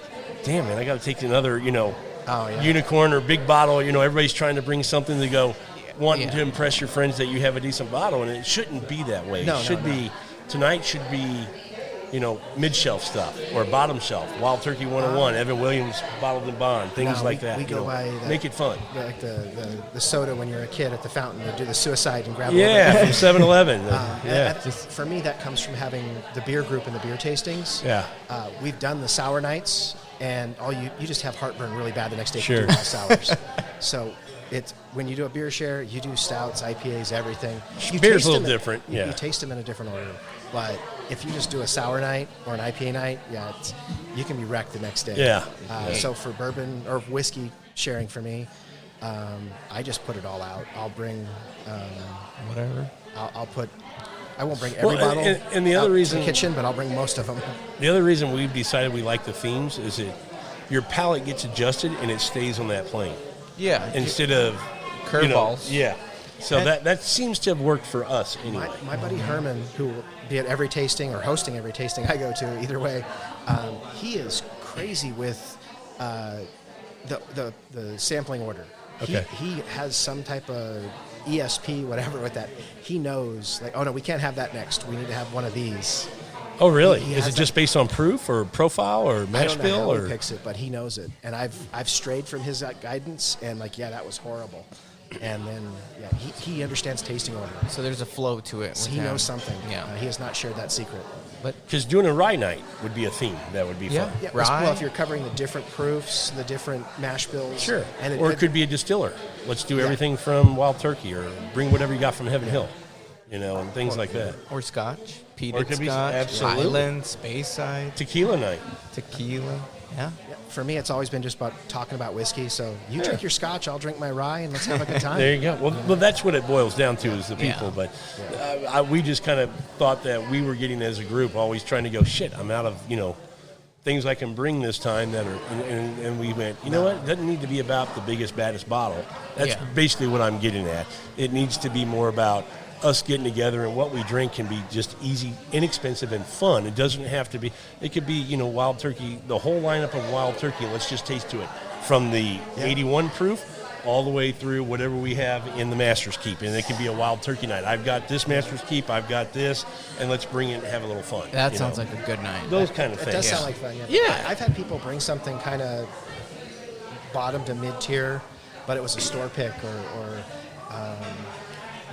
damn, man, I got to take another, unicorn or big bottle. Everybody's trying to bring something to go, wanting to impress your friends that you have a decent bottle, and it shouldn't be that way. No, it should be, tonight should be, mid-shelf stuff or bottom shelf. Wild Turkey 101, Evan Williams, Bottled and Bond, things like that. We go by make it fun. Like the soda when you're a kid at the fountain to do the suicide and grab Yeah, a from 7-Eleven. For me, that comes from having the beer group and the beer tastings. Yeah. We've done the sour nights, and you just have heartburn really bad the next day. Sure. For doing all sours. So it's when you do a beer share, you do stouts, IPAs, everything. Beer's a little different. You Yeah. taste them in a different order. But if you just do a sour night or an IPA night, you can be wrecked the next day. Yeah. So for bourbon or whiskey sharing for me, I just put it all out. I'll bring Whatever. I won't bring every bottle and the other out reason to the kitchen, but I'll bring most of them. The other reason we've decided we like the themes is that your palate gets adjusted and it stays on that plane Yeah. instead of Curveballs. Yeah. So that seems to have worked for us anyway. My buddy Herman, who will be at every tasting or hosting every tasting I go to, either way, he is crazy with the sampling order. Okay. He has some type of ESP, whatever, with that. He knows, like, oh no, we can't have that next. We need to have one of these. Oh, really? He Is has it just based on proof or profile or I mash don't know bill? how Or he picks it, but he knows it. And I've strayed from his guidance, and that was horrible. And then he understands tasting order. So there's a flow to it. So with he him. knows something. Yeah. He has not shared that secret. Because doing a rye night would be a theme. That would be Yeah. fun. Yeah, Rye? well, if you're covering the different proofs, the different mash bills. Sure. And Or it could be a distiller. Let's do everything from Wild Turkey, or bring whatever you got from Heaven Hill, and things like that. Or scotch. Or Peated it could be- scotch. absolutely. Highland, Speyside, Tequila night. tequila. Yeah. For me, it's always been just about talking about whiskey. So you drink your scotch, I'll drink my rye, and let's have a good time. There you go. Well, that's what it boils down to is the people. But we just kind of thought that we were getting as a group always trying to go, shit, I'm out of, things I can bring this time that are, and we went, you know what? It doesn't need to be about the biggest, baddest bottle. That's basically what I'm getting at. It needs to be more about us getting together, and what we drink can be just easy, inexpensive, and fun. It doesn't have to be. It could be, Wild Turkey, the whole lineup of Wild Turkey. Let's just taste to it from the 81 proof all the way through whatever we have in the Master's Keep, and it can be a Wild Turkey night. I've got this Master's Keep, I've got this, and let's bring it and have a little fun. That sounds like a good night. Those kind of It things. does sound like fun. Yeah. I've had people bring something kind of bottom to mid tier, but it was a store pick or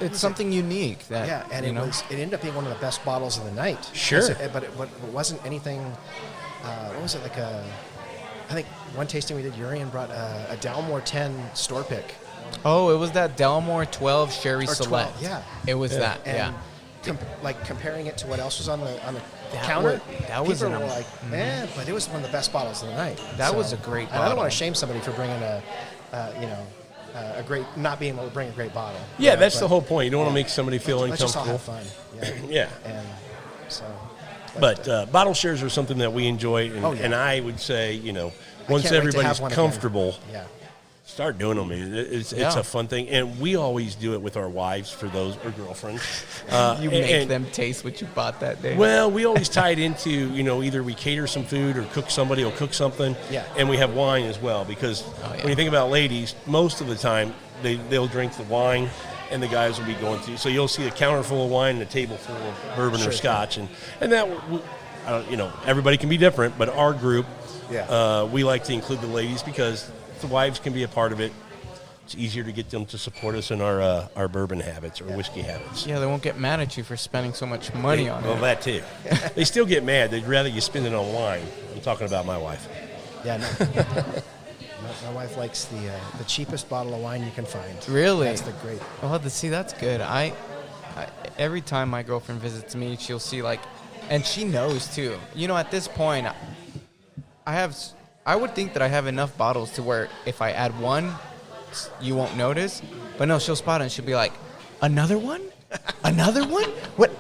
It's something unique. That and it ended up being one of the best bottles of the night. Sure. But it wasn't anything. What was it like I think one tasting we did, Urian brought a Dalmore 10 store pick. Oh, it was that Delmore 12 Sherry Or 12, Select. yeah. It was that. And Yeah. comparing it to what else was on the counter, that was people were like, man, but it was one of the best bottles of the night. That was a great and I don't bottle. want to shame somebody for bringing not being able to bring a great bottle. Yeah, that's the whole point. You don't want to make somebody feel Let's just all uncomfortable. have fun. Yeah. And so. But bottle shares are something that we enjoy, and I would say, once everybody's comfortable, start doing them. It's a fun thing, and we always do it with our wives for those or girlfriends. You make them taste what you bought that day. Well, we always tie it into either we cater some food or somebody will cook something, and we have wine as well because when you think about ladies, most of the time they'll drink the wine. And the guys will be going through. So you'll see a counter full of wine and a table full of bourbon or scotch. And that, everybody can be different, but our group, we like to include the ladies because the wives can be a part of it. It's easier to get them to support us in our bourbon habits or whiskey habits. Yeah, they won't get mad at you for spending so much money on it. Well, that too. They still get mad. They'd rather you spend it on wine. I'm talking about my wife. Yeah, no. My wife likes the cheapest bottle of wine you can find. Really? That's the great. Oh, see, that's good. I every time my girlfriend visits me, she'll see and she knows too. At this point, I would think that I have enough bottles to where if I add one, you won't notice. But no, she'll spot it and she'll be like, another one? Another one? What?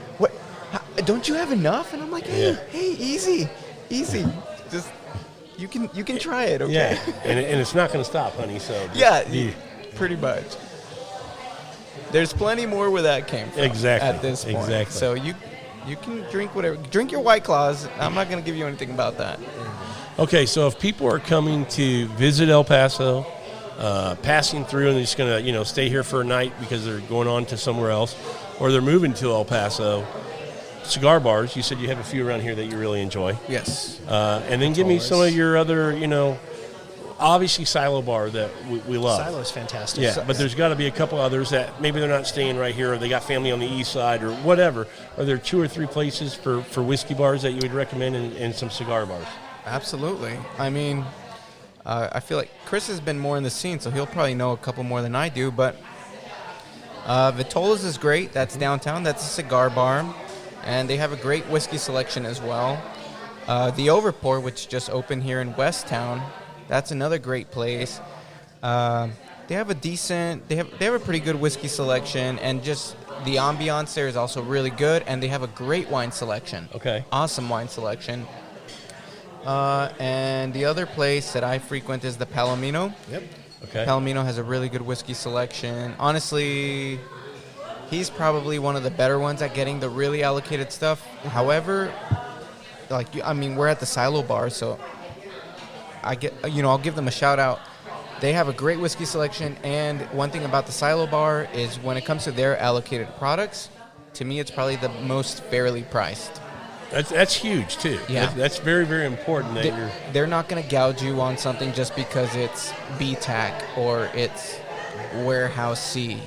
Don't you have enough? And I'm like, hey, easy. Just. You can try it, okay? Yeah, and it's not going to stop, honey. So pretty much. There's plenty more where that came from. Exactly. At this point, exactly. So you can drink whatever. Drink your White Claws. I'm not going to give you anything about that. Okay, so if people are coming to visit El Paso, passing through and they're just going to stay here for a night because they're going on to somewhere else, or they're moving to El Paso. Cigar bars, you said you have a few around here that you really enjoy. Yes. And then give me some of your other, obviously Silo Bar that we love. Silo is fantastic. Yeah, but there's got to be a couple others that maybe they're not staying right here or they got family on the east side or whatever. Are there 2 or 3 places for whiskey bars that you would recommend and some cigar bars? Absolutely. I mean, I feel like Chris has been more in the scene, so he'll probably know a couple more than I do, but Vitola's is great. That's downtown. That's a cigar bar. And they have a great whiskey selection as well. The Overpour, which just opened here in West Town, that's another great place. They have a pretty good whiskey selection, and just the ambiance there is also really good. And they have a great wine selection. Okay. Awesome wine selection. And the other place that I frequent is the Palomino. Yep. Okay. Palomino has a really good whiskey selection. Honestly, he's probably one of the better ones at getting the really allocated stuff. However, we're at the Silo Bar, so I'll give them a shout out. They have a great whiskey selection, and one thing about the Silo Bar is when it comes to their allocated products, to me, it's probably the most fairly priced. That's huge too. Yeah. That's very, very important. They're not going to gouge you on something just because it's BTAC or it's Warehouse C.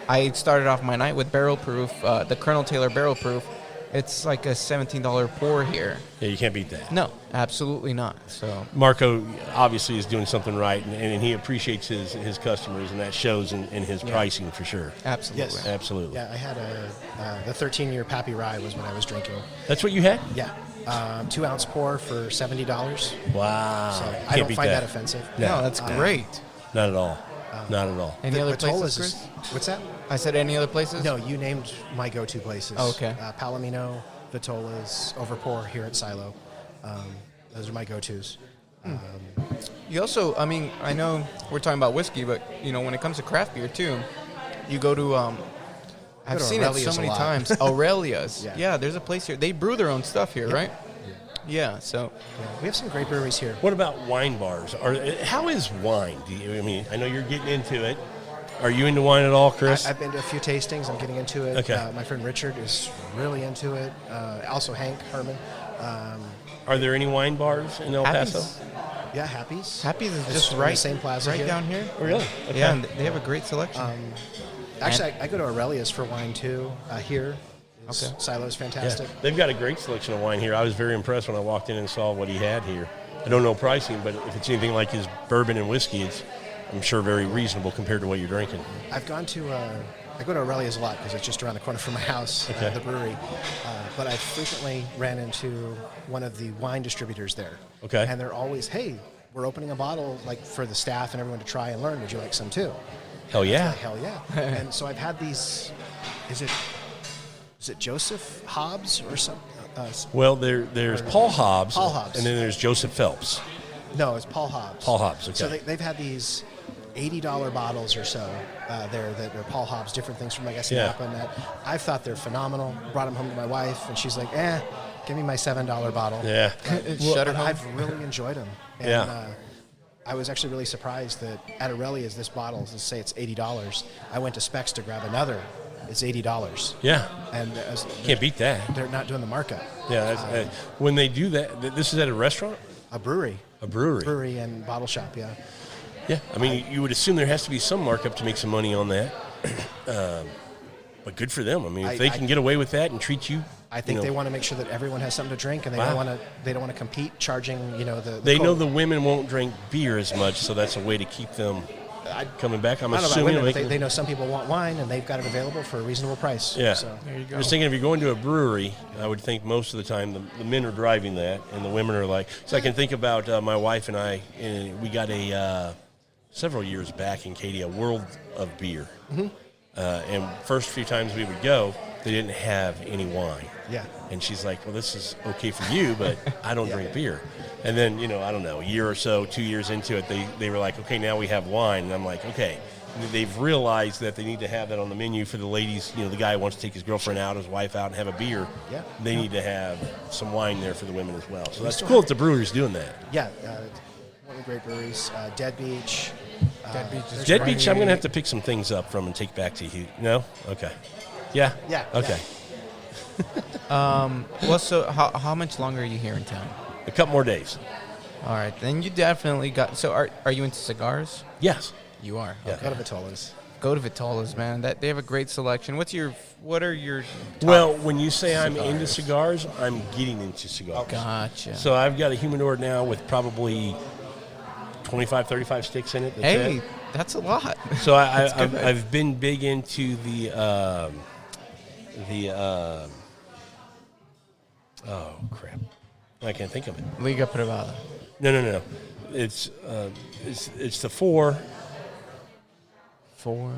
I started off my night with Barrel Proof, the Colonel Taylor Barrel Proof. It's like a $17 pour here. Yeah, you can't beat that. No, absolutely not. So Marco obviously is doing something right, and he appreciates his customers, and that shows in his pricing for sure. Absolutely. Yes. Absolutely. Yeah, I had the 13-year Pappy Rye was when I was drinking. That's what you had? Yeah. 2-ounce pour for $70. Wow. So Can't I don't beat find that offensive. No, that's great. Not at all. Not at all. Any other Vitola's places, Chris? What's that? I said any other places? No, you named my go-to places. Oh, okay. Palomino, Vitola's, Overpour here at Silo. Those are my go-tos. You also, I know we're talking about whiskey, but, when it comes to craft beer, too, you go to, I've to seen it Aurelia's so many a lot. times. Aurelia's. Yeah. There's a place here. They brew their own stuff here, right? Yeah, so. Yeah, we have some great breweries here. What about wine bars? How is wine? I know you're getting into it. Are you into wine at all, Chris? I've been to a few tastings. I'm getting into it. Okay. My friend Richard is really into it. Also Hank Herman. Are there any wine bars in El Paso? Yeah, Happy's. Happy's is It's just in right, the same plaza right here. down here. Oh, really? Okay. Yeah, and they have a great selection. Actually, I go to Aurelia's for wine too. Here, Okay. Silo's fantastic. Yeah. They've got a great selection of wine here. I was very impressed when I walked in and saw what he had here. I don't know pricing, but if it's anything like his bourbon and whiskey, it's, I'm sure, very reasonable compared to what you're drinking. I've gone to I go to Aurelia's a lot because it's just around the corner from my house, the brewery. But I frequently ran into one of the wine distributors there. Okay. And they're always, hey, we're opening a bottle like for the staff and everyone to try and learn. Would you like some too? Hell yeah. Like, hell yeah. And so I've had these, is it Joseph Hobbs or something? Well, there's Paul Hobbs. Paul Hobbs. And then there's Joseph Phelps. No, it's Paul Hobbs. Paul Hobbs, okay. So they've had these $80 bottles or so there that are Paul Hobbs, different things from, I guess, Napa and that. I've thought they're phenomenal. Brought them home to my wife, and she's like, give me my $7 bottle. Yeah. Shut her home. I've really enjoyed them. And, I was actually really surprised that at Aurelia's, this bottle, let's say it's $80. I went to Specs to grab another. It's $80. Yeah. And Can't beat that. they're not doing the markup. Yeah. When they do that, this is at a restaurant? A brewery. A brewery. Brewery and bottle shop, yeah. Yeah. I mean, you would assume there has to be some markup to make some money on that. But good for them. I mean, if they can get away with that and treat you. I think they want to make sure that everyone has something to drink, and they don't want to compete charging. They know the women won't drink beer as much, so that's a way to keep them coming back. I'm assuming they know some people want wine, and they've got it available for a reasonable price. Yeah, so there you go. Just thinking, if you're going to a brewery, I would think most of the time the men are driving that, and the women are like. So I can think about my wife and I. And we got several years back in Katy, a World of Beer, and first few times we would go, they didn't have any wine. Yeah. And she's like, well, this is okay for you, but I don't drink beer. And then, I don't know, a year or so, 2 years into it, they were like, okay, now we have wine. And I'm like, okay. And they've realized that they need to have that on the menu for the ladies. The guy who wants to take his girlfriend out, his wife out, and have a beer. Yeah. They need to have some wine there for the women as well. So that's cool that the brewery's doing that. Yeah. One of the great breweries, Dead Beach. Dead Beach, I'm going to have to pick some things up from and take back to you. No? Okay. Yeah? Yeah. Okay. Well, so how much longer are you here in town? A couple more days. All right, then you definitely got. So are you into cigars? Yes. You are. Yeah. Okay. Go to Vitola's. Go to Vitola's, man. They have a great selection. What are your top Well, when you say I'm into cigars, I'm getting into cigars. Gotcha. So I've got a humidor now with probably 25, 35 sticks in it. That's Hey, it. that's a lot. So good. I've been big into the oh crap, I can't think of it. Liga Privada. No. It's the 4. 4.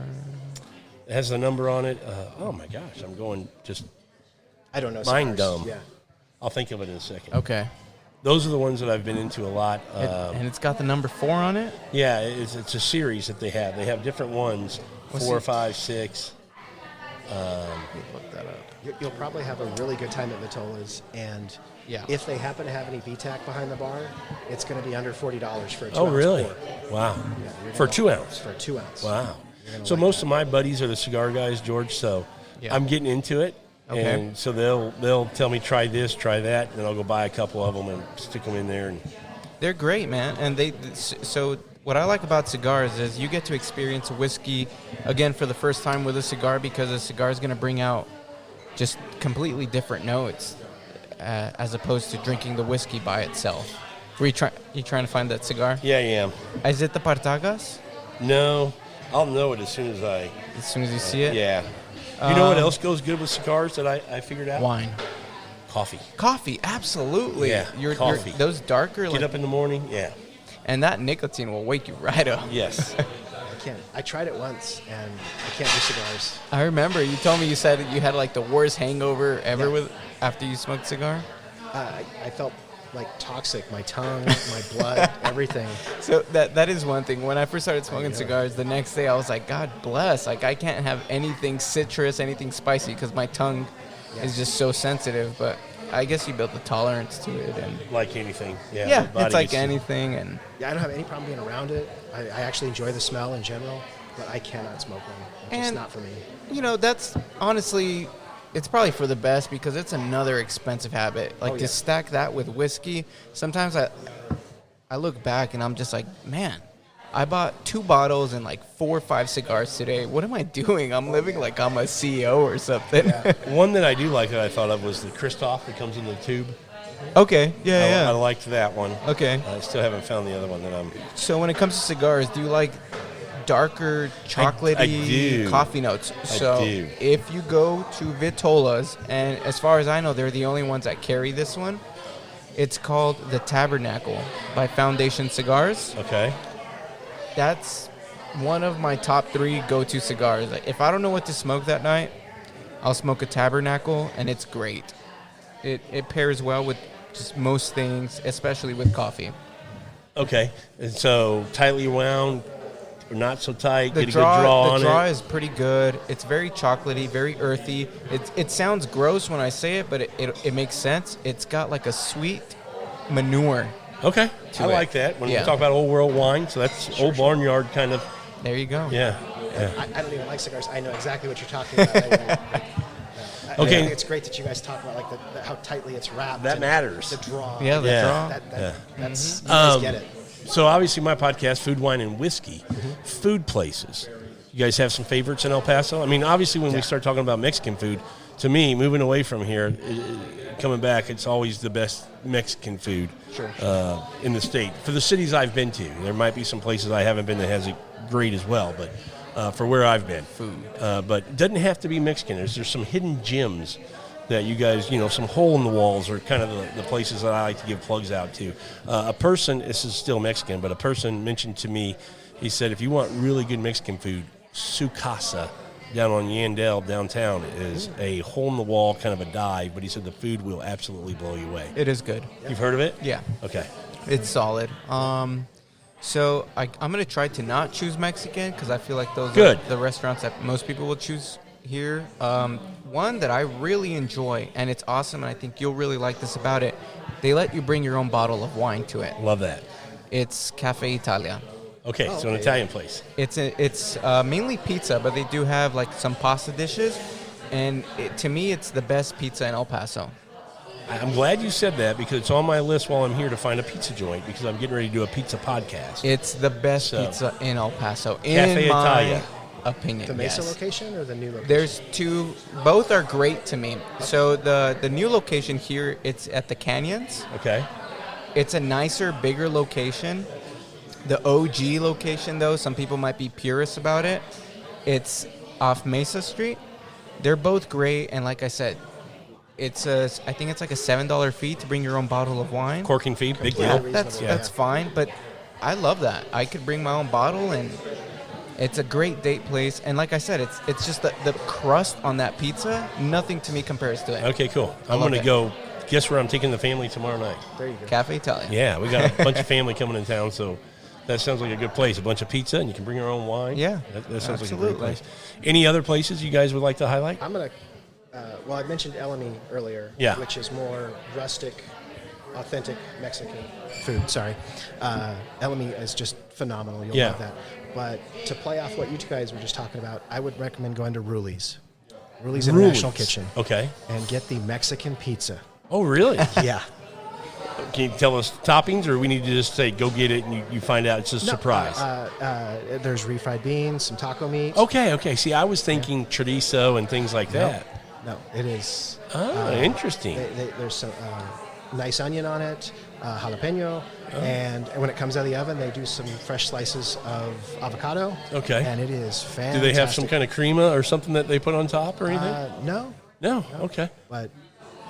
It has the number on it. Oh my gosh, I'm going just I don't know. mind cigars. dumb. Yeah. I'll think of it in a second. Okay. Those are the ones that I've been into a lot. And it's got the number 4 on it? Yeah, it's a series that they have. They have different ones, 4, 5, 6. Look that up. You'll probably have a really good time at Vitola's, and if they happen to have any BTAC behind the bar, it's going to be under $40 for a 2-ounce Oh, really? pour. Wow. Yeah, For 2 ounce? For a 2-ounce. Wow. So most of my buddies are the cigar guys, George, so I'm getting into it. Okay. And so they'll tell me, try this, try that, and then I'll go buy a couple of them and stick them in there. And They're great, man. And so what I like about cigars is you get to experience a whiskey, again, for the first time with a cigar, because a cigar is going to bring out just completely different notes as opposed to drinking the whiskey by itself. Were you trying to find that cigar? Yeah, I am. Is it the Partagas? No, I'll know it as soon as you see it? Yeah. You know what else goes good with cigars that I figured out? Wine. Coffee. Coffee, absolutely. Yeah, coffee. Those darker, Get up in the morning, yeah. and that nicotine will wake you right up. Yes. I tried it once, and I can't do cigars. I remember you told me you said that you had like the worst hangover ever after you smoked a cigar. I felt like toxic. My tongue, my blood, everything. So that is one thing. When I first started smoking cigars, the next day I was like, God bless. Like I can't have anything citrus, anything spicy, because my tongue is just so sensitive. But I guess you built the tolerance to it, and Like anything. Yeah, yeah, the body it's like gets- anything. And Yeah, I don't have any problem being around it. I actually enjoy the smell in general, but I cannot smoke them. It's just And- not for me. that's honestly, it's probably for the best, because it's another expensive habit. Like to stack that with whiskey. Sometimes I look back and I'm just like, man, I bought 2 bottles and like 4 or 5 cigars today. What am I doing? I'm living like I'm a CEO or something. One that I do like that I thought of was the Christoph that comes in the tube. Okay, I liked that one. Okay. I still haven't found the other one that I'm... So when it comes to cigars, do you like darker chocolatey coffee notes. So if you go to Vitola's, and as far as I know, they're the only ones that carry this one. It's called the Tabernacle by Foundation Cigars. Okay. That's one of my top 3 go-to cigars. Like, if I don't know what to smoke that night, I'll smoke a Tabernacle, and it's great. It pairs well with just most things, especially with coffee. Okay. And so tightly wound, or not so tight, The get a good draw on it. The draw is pretty good. It's very chocolatey, very earthy. It sounds gross when I say it, but it makes sense. It's got like a sweet manure. Okay. I it. like that. When we Yeah. talk about old world wine, so that's old barnyard kind of. There you go. Yeah. I don't even like cigars. I know exactly what you're talking about. I think it's great that you guys talk about like how tightly it's wrapped. That and matters. The draw. Yeah, the draw. That's you guys get it. So obviously my podcast, Food, Wine, and Whiskey, food places. You guys have some favorites in El Paso? I mean, obviously when we start talking about Mexican food, to me, moving away from here, coming back, it's always the best Mexican food in the state. For the cities I've been to, there might be some places I haven't been that has it great as well, but for where I've been. Food. But it doesn't have to be Mexican. There's some hidden gems that you guys, some hole in the walls are kind of the places that I like to give plugs out to. A person, this is still Mexican, but a person mentioned to me, he said, if you want really good Mexican food, Su Casa down on Yandell downtown is a hole in the wall kind of a dive, but he said the food will absolutely blow you away. It is good. You've heard of it? Yeah. Okay. It's solid. So I'm going to try to not choose Mexican because I feel like those are the restaurants that most people will choose here. One that I really enjoy, and it's awesome, and I think you'll really like this about it, they let you bring your own bottle of wine to it. Love that. It's Cafe Italia. Okay, so an Italian place. It's mainly pizza, but they do have like some pasta dishes, and to me, it's the best pizza in El Paso. I'm glad you said that because it's on my list while I'm here to find a pizza joint because I'm getting ready to do a pizza podcast. It's the best pizza in El Paso, Cafe in my Italia. opinion. The Mesa yes. location or the new location? There's 2. Both are great to me. So the new location here, it's at the Canyons. Okay. It's a nicer, bigger location. The OG location, though, some people might be purists about it. It's off Mesa Street. They're both great, and like I said, I think it's like a $7 fee to bring your own bottle of wine. Corking fee, big Yeah, deal. that's fine, but I love that. I could bring my own bottle, and it's a great date place. And like I said, it's just the crust on that pizza, nothing to me compares to it. Okay, cool. I'm going to go. Guess where I'm taking the family tomorrow night? There you go. Cafe Italia. Yeah, we got a bunch of family coming in town, so that sounds like a good place. A bunch of pizza, and you can bring your own wine. Yeah, that sounds absolutely. like a great place. Any other places you guys would like to highlight? I'm going to, I mentioned Elemi earlier, which is more rustic, authentic Mexican food. Sorry. Elemi is just phenomenal. You'll love that. But to play off what you two guys were just talking about, I would recommend going to Ruli's. Ruli's International Kitchen. Okay. And get the Mexican pizza. Oh, really? Yeah. Can you tell us toppings, or we need to just say go get it and you find out it's a surprise? There's refried beans, some taco meat. Okay. See, I was thinking chorizo and things like that. No, it is. Interesting. There's some nice onion on it, jalapeno, and when it comes out of the oven, they do some fresh slices of avocado. Okay. And it is fantastic. Do they have some kind of crema or something that they put on top or anything? No. No. Okay. But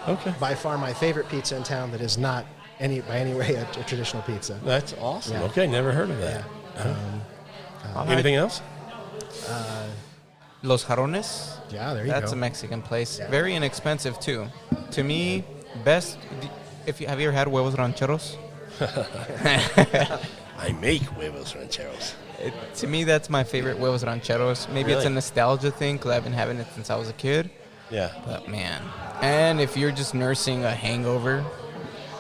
Okay. by far my favorite pizza in town that is not by any way a traditional pizza. That's awesome. Yeah. Okay, never heard of that. Yeah. Anything else? Los Jarrones. Yeah, there you That's go. a Mexican place. Yeah. Very inexpensive, too. To me, best. Have you ever had huevos rancheros? I make huevos rancheros. To me, that's my favorite huevos rancheros. Maybe it's a Really? nostalgia thing because I've been having it since I was a kid. Yeah, But man, and if you're just nursing a hangover,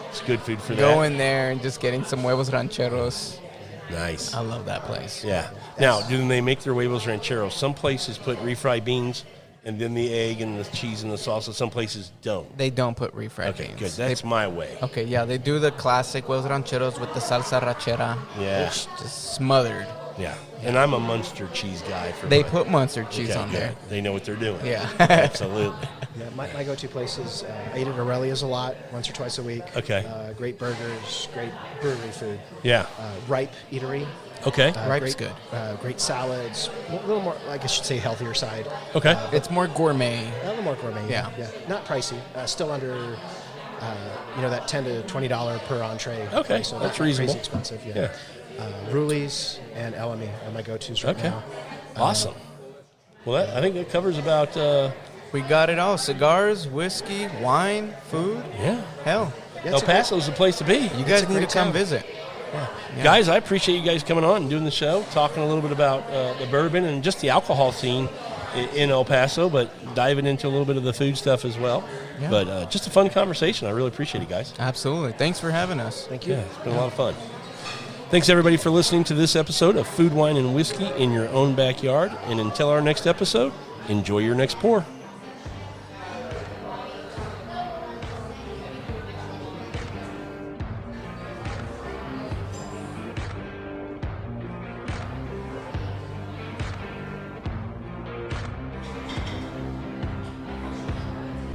it's good food for go that. in there and just getting some huevos rancheros. Nice. I love that place. Yeah. Now, do they make their huevos rancheros? Some places put refried beans and then the egg and the cheese and the salsa. Some places don't. They don't put refried Okay, beans. good. That's my way. Okay, yeah, they do the classic huevos rancheros with the salsa rachera. Yeah. Just smothered. Yeah. And I'm a Munster cheese guy. They put Munster cheese on good. there. They know what they're doing. Yeah. Absolutely. Yeah, my go-to place is I eat at Aurelia's a lot, once or twice a week. Okay. Great burgers, great brewery food. Yeah. Ripe Eatery. Okay. Ripe's good. Great salads. A little more, like I should say, healthier side. Okay. It's more gourmet. A little more gourmet. Yeah. Not pricey. Still under, that $10 to $20 per entree. Okay, price, so that's not reasonable. Crazy expensive. Yeah. Yeah. Ruli's and LME are my go-tos right Okay. now. Awesome. Well, I think that covers about, We got it all. Cigars, whiskey, wine, food. yeah. Hell, Yeah, El it's a great- Paso's the place to be. you It's guys a need to great come town. visit. Yeah. Guys, I appreciate you guys coming on and doing the show, talking a little bit about the bourbon and just the alcohol scene in El Paso, but diving into a little bit of the food stuff as well. Yeah. But just a fun conversation. I really appreciate it, guys. Absolutely. Thanks for having us. Thank you. Yeah, it's been a lot of fun. Thanks, everybody, for listening to this episode of Food, Wine, and Whiskey in Your Own Backyard. And until our next episode, enjoy your next pour.